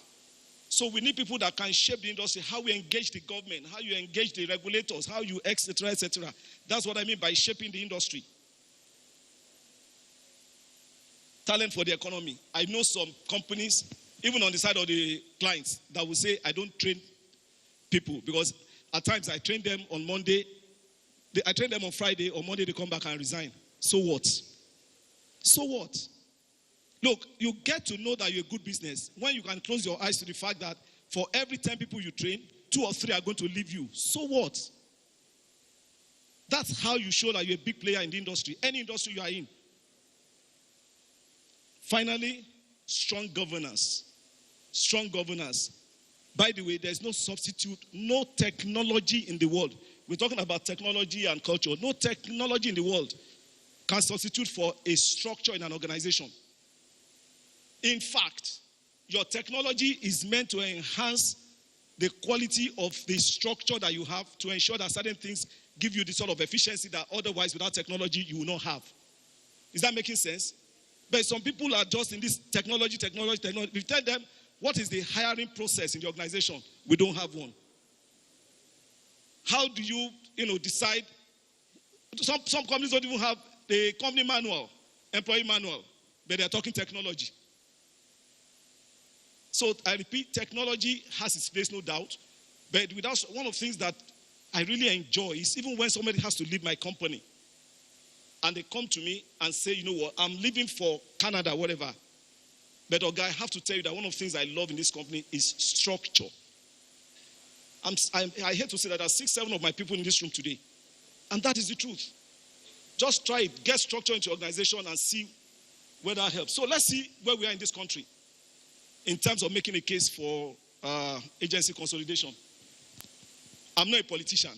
So we need people that can shape the industry, how we engage the government, how you engage the regulators, how you etc., etc. That's what I mean by shaping the industry. Talent for the economy. I know some companies, even on the side of the clients, that will say, I don't train people, because at times I train them on Monday, I train them on Friday, on Monday they come back and resign. So what? So what? Look, you get to know that you're a good business when you can close your eyes to the fact that for every 10 people you train, 2 or 3 are going to leave you. So what? That's how you show that you're a big player in the industry, any industry you are in. Finally, strong governance. Strong governance. By the way, there's no substitute, no technology in the world. We're talking about technology and culture. No technology in the world can substitute for a structure in an organization. In fact, your technology is meant to enhance the quality of the structure that you have to ensure that certain things give you the sort of efficiency that otherwise without technology you will not have. Is that making sense? But some people are just in this technology. If you tell them, what is the hiring process in the organization? We don't have one. How do you decide? Some companies don't even have the company manual, employee manual, but they're talking technology. So I repeat, technology has its place, no doubt. But without one of the things that I really enjoy is even when somebody has to leave my company and they come to me and say, you know what, I'm leaving for Canada, whatever. But okay, I have to tell you that one of the things I love in this company is structure. I hate to say that there's 6, 7 of my people in this room today. And that is the truth. Just try it. Get structure into your organization and see where that helps. So let's see where we are in this country in terms of making a case for agency consolidation. I'm not a politician.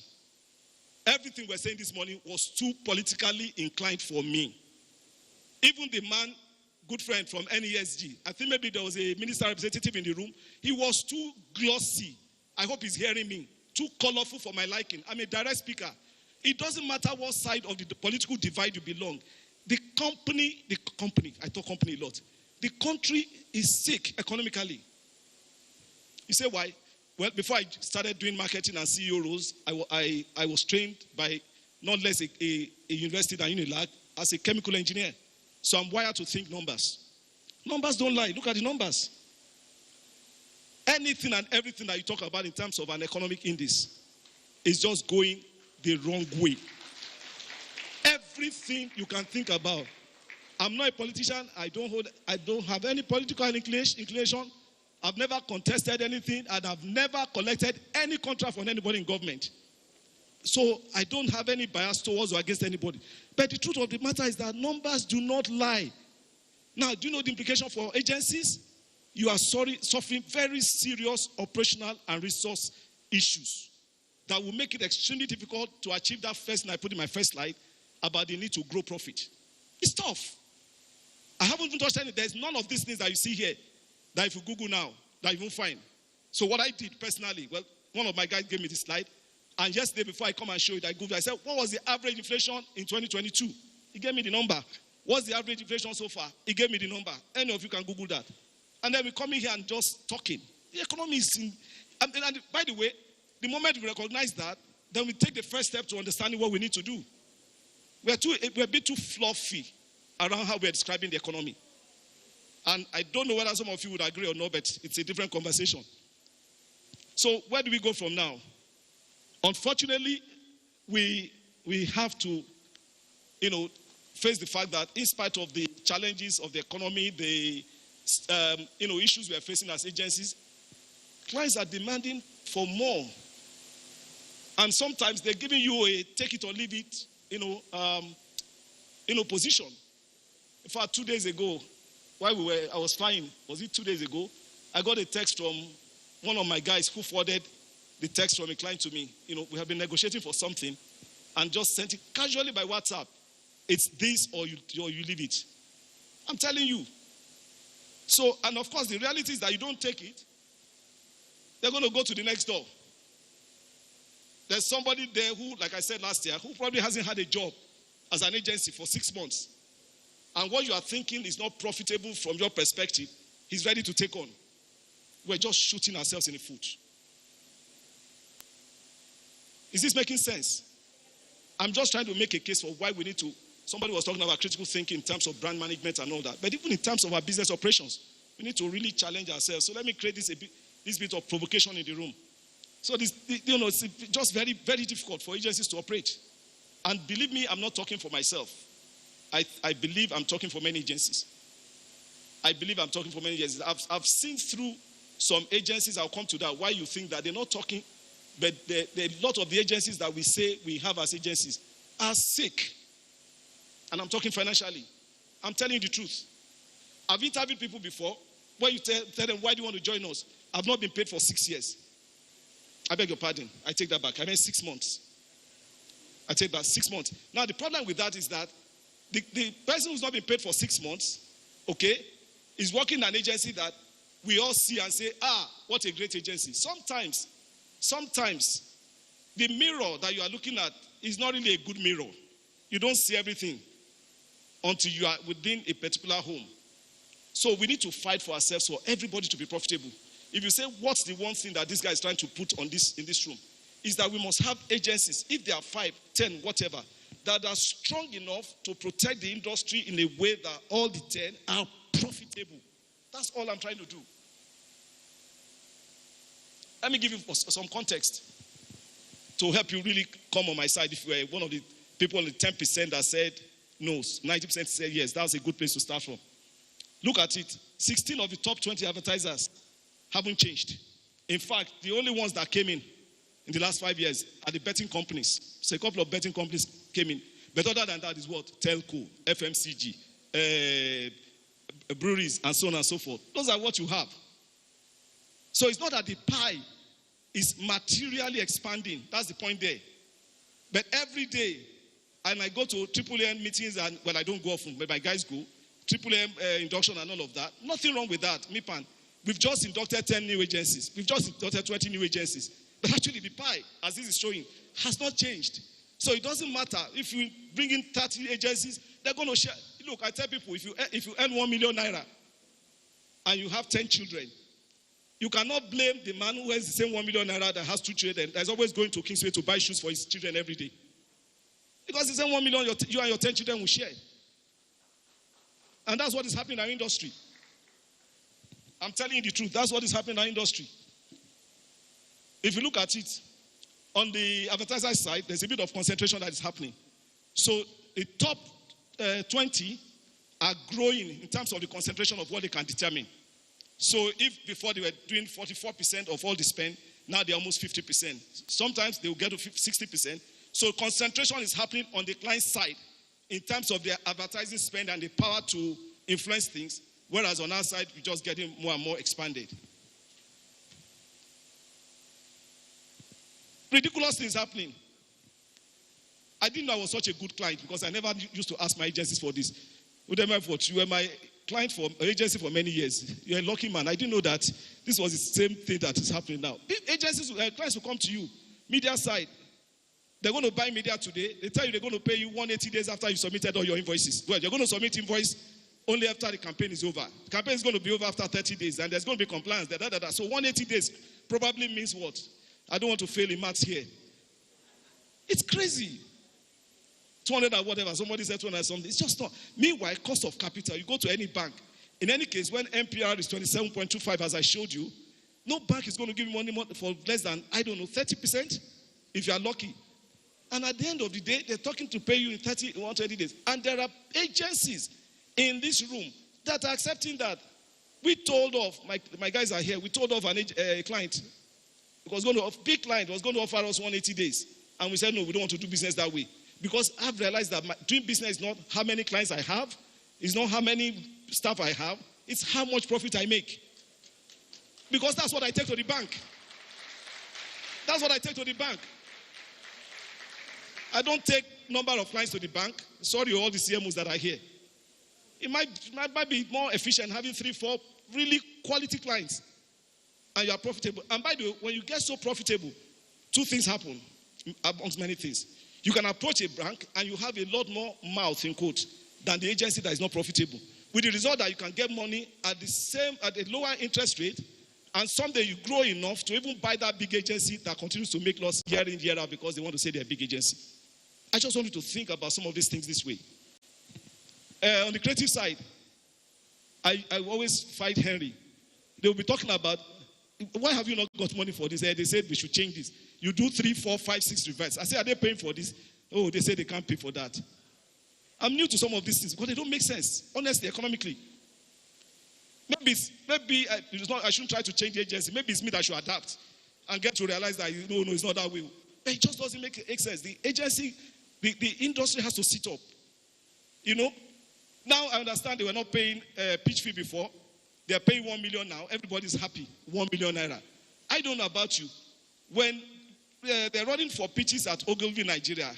Everything we're saying this morning was too politically inclined for me. Even the man, good friend from NESG, I think maybe there was a minister representative in the room. He was too glossy. I hope he's hearing me. Too colorful for my liking. I'm a direct speaker. It doesn't matter what side of the political divide you belong. The company, I talk company a lot. The country is sick economically. You say why? Well, before I started doing marketing and CEO roles, I was trained by not less a university than Unilag as a chemical engineer. So I'm wired to think numbers. Numbers don't lie. Look at the numbers. Anything and everything that you talk about in terms of an economic index is just going the wrong way. Everything you can think about. I'm not a politician. I don't have any political inclination. I've never contested anything, and I've never collected any contract from anybody in government. So I don't have any bias towards or against anybody. But the truth of the matter is that numbers do not lie. Now, do you know the implication for agencies? You are suffering very serious operational and resource issues that will make it extremely difficult to achieve that first thing I put in my first slide about the need to grow profit. It's tough. I haven't even touched any. There's none of these things that you see here that if you Google now, that you won't find. So what I did personally, well, one of my guys gave me this slide, and yesterday before I come and show it, I Googled, I said, what was the average inflation in 2022? He gave me the number. What's the average inflation so far? He gave me the number. Any of you can Google that. And then we come in here and just talking. The economy is in, and by the way, the moment we recognize that, then we take the first step to understanding what we need to do. We're a bit too fluffy around how we're describing the economy. And I don't know whether some of you would agree or not, but it's a different conversation. So where do we go from now? Unfortunately, we have to, face the fact that in spite of the challenges of the economy, the issues we are facing as agencies, clients are demanding for more. And sometimes they're giving you a take it or leave it, position. In fact, 2 days ago, while I was flying, was it 2 days ago? I got a text from one of my guys who forwarded the text from a client to me. We have been negotiating for something and just sent it casually by WhatsApp. It's this or you leave it. I'm telling you. So, and of course, the reality is that you don't take it, they're going to go to the next door. There's somebody there who, like I said last year, who probably hasn't had a job as an agency for 6 months. And what you are thinking is not profitable from your perspective, he's ready to take on. We're just shooting ourselves in the foot. Is this making sense? I'm just trying to make a case for why we need to. Somebody was talking about critical thinking in terms of brand management and all that. But even in terms of our business operations, we need to really challenge ourselves. So let me create this bit of provocation in the room. So it's just very, very difficult for agencies to operate. And believe me, I'm not talking for myself. I believe I'm talking for many agencies. I believe I'm talking for many agencies. I've seen through some agencies, I'll come to that, why you think that they're not talking, but a lot of the agencies that we say we have as agencies are sick. And I'm talking financially. I'm telling you the truth. I've interviewed people before where you tell them, why do you want to join us? I've not been paid for 6 years. I beg your pardon. I take that back. I meant 6 months. I take back 6 months. Now, the problem with that is that the person who's not been paid for 6 months, okay, is working in an agency that we all see and say, what a great agency. Sometimes, the mirror that you are looking at is not really a good mirror. You don't see everything until you are within a particular home. So we need to fight for ourselves for everybody to be profitable. If you say, what's the one thing that this guy is trying to put on in this room, is that we must have agencies, if there are 5, 10, whatever, that are strong enough to protect the industry in a way that all the 10 are profitable. That's all I'm trying to do. Let me give you some context to help you really come on my side. If you were one of the people in the 10% that said no, 90% said yes, that's a good place to start from. Look at it. 16 of the top 20 advertisers haven't changed. In fact, the only ones that came in the last 5 years are the betting companies. So a couple of betting companies came in. But other than that is what? Telco, FMCG, breweries, and so on and so forth. Those are what you have. So it's not that the pie is materially expanding. That's the point there. But every day, I might go to AAM meetings, and well, I don't go often, but my guys go. AAM induction and all of that. Nothing wrong with that. MIPAN, we've just inducted 10 new agencies. We've just inducted 20 new agencies. But actually, the pie, as this is showing, has not changed. So it doesn't matter if you bring in 30 agencies, they're going to share. Look, I tell people, if you earn 1 million naira and you have 10 children, you cannot blame the man who has the same 1 million naira that has 2 children, that's always going to Kingsway to buy shoes for his children every day. Because the same 1 million you and your 10 children will share. And that's what is happening in our industry. I'm telling you the truth. That's what is happening in our industry. If you look at it, on the advertiser side, there's a bit of concentration that is happening. So the top 20 are growing in terms of the concentration of what they can determine. So if before they were doing 44% of all the spend, now they're almost 50%. Sometimes they will get to 60%. So concentration is happening on the client side in terms of their advertising spend and the power to influence things, whereas on our side, we're just getting more and more expanded. Ridiculous things happening. I didn't know I was such a good client because I never used to ask my agencies for this. You were my client for agency for many years. You're a lucky man. I didn't know that this was the same thing that is happening now. Agencies, clients will come to you, media side. They're going to buy media today. They tell you they're going to pay you 180 days after you submitted all your invoices. Well, you're going to submit invoice only after the campaign is over. The campaign is going to be over after 30 days, and there's going to be compliance. So 180 days probably means what? I don't want to fail in maths here. It's crazy. 200 or whatever. Somebody said 200 something. It's just not. Meanwhile, cost of capital, you go to any bank. In any case, when MPR is 27.25, as I showed you, no bank is going to give you money for less than, 30%, if you are lucky. And at the end of the day, they're talking to pay you in 30, 120 days. And there are agencies in this room that are accepting that. We told off, my guys are here, we told off a client. It was going to, a big client was going to offer us 180 days. And we said, no, we don't want to do business that way. Because I've realized that doing business is not how many clients I have, it's not how many staff I have, it's how much profit I make. Because that's what I take to the bank. That's what I take to the bank. I don't take number of clients to the bank. Sorry, all the CMOs that are here. It might be more efficient having 3, 4 really quality clients. And you are profitable. And by the way, when you get so profitable, 2 things happen amongst many things. You can approach a bank and you have a lot more mouth in quote than the agency that is not profitable. With the result that you can get money at a lower interest rate, and someday you grow enough to even buy that big agency that continues to make loss year in, year out because they want to say they're a big agency. I just want you to think about some of these things this way. On the creative side, I always fight Henry. They will be talking about, why have you not got money for this? They said we should change this. You do 3, 4, 5, 6 reverts. I say, are they paying for this? Oh, they say they can't pay for that. I'm new to some of these things because they don't make sense, honestly, economically. Maybe I shouldn't try to change the agency. Maybe it's me that should adapt and get to realize that, no, it's not that way. But it just doesn't make sense. The agency, the industry has to sit up. Now I understand they were not paying pitch fee before. They are paying 1 million now. Everybody's happy. 1 million naira. I don't know about you. When they're running for pitches at Ogilvy, Nigeria,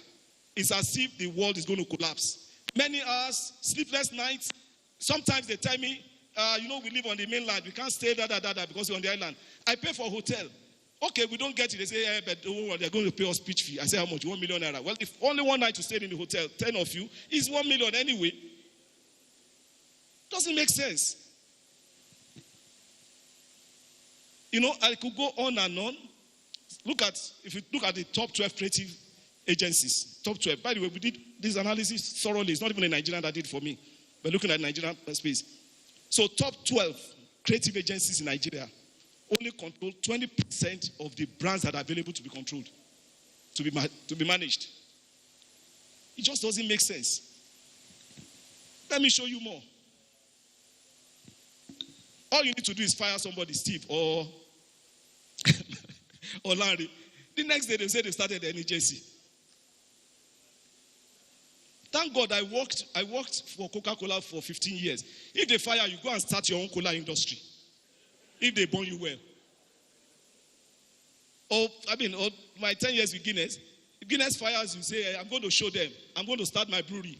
it's as if the world is going to collapse. Many hours, sleepless nights. Sometimes they tell me, we live on the mainland. We can't stay because we're on the island. I pay for a hotel. Okay, we don't get it. They say, but they're going to pay us pitch fee. I say, how much? 1 million naira. Well, if only one night you stayed in the hotel, 10 of you, it's 1 million anyway. Doesn't make sense. I could go on and on. If you look at the top 12 creative agencies, top 12. By the way, we did this analysis thoroughly. It's not even a Nigerian that did it for me. We're looking at Nigerian space. So top 12 creative agencies in Nigeria only control 20% of the brands that are available to be controlled, to be managed. It just doesn't make sense. Let me show you more. All you need to do is fire somebody, Steve or Larry. The next day they say they started an agency. Thank God I worked for Coca-Cola for 15 years. If they fire you, go and start your own cola industry. If they burn you well. Or my 10 years with Guinness. If Guinness fires you, say, I'm going to show them. I'm going to start my brewery.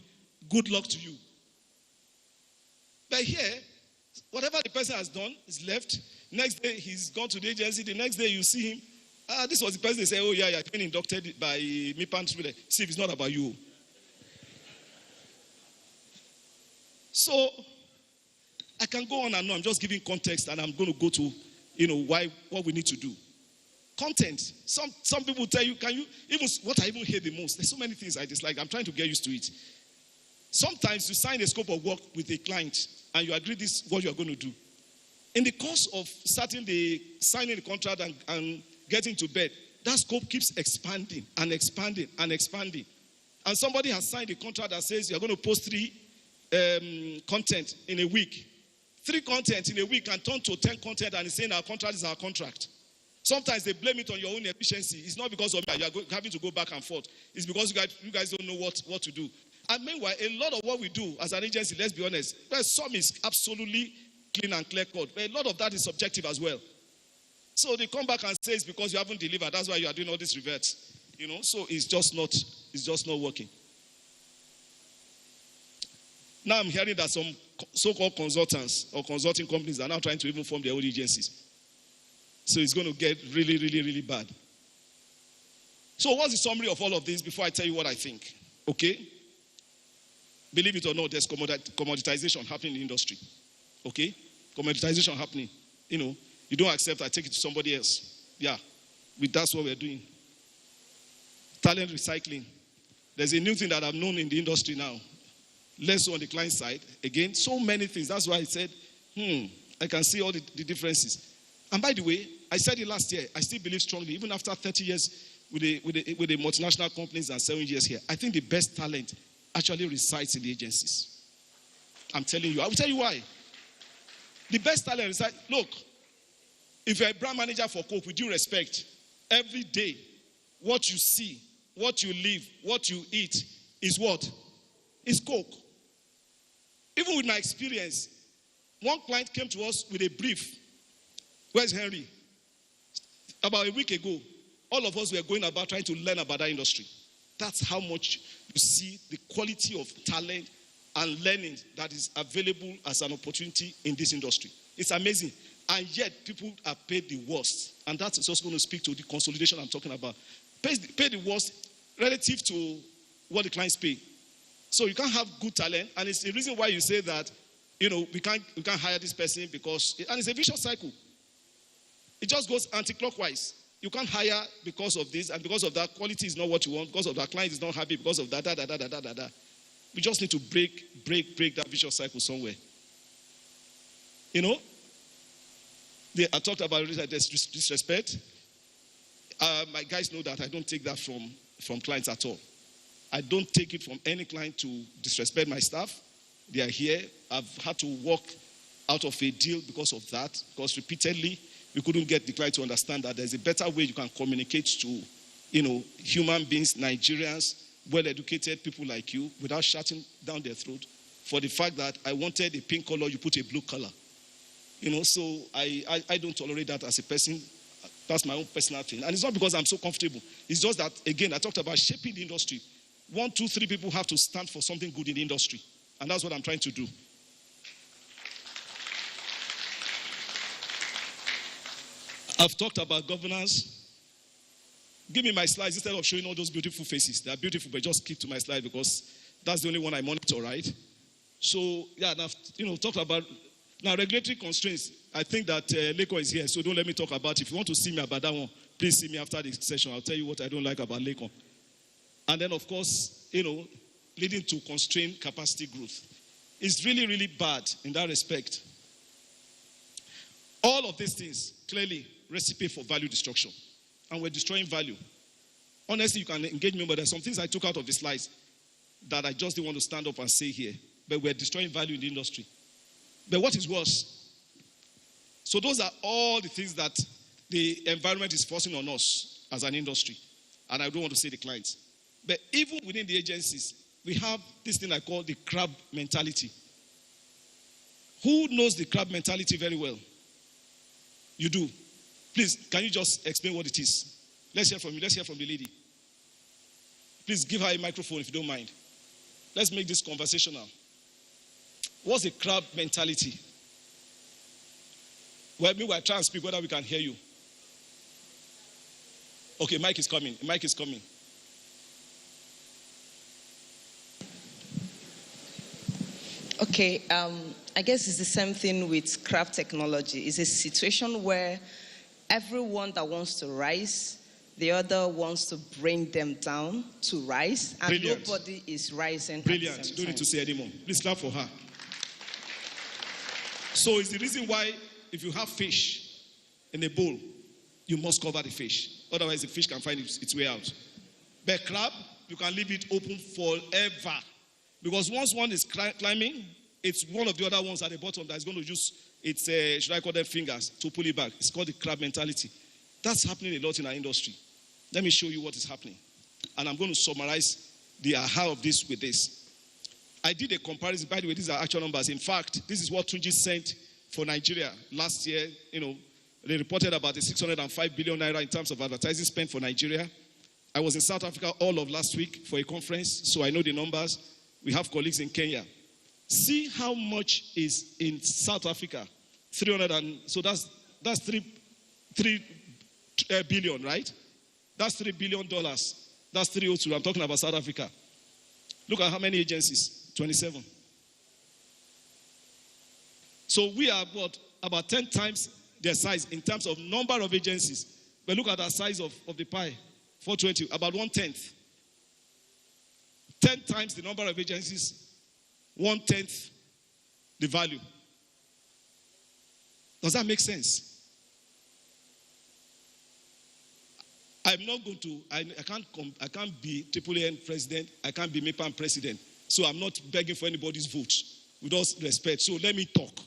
Good luck to you. But here, whatever the person has done is left. Next day, he's gone to the agency. The next day, you see him. This was the person they say, oh, yeah, you've been inducted by MIPAN. See, it's not about you. So, I can go on and on. I'm just giving context, and I'm going to go to, what we need to do. Content. Some people tell you, what I even hate the most, there's so many things I dislike. I'm trying to get used to it. Sometimes you sign a scope of work with a client, and you agree this is what you are going to do. In the course of signing the contract and getting to bed, that scope keeps expanding and expanding and expanding. And somebody has signed a contract that says you're going to post 3 content in a week. 3 content in a week can turn to 10 content and it's saying our contract is our contract. Sometimes they blame it on your own efficiency. It's not because of you are having to go back and forth. It's because you guys don't know what to do. And meanwhile, a lot of what we do as an agency, let's be honest, some is absolutely clean and clear code. But a lot of that is subjective as well. So they come back and say it's because you haven't delivered. That's why you are doing all these reverts. So it's just not working. Now I'm hearing that some so-called consultants or consulting companies are now trying to even form their own agencies. So it's going to get really, really, really bad. So what's the summary of all of this before I tell you what I think? Okay? Believe it or not, there's commoditization happening in the industry. Okay? Commoditization happening. You don't accept, I take it to somebody else. Yeah. That's what we're doing. Talent recycling. There's a new thing that I've known in the industry now. Less so on the client side. Again, so many things. That's why I said, I can see all the differences. And by the way, I said it last year. I still believe strongly, even after 30 years with the multinational companies and 7 years here, I think the best talent actually resides in the agencies. I'm telling you. I will tell you why. The best talent resides. Look, if you're a brand manager for Coke, with due respect, every day, what you see, what you live, what you eat is what? It's Coke. Even with my experience, one client came to us with a brief. Where's Henry? About a week ago, all of us were going about trying to learn about that industry. That's how much you see the quality of talent and learning that is available as an opportunity in this industry. It's amazing. And yet, people are paid the worst. And that is also going to speak to the consolidation I'm talking about. Pay the worst relative to what the clients pay. So you can't have good talent. And it's the reason why you say that, we can't hire this person because, and it's a vicious cycle. It just goes anti-clockwise. You can't hire because of this, and because of that, quality is not what you want, because of that, client is not happy, because of that, We just need to break that vicious cycle somewhere. I talked about disrespect. My guys know that I don't take that from clients at all. I don't take it from any client to disrespect my staff. They are here. I've had to walk out of a deal because of that, because repeatedly we couldn't get the client to understand that there's a better way you can communicate to, human beings, Nigerians, well-educated people like you, without shutting down their throat for the fact that I wanted a pink color, you put a blue color. So I don't tolerate that as a person. That's my own personal thing. And it's not because I'm so comfortable. It's just that, again, I talked about shaping the industry. 1, 2, 3 people have to stand for something good in the industry. And that's what I'm trying to do. I've talked about governance. Give me my slides instead of showing all those beautiful faces. They are beautiful, but just keep to my slide because that's the only one I monitor, right? So, yeah, and I've talked about now regulatory constraints. I think that Leko is here, so don't let me talk about it. If you want to see me about that one, please see me after the session. I'll tell you what I don't like about Leko. And then, of course, leading to constrained capacity growth. It's really, really bad in that respect. All of these things, clearly, recipe for value destruction. And we're destroying value. Honestly, you can engage me, but there's some things I took out of the slides that I just didn't want to stand up and say here. But we're destroying value in the industry. But what is worse? So those are all the things that the environment is forcing on us as an industry. And I don't want to say the clients. But even within the agencies, we have this thing I call the crab mentality. Who knows the crab mentality very well? You do. Please, can you just explain what it is? Let's hear from you. Let's hear from the lady. Please give her a microphone if you don't mind. Let's make this conversational. What's the crab mentality? Well, meanwhile, try and speak whether we can hear you. Okay, mic is coming. Mic is coming. Okay, I guess it's the same thing with craft technology. It's a situation where everyone that wants to rise, the other wants to bring them down to rise, and Brilliant. Nobody is rising. Brilliant. Don't need to say anymore. Please clap for her. So it's the reason why if you have fish in a bowl, you must cover the fish. Otherwise, the fish can find its way out. But crab, you can leave it open forever. Because once one is climbing, it's one of the other ones at the bottom that is going to use its, should I call them fingers, to pull it back. It's called the crab mentality. That's happening a lot in our industry. Let me show you what is happening. And I'm going to summarize the aha of this with this. I did a comparison. By the way, these are actual numbers. In fact, this is what Tunji sent for Nigeria last year. They reported about the 605 billion naira in terms of advertising spent for Nigeria. I was in South Africa all of last week for a conference, so I know the numbers. We have colleagues in Kenya. See how much is in South Africa. 300 and so that's 3 billion, right? That's $3 billion. That's 302. I'm talking about South Africa. Look at how many agencies. 27. So we are about 10 times their size in terms of number of agencies. But look at the size of the pie. 420, about 1/10. 10 times the number of agencies, 1/10 the value. Does that make sense? I'm not going to, I can't be AAAN president, I can't be MIPAN president. So I'm not begging for anybody's vote, with all respect. So let me talk.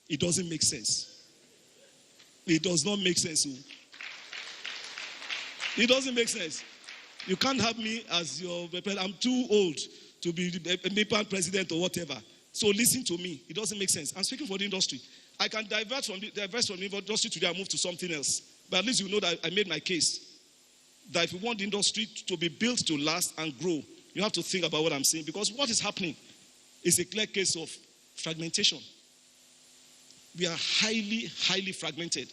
It doesn't make sense. It does not make sense. It doesn't make sense. You can't have me as your president. I'm too old to be a MIPAN president or whatever. So listen to me. It doesn't make sense. I'm speaking for the industry. I can divert from the industry today and move to something else. But at least you know that I made my case. That if you want the industry to be built to last and grow, you have to think about what I'm saying. Because what is happening is a clear case of fragmentation. We are highly, highly fragmented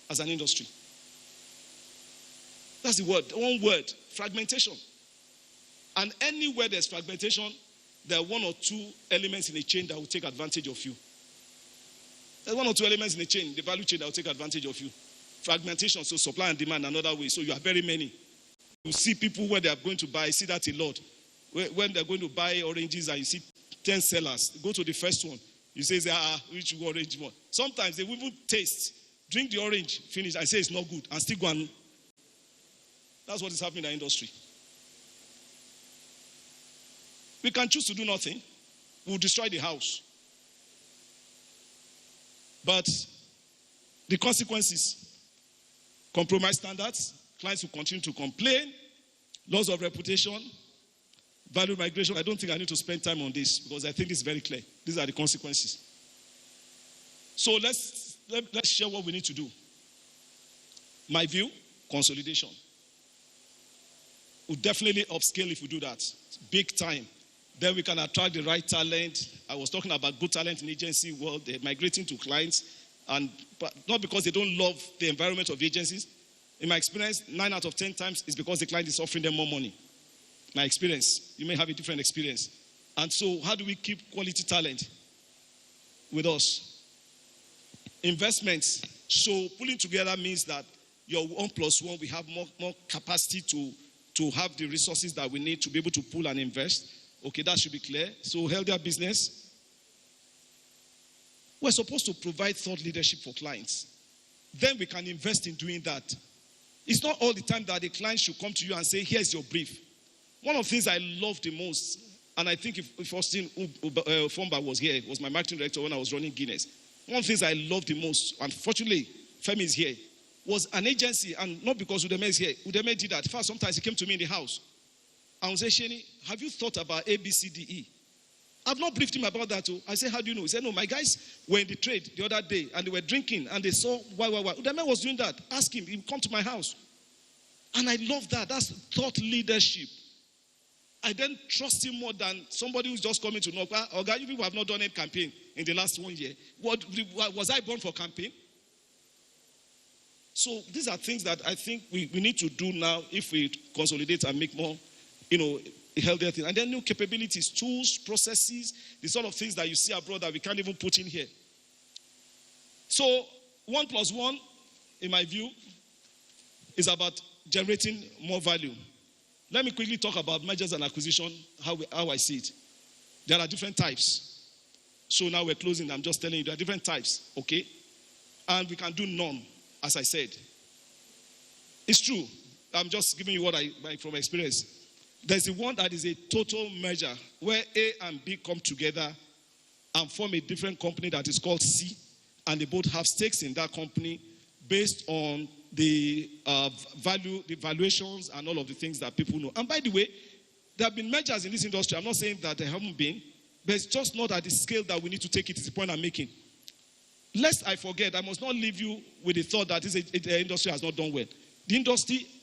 as an industry. That's the word, one word, fragmentation. And anywhere there's fragmentation, there are one or two elements in a chain that will take advantage of you. There's one or two elements in the chain, the value chain, that will take advantage of you. Fragmentation, so supply and demand another way. So you are very many. You see people where they are going to buy, see that a lot. When they're going to buy oranges and you see 10 sellers, go to the first one. You say, which orange one? Sometimes they will even taste, drink the orange, finish, and say it's not good, and still go and. That's what is happening in the industry. We can choose to do nothing. We'll destroy the house. But the consequences, compromise standards, clients will continue to complain, loss of reputation, value migration. I don't think I need to spend time on this because I think it's very clear. These are the consequences. So let's share what we need to do. My view, consolidation. We'll definitely upscale if we do that. It's big time. Then we can attract the right talent. I was talking about good talent in agency world. They're migrating to clients, but not because they don't love the environment of agencies. In my experience, 9 out of 10 times it's because the client is offering them more money. My experience. You may have a different experience. And so how do we keep quality talent with us? Investments. So pulling together means that your 1+1, we have more capacity to have the resources that we need to be able to pull and invest. Okay, that should be clear. So healthier business. We're supposed to provide thought leadership for clients. Then we can invest in doing that. It's not all the time that the client should come to you and say, here's your brief. One of the things I love the most, and I think if Austin Fomba was here, was my marketing director when I was running Guinness. One of the things I love the most, unfortunately, Femi is here, was an agency, and not because Udeme is here. Udeme did that. First, sometimes he came to me in the house. I would say, Sheni, have you thought about A, B, C, D, E? I've not briefed him about that. I said, how do you know? He said, no, my guys were in the trade the other day, and they were drinking, and they saw why. Udeme was doing that. Ask him. He'll come to my house. And I love that. That's thought leadership. I then trust him more than somebody who's just coming to know. Okay, you people have not done a campaign in the last 1 year. Was I born for campaign? So these are things that I think we need to do now if we consolidate and make more, healthier things. And then new capabilities, tools, processes, the sort of things that you see abroad that we can't even put in here. So 1+1, in my view, is about generating more value. Let me quickly talk about mergers and acquisition, how I see it. There are different types. So now we're closing. I'm just telling you there are different types, okay? And we can do none, as I said. It's true. I'm just giving you what from experience. There's the one that is a total merger where A and B come together and form a different company that is called C, and they both have stakes in that company based on the value, the valuations, and all of the things that people know. And by the way, there have been mergers in this industry. I'm not saying that there haven't been, but it's just not at the scale that we need to take it. Is the point I'm making. Lest I forget, I must not leave you with the thought that the industry has not done well. The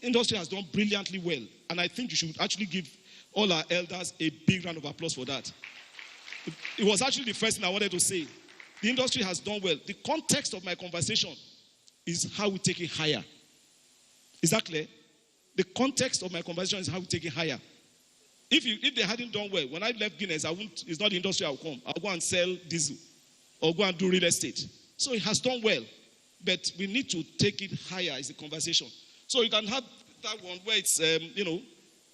industry has done brilliantly well, and I think you should actually give all our elders a big round of applause for that. It was actually the first thing I wanted to say. The industry has done well. The context of my conversation is how we take it higher. Is that clear? The context of my conversation is how we take it higher. If they hadn't done well, when I left Guinness, it's not the industry I'll come. I'll go and sell diesel or go and do real estate. So it has done well, but we need to take it higher is the conversation. So you can have that one where it's,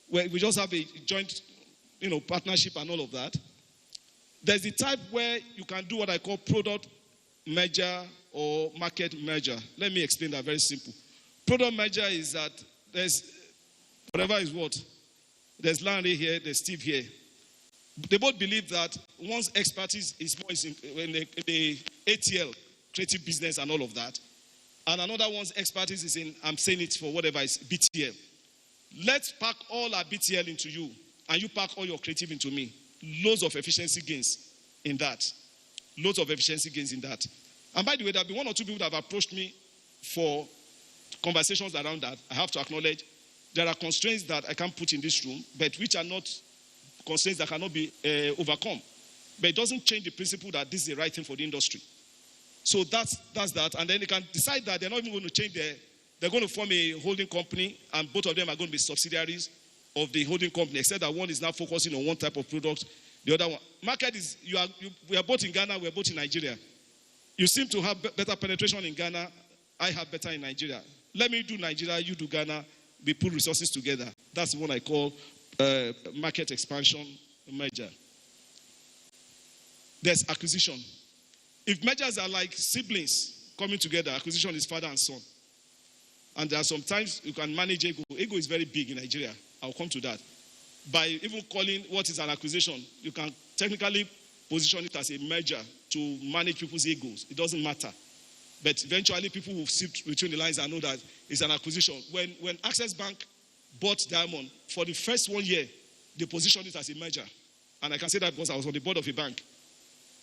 where we just have a joint, partnership and all of that. There's the type where you can do what I call product merger or market merger. Let me explain that very simple. Product merger is that there's whatever is what. There's Larry here, there's Steve here. They both believe that one's expertise is more in the ATL, creative business and all of that. And another one's expertise is in, I'm saying it for whatever, is BTL. Let's pack all our BTL into you, and you pack all your creative into me. Loads of efficiency gains in that. Loads of efficiency gains in that. And by the way, there have been one or two people that have approached me for conversations around that. I have to acknowledge there are constraints that I can't put in this room, but which are not constraints that cannot be overcome. But it doesn't change the principle that this is the right thing for the industry. So that's that. And then they can decide that they're not even going to change they're going to form a holding company, and both of them are going to be subsidiaries of the holding company, except that one is now focusing on one type of product. The other one. Market is, we are both in Ghana, we are both in Nigeria. You seem to have better penetration in Ghana. I have better in Nigeria. Let me do Nigeria, you do Ghana. We put resources together. That's what I call market expansion merger. There's acquisition. If mergers are like siblings coming together, acquisition is father and son. And there are sometimes you can manage ego. Ego is very big in Nigeria. I'll come to that. By even calling what is an acquisition, you can technically position it as a merger to manage people's egos. It doesn't matter. But eventually people will see between the lines and know that it's an acquisition. When Access Bank bought Diamond, for the first 1 year, they positioned it as a merger. And I can say that because I was on the board of a bank.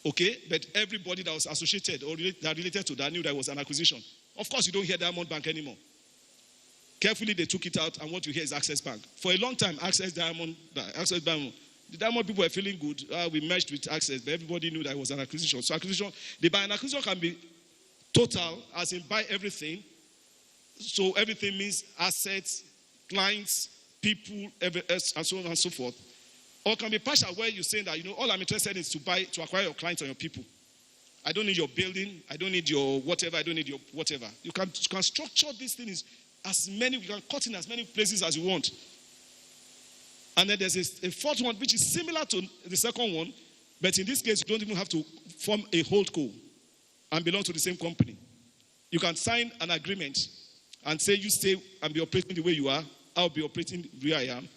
Okay? But everybody that was associated or that related to that knew that it was an acquisition. Of course, you don't hear Diamond Bank anymore. Carefully, they took it out, and what you hear is Access Bank. For a long time, Access Diamond, the Diamond people were feeling good. We merged with Access, but everybody knew that it was an acquisition. So acquisition, an acquisition can be total, as in buy everything. So everything means assets, clients, people, and so on and so forth. Or it can be partial, where you're saying that, all I'm interested in is to acquire your clients and your people. I don't need your building. I don't need your whatever. I don't need your whatever. You can structure these things you can cut in as many places as you want. And then there's a fourth one, which is similar to the second one, but in this case, you don't even have to form a holdco and belong to the same company. You can sign an agreement and say, you stay and be operating the way you are. I'll be operating where I am.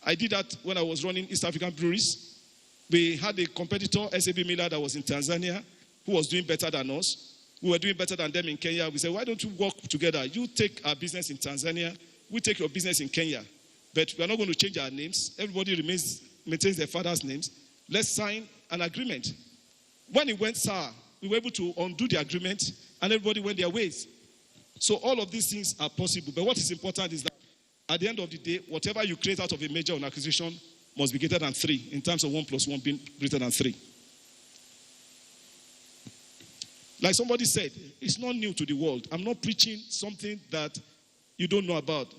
I did that when I was running East African breweries. We had a competitor, SAB Miller, that was in Tanzania, who was doing better than us. We were doing better than them in Kenya. We said, why don't you work together? You take our business in Tanzania. We take your business in Kenya. But we are not going to change our names. Everybody maintains their father's names. Let's sign an agreement. When it went sour, we were able to undo the agreement, and everybody went their ways. So all of these things are possible. But what is important is that at the end of the day, whatever you create out of a merger or acquisition must be greater than 3, in terms of 1 + 1 being greater than 3. Like somebody said, it's not new to the world. I'm not preaching something that you don't know about.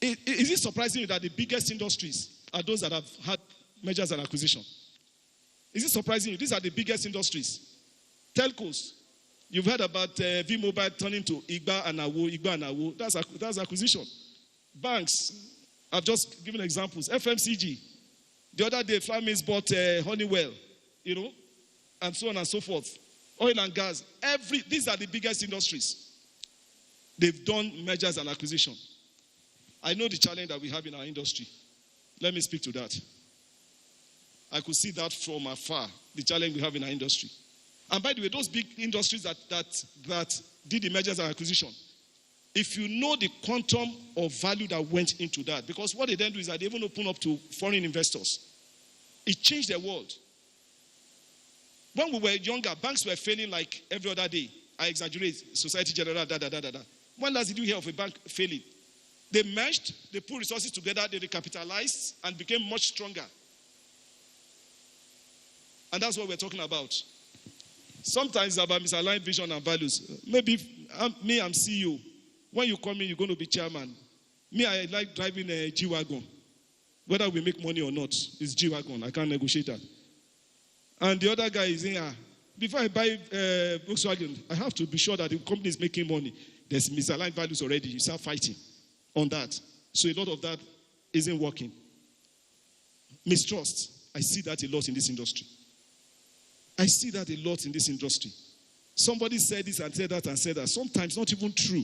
Is it surprising that the biggest industries are those that have had mergers and acquisition? Is it surprising you? These are the biggest industries. Telcos. You've heard about V-Mobile turning to Igba and Awo. That's acquisition. Banks. I've just given examples. FMCG. The other day, Flamins bought Honeywell, and so on and so forth. Oil and gas. These are the biggest industries. They've done mergers and acquisition. I know the challenge that we have in our industry. Let me speak to that. I could see that from afar, the challenge we have in our industry. And by the way, those big industries that did the mergers and acquisition, if you know the quantum of value that went into that, because what they then do is that they even open up to foreign investors. It changed the world. When we were younger, banks were failing like every other day. I exaggerate. Society General, When last did you hear of a bank failing? They merged, they put resources together, they recapitalized, and became much stronger. And that's what we're talking about. Sometimes it's about misaligned vision and values. Maybe I'm CEO. When you come in, you're going to be chairman. Me, I like driving a G-Wagon. Whether we make money or not, it's G-Wagon. I can't negotiate that. And the other guy is in here. Before I buy Volkswagen, I have to be sure that the company is making money. There's misaligned values already. You start fighting on that. So a lot of that isn't working. Mistrust. I see that a lot in this industry. I see that a lot in this industry. Somebody said this and said that and said that. Sometimes not even true.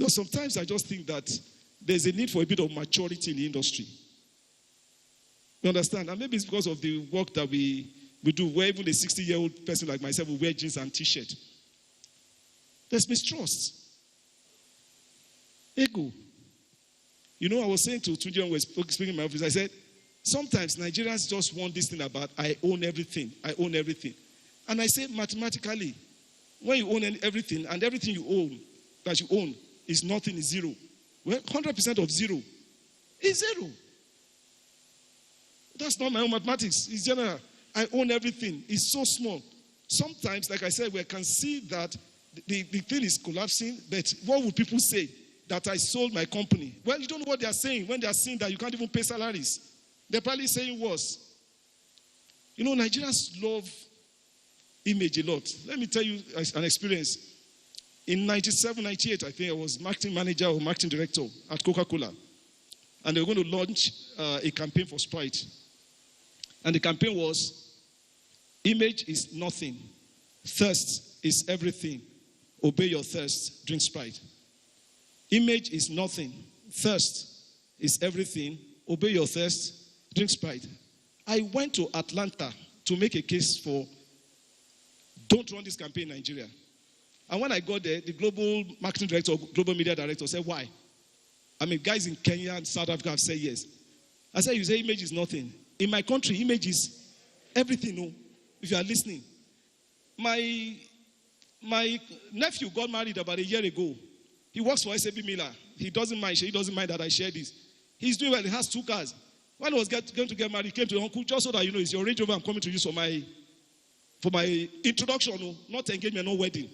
sometimes I just think that there's a need for a bit of maturity in the industry. You understand? And maybe it's because of the work that we do, where even a 60-year-old person like myself will wear jeans and t-shirt. There's mistrust. Ego. You know, I was saying to Tunji when we were speaking in my office, I said, sometimes Nigerians just want this thing about, I own everything, I own everything. And I say, mathematically, when you own everything, and everything you own, that you own, is nothing, is zero. Well, 100% of zero is zero. That's not my own mathematics. It's general. I own everything. It's so small. Sometimes, like I said, we can see that the thing is collapsing, but what would people say? That I sold my company. Well, you don't know what they are saying when they are saying that you can't even pay salaries. They're probably saying worse. You know, Nigerians love image a lot. Let me tell you an experience. In 97, 98, I think I was marketing manager or marketing director at Coca-Cola. And they were going to launch a campaign for Sprite. And the campaign was, image is nothing. Thirst is everything. Obey your thirst. Drink Sprite. Image is nothing. Thirst is everything. Obey your thirst. Drink Sprite. I went to Atlanta to make a case for don't run this campaign in Nigeria. And when I got there, the global marketing director, global media director said, why? I mean, guys in Kenya and South Africa have said yes. I said, you say image is nothing. In my country, image is everything, no? If you are listening. My nephew got married about a year ago. He works for SAP Miller. He doesn't mind that I share this. He's doing well. He has 2 cars. When I was going to get married, he came to the uncle, just so that you know, it's your Range Rover I'm coming to use for my introduction, no, not engagement, no wedding.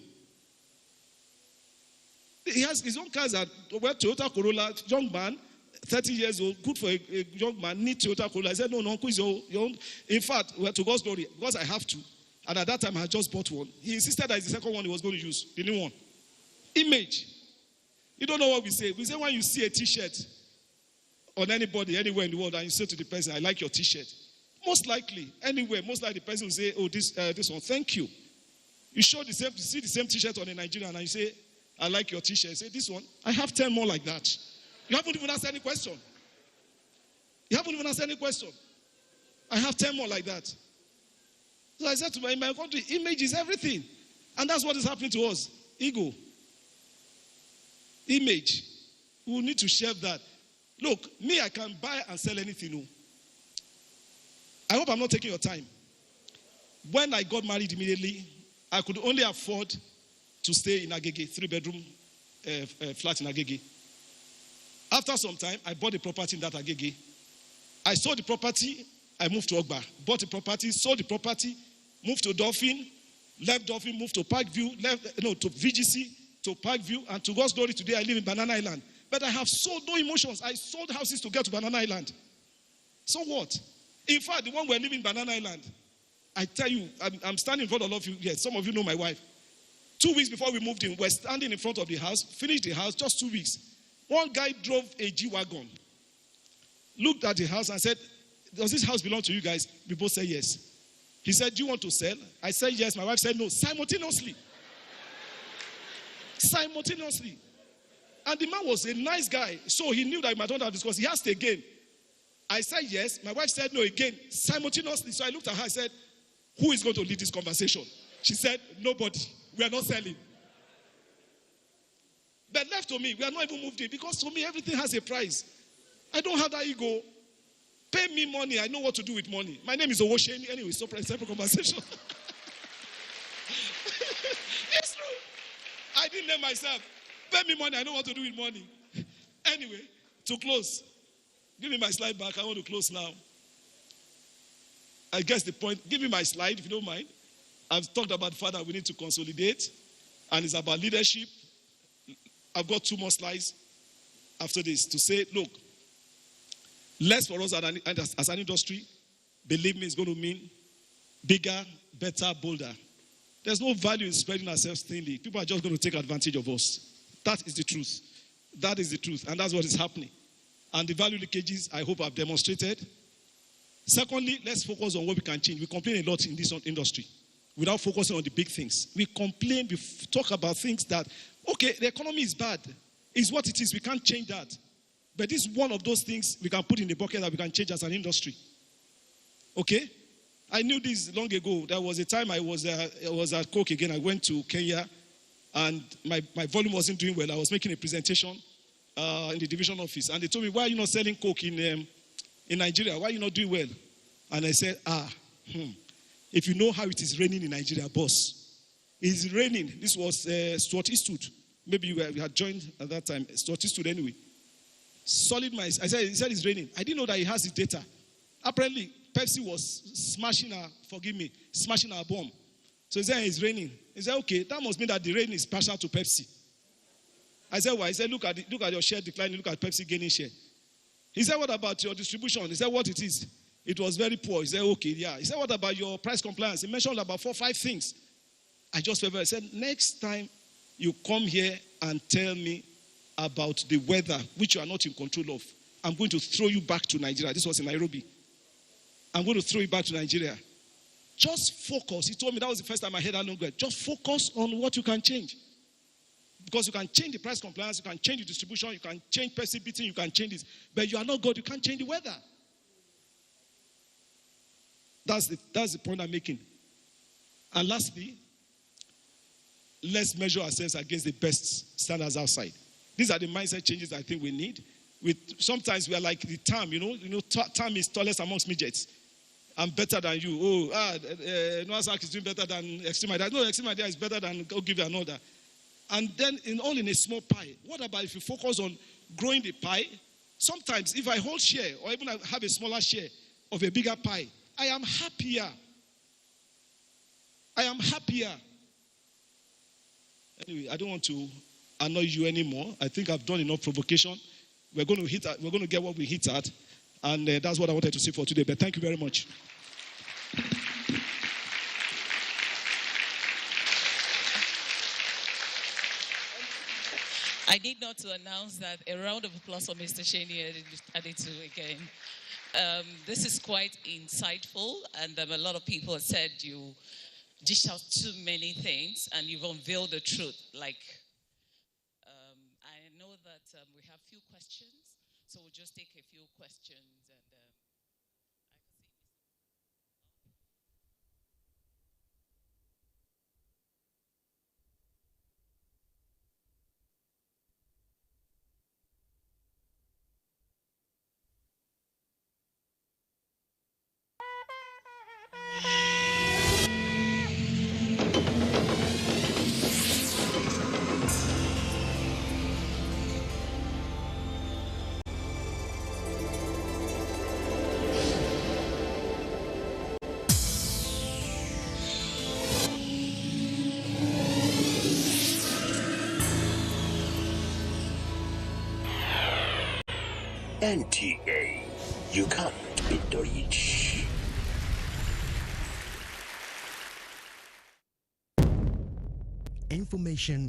He has his own cars at Toyota Corolla, young man, 30 years old, good for a young man, need Toyota Corolla. I said, no, uncle is your own. In fact, well, to God's glory, because I have to. And at that time, I had just bought one. He insisted that it's the second one he was going to use, the new one. Image. You don't know what we say. We say when you see a t-shirt on anybody, anywhere in the world, and you say to the person, I like your t-shirt. Most likely, anywhere, most likely the person will say, oh, this one, thank you. You see the same t-shirt on a Nigerian, and you say, I like your t-shirt. You say, this one, I have 10 more like that. You haven't even asked any question. You haven't even asked any question. I have 10 more like that. So I said to in my country, image is everything. And that's what is happening to us. Ego. Image. We will need to shelve that. Look, me, I can buy and sell anything. No. I hope I'm not taking your time. When I got married immediately, I could only afford to stay in Agege, 3-bedroom flat in Agege. After some time, I bought a property in that Agege. I sold the property, I moved to Ogba. Bought the property, sold the property, moved to Dolphin, left Dolphin, moved to Parkview, to VGC, to Parkview, and to God's glory, today I live in Banana Island. But I have sold no emotions. I sold houses to get to Banana Island. So what? In fact, the one we're living in Banana Island, I tell you, I'm standing in front of all of you. Yes, some of you know my wife. 2 weeks before we moved in, we're standing in front of the house, finished the house, just 2 weeks. One guy drove a G-Wagon, looked at the house and said, does this house belong to you guys? We both said yes. He said, do you want to sell? I said yes. My wife said no. Simultaneously. Simultaneously. And the man was a nice guy. So he knew that he might not have discussed. He asked again. I said yes. My wife said no again. Simultaneously. So I looked at her and said, who is going to lead this conversation? She said, nobody. We are not selling. But left to me, we are not even moved in. Because to me, everything has a price. I don't have that ego. Pay me money. I know what to do with money. My name is Owosheni. Anyway, so separate conversation. It's true. I didn't name myself. Pay me money. I know what to do with money. Anyway, to close. Give me my slide back. I want to close now. I guess the point. Give me my slide, if you don't mind. I've talked about the fact that we need to consolidate. And it's about leadership. I've got 2 more slides after this to say, look, less for us as an industry, believe me, it's going to mean bigger, better, bolder. There's no value in spreading ourselves thinly. People are just going to take advantage of us. That is the truth. That is the truth. And that's what is happening. And the value leakages, I hope I've demonstrated. Secondly, let's focus on what we can change. We complain a lot in this industry without focusing on the big things. We complain, we talk about things that, okay, the economy is bad. It's what it is. We can't change that. But this is one of those things we can put in the bucket that we can change as an industry. Okay? I knew this long ago. There was a time I was at Coke again. I went to Kenya, and my volume wasn't doing well. I was making a presentation in the division office, and they told me, why are you not selling Coke in Nigeria? Why are you not doing well? And I said, if you know how it is raining in Nigeria, boss, it's raining. This was Stuart Eastwood. Maybe you had joined at that time. Stuart Eastwood anyway. Solid mice. He said it's raining. I didn't know that he has his data. Apparently, Pepsi was smashing our bomb. So he said it's raining. He said, okay, that must mean that the rain is partial to Pepsi. I said, why? He said, look at your share declining, look at Pepsi gaining share. He said, what about your distribution? He said, what it is? It was very poor. He said, okay, yeah. He said, what about your price compliance? He mentioned about 4 or 5 things. I just felt very, I said, next time you come here and tell me about the weather, which you are not in control of, I'm going to throw you back to Nigeria. This was in Nairobi. I'm going to throw you back to Nigeria. Just focus. He told me that was the first time I heard that long word. Just focus on what you can change. Because you can change the price compliance, you can change the distribution, you can change Pepsi beating, you can change this. But you are not God, you can't change the weather. That's the point I'm making. And lastly, let's measure ourselves against the best standards outside. These are the mindset changes I think we need. Sometimes we are like the term, term is tallest amongst midgets. I'm better than you. Noah's is doing better than Extreme Idea. No, Extreme Idea is better than I'll give you another. And then all in a small pie. What about if you focus on growing the pie? Sometimes if I hold share or even I have a smaller share of a bigger pie, I am happier. I am happier. Anyway, I don't want to annoy you anymore. I think I've done enough provocation. We're going to get what we hit at. And that's what I wanted to say for today. But thank you very much. I need not to announce that a round of applause for Mr. Cheney Adetu again. This is quite insightful, and a lot of people have said you dished out too many things, and you've unveiled the truth. Like, I know that we have few questions, so we'll just take a few questions. And NTA, you can't beat the rich. Information